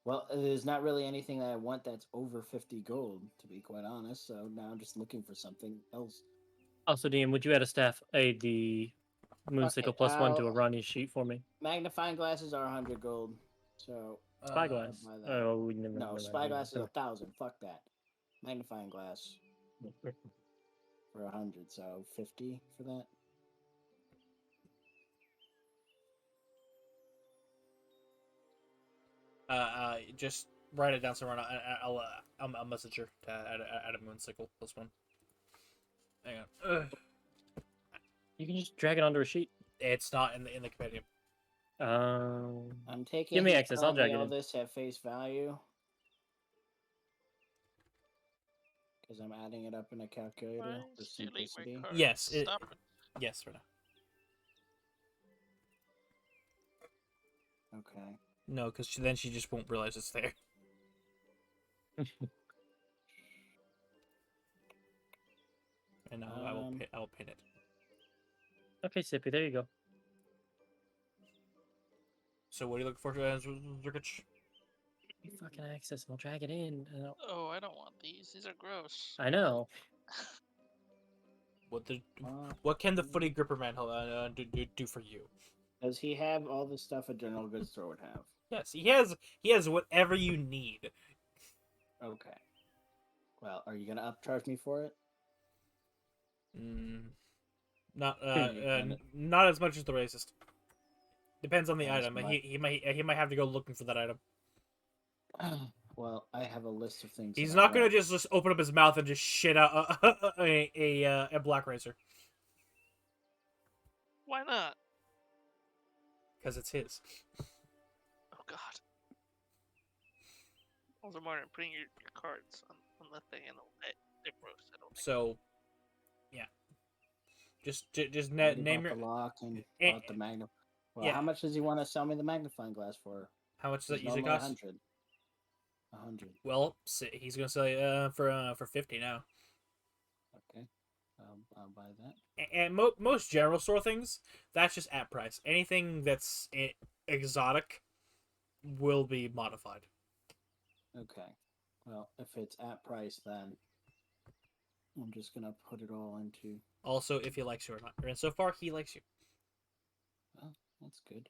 Well, there's not really anything that I want that's over 50 gold, to be quite honest. So now I'm just looking for something else. Also, DM, would you add the Moonsicle plus 1 to a I'll- Ronnie's sheet for me? Magnifying glasses are 100 gold. So Spyglass. buy that. Oh, we never. no, spyglass is 1,000. Fuck that. Magnifying glass for 100. So 50 for that. Just write it down somewhere. I'll message her to add a moonsicle plus 1. Hang on. You can just drag it onto a sheet. It's not in the compendium. I'm taking. Give me you access, I'll telling me drag it all in. this at face value. Because I'm adding it up in a calculator Why for is deleting my simplicity. card? Yes, it- Stop it. Yes, for now. Okay. No, because then she just won't realize it's there. And I will pin it. Okay, Sippy, there you go. So what are you looking for, Zurkich? You fucking access, and I'll drag it in. And Oh, I don't want these. These are gross. I know. What can the footy gripper man do for you? Does he have all the stuff a general goods store would have? Yes, he has whatever you need. Okay. Well, are you gonna upcharge me for it? Not kinda- not as much as the racist. Depends on the That's item. my- He might have to go looking for that item. Well, I have a list of things. He's that I not gonna want. just open up his mouth and just shit out a black racer Why not? because it's his. Oh God. Also, Martin, putting your cards on the thing and they're gross. I don't think. So, yeah. Just I already name bought your the lock and Eh, bought the magnifying. Well, yeah. how much does he want to sell me the magnifying glass for? how much does that It's usually normally cost? 100. 100. Well, he's gonna sell you for 50 now. Okay. I'll buy that. And most general store things, that's just at price. Anything that's exotic will be modified. Okay. Well, if it's at price, then I'm just gonna put it all into. Also, if he likes you or not. And so far, he likes you. Well, that's good.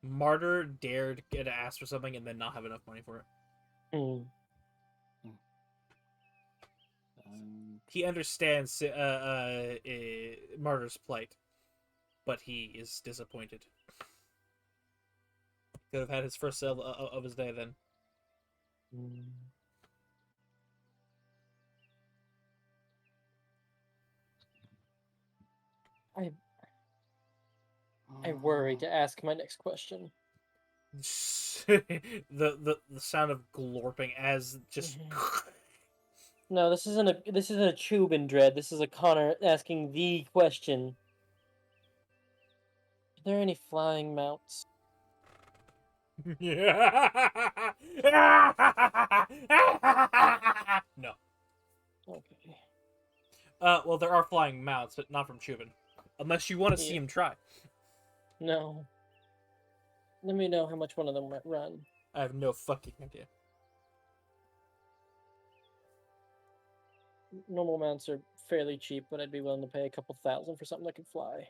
Martyr dared get asked for something and then not have enough money for it. He understands Martyr's plight, but he is disappointed. Could have had his first sale of his day then. I worry to ask my next question. the sound of glorping as just. No, this isn't a Chubin dread. This is a Connor asking the question. Are there any flying mounts? No. Okay. Well, there are flying mounts, but not from Chubin. Unless you want to see him try. No. Let me know how much one of them might run. I have no fucking idea. Normal mounts are fairly cheap, but I'd be willing to pay a couple thousand for something that can fly.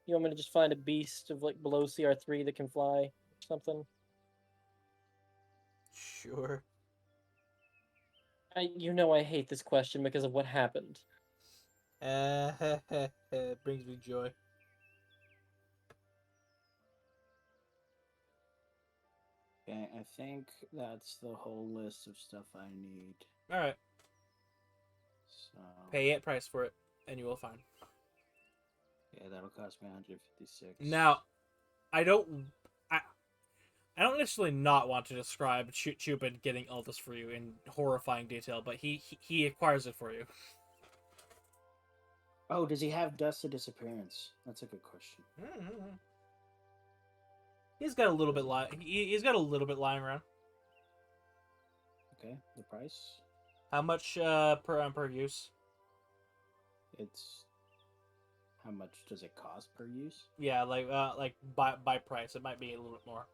You want me to just find a beast of like below CR3 that can fly or something? Sure. You know I hate this question because of what happened. It brings me joy. Okay, I think that's the whole list of stuff I need. Alright. So Pay it price for it, and you will find. yeah, that'll cost me 156. Now, I don't necessarily not want to describe Chubin getting all this for you in horrifying detail, but he acquires it for you. Oh, does he have Dust of Disappearance? That's a good question. He's got a little bit he's got a little bit lying around. Okay, the price? How much per use? It's how much does it cost per use? Yeah, like by price, it might be a little bit more.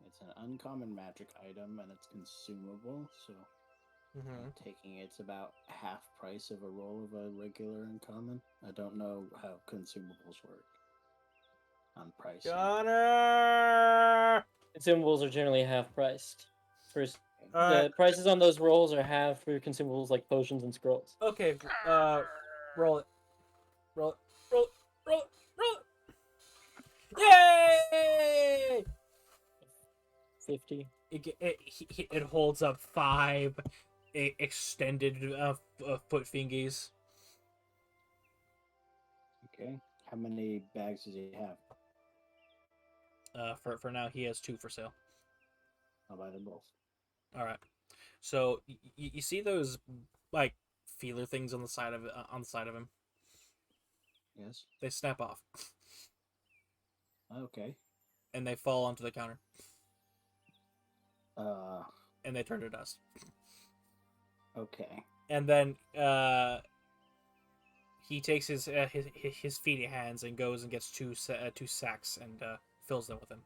It's an uncommon magic item and it's consumable, so I'm taking it's about half price of a roll of a regular uncommon. I don't know how consumables work on price. Connor! Consumables are generally half priced. The prices on those rolls are half for consumables like potions and scrolls. Okay, roll it. Roll it. Roll it. Roll it. Roll it. Yay! 50. It holds up 5 extended foot fingies. Okay. How many bags does he have? For now, he has 2 for sale. I'll buy them both. All right. So you see those like feeler things on the side of him? Yes. They snap off. Okay. And they fall onto the counter. And they turn to dust. Okay. And then he takes his feety hands and goes and gets 2 sacks and fills them with them.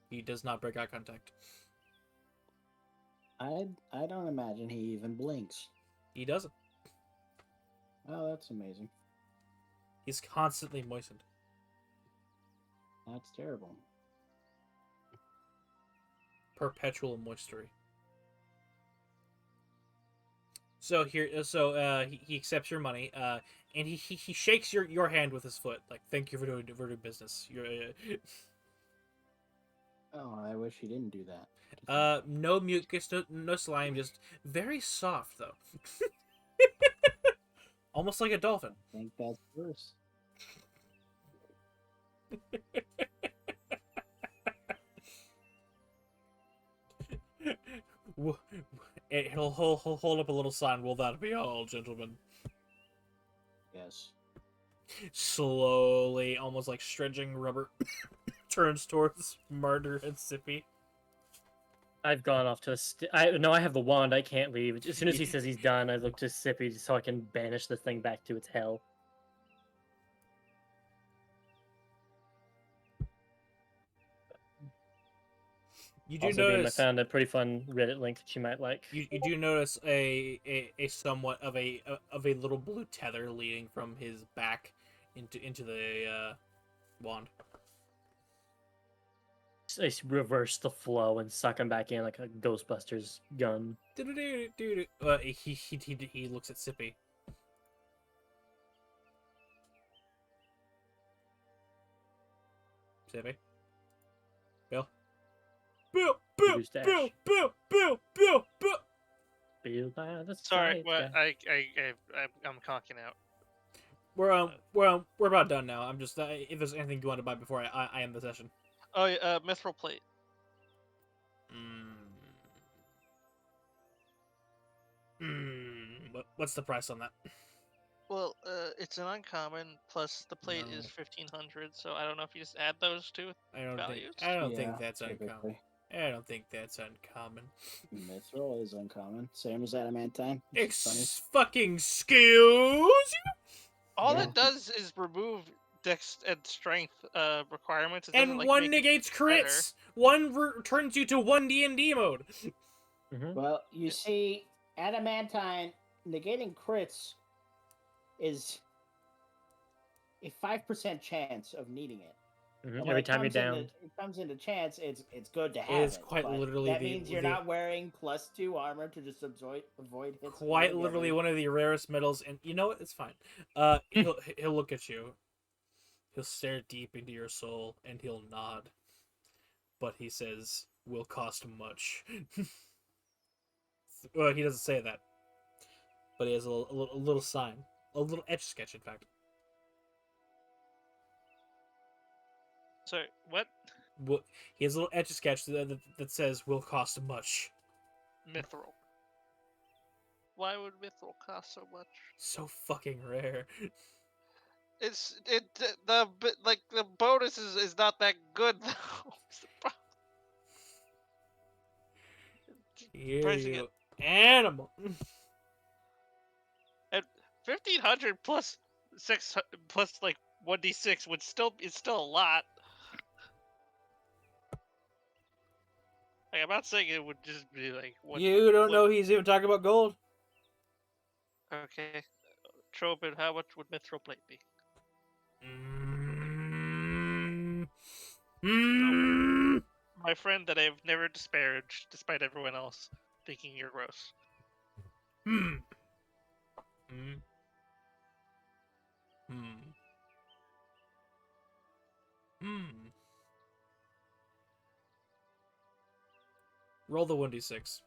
He does not break eye contact. I don't imagine he even blinks. He doesn't. Oh, that's amazing. He's constantly moistened. That's terrible. Perpetual moistery. So he accepts your money, and he shakes your hand with his foot, like thank you for doing business. You're Oh, I wish he didn't do that. no mucus, no slime, just very soft though. Almost like a dolphin. I think that's worse. He'll hold up a little sign. Will that be all, gentlemen? Yes. Slowly, almost like stretching rubber, turns towards Martyr and Sippy. I've gone off to I have the wand. I can't leave. As soon as he says he's done, I look to Sippy so I can banish this thing back to its hell. You do Also, notice I found a pretty fun Reddit link that you might like. You do notice a somewhat of a little blue tether leading from his back into the wand. reverse the flow and suck him back in like a Ghostbusters gun. He looks at Sippy. Sippy. Bill. Bill. Reduce dash. Bill. Bill by the Sorry, side what? guy. I'm conking out. We're about done now. I'm just if there's anything you want to buy before I end the session. Oh, yeah, mithril plate. What's the price on that? Well, it's an uncommon, plus the plate is No. 1500, so I don't know if you just add those two values. I don't think Yeah, that's uncommon. typically. I don't think that's uncommon. Mithril is uncommon. Same as adamantine. which is funny. Fucking excuse you. All Yeah. it does is remove dex and strength requirements. It And doesn't, like, one make it negates better. crits. One turns you to one D&D mode. Well, you see, adamantine negating crits is a 5% chance of needing it. And when Every it time you're comes down. it comes into chance, it's good to It have. is quite but literally that the- means you're the- not wearing +2 armor to just avoid hits. Quite altogether. literally one of the rarest metals, and you know what? It's fine. He'll look at you. He'll stare deep into your soul, and he'll nod. But he says, "Will cost much." Well, he doesn't say that, but he has a little sign, a little etch sketch, in fact. Sorry, what? He has a little etch sketch that says, "Will cost much." Mithril. Why would mithril cost so much? So fucking rare. The bonus is not that good though. It's the problem. Here Pricing you animal. 1500 plus 6 plus like 1d6 would still a lot. Like, I'm not saying it would just be like one. You don't know he's even talking about gold. Okay, Tropin, how much would mithril plate be? My friend that I've never disparaged, despite everyone else thinking you're gross. Roll the 1d6.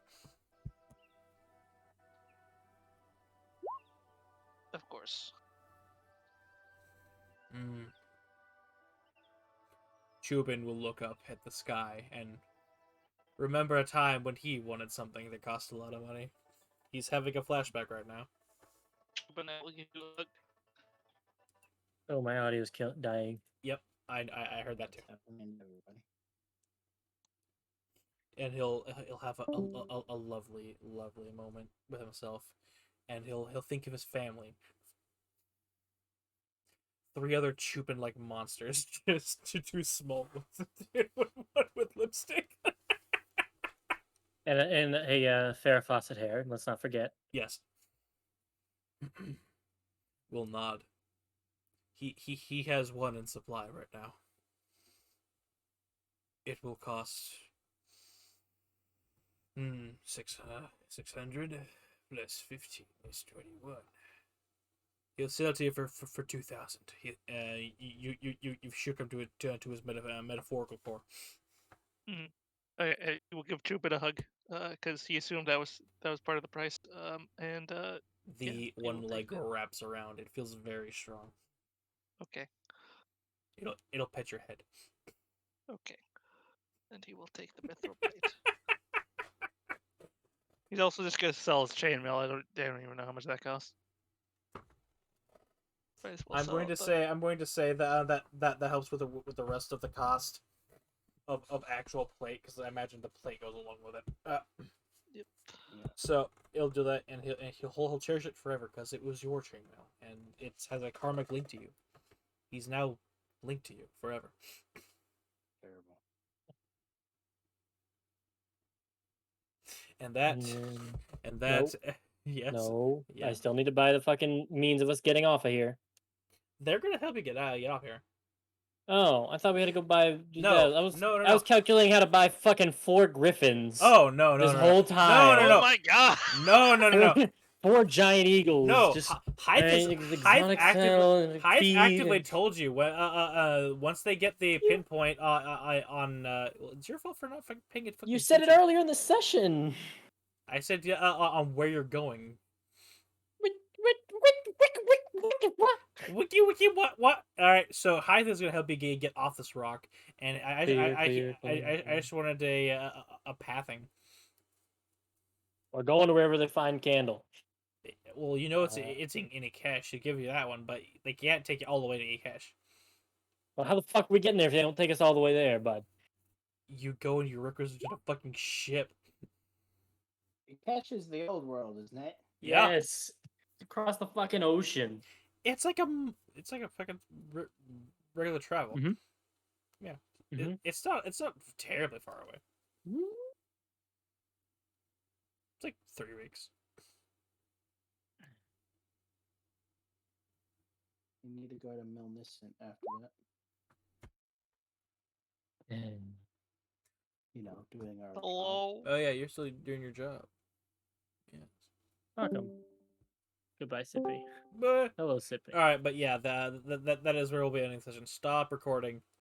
Of course. Chubin will look up at the sky and remember a time when he wanted something that cost a lot of money. He's having a flashback right now. But I will give you a look. Oh, my audio's dying. Yep, I heard that too. Happening to everybody. And he'll have a lovely moment with himself, and he'll think of his family. 3 other Chupin like monsters, just too small with lipstick. And a Farrah Fawcett hair. Let's not forget. Yes. Will nod. He has one in supply right now. It will cost 600 plus 15 is 21. He'll sell it to you for 2,000. You've shook him to his metaphorical core. I will give Chupin a hug, because he assumed that was part of the price. The one leg wraps around. It feels very strong. Okay. It'll pet your head. Okay. And he will take the mithril plate. He's also just gonna sell his chainmail. I don't even know how much that costs. I'm going to say that helps with the rest of the cost of actual plate, because I imagine the plate goes along with it. Yep. So he'll do that, and he'll cherish it forever because it was your chainmail, and it has a karmic link to you. He's now linked to you forever. Terrible. And that Nope. yes. No, Yeah. I still need to buy the fucking means of us getting off of here. They're gonna help you get off here. Oh, I thought we had to go buy. No, Yeah, I was no, no, I was no. calculating how to buy fucking 4 griffins. Oh no, no, this no, whole no. time. No, Oh no, my god! no, no, no, no, no. 4 giant eagles. No, just Hythe is exotic smell and Hythe feed actively and- told you when once they get the pinpoint on it's your fault for not paying it. You said it earlier in the session. I said on where you're going. Wiki what? All right, so Hythe is gonna help you get off this rock, and I just wanted a pathing. We're going to wherever they find candle. Well, you know it's in Akash to give you that one, but they can't take you all the way to Akash. Well, how the fuck are we getting there if they don't take us all the way there, bud? You go and you requisition a fucking ship. It catches the old world, isn't it? Yeah. Yes. Across the fucking ocean. It's like a fucking regular travel. Mhm. Yeah. Mhm. It's not terribly far away. It's like 3 weeks. We need to go to Milnicent after that. And You know, doing our. Hello. Oh yeah, you're still doing your job. Yes. welcome. Goodbye, Sippy. But Hello, Sippy. all right, but yeah, that is where we'll be ending the session. Stop recording.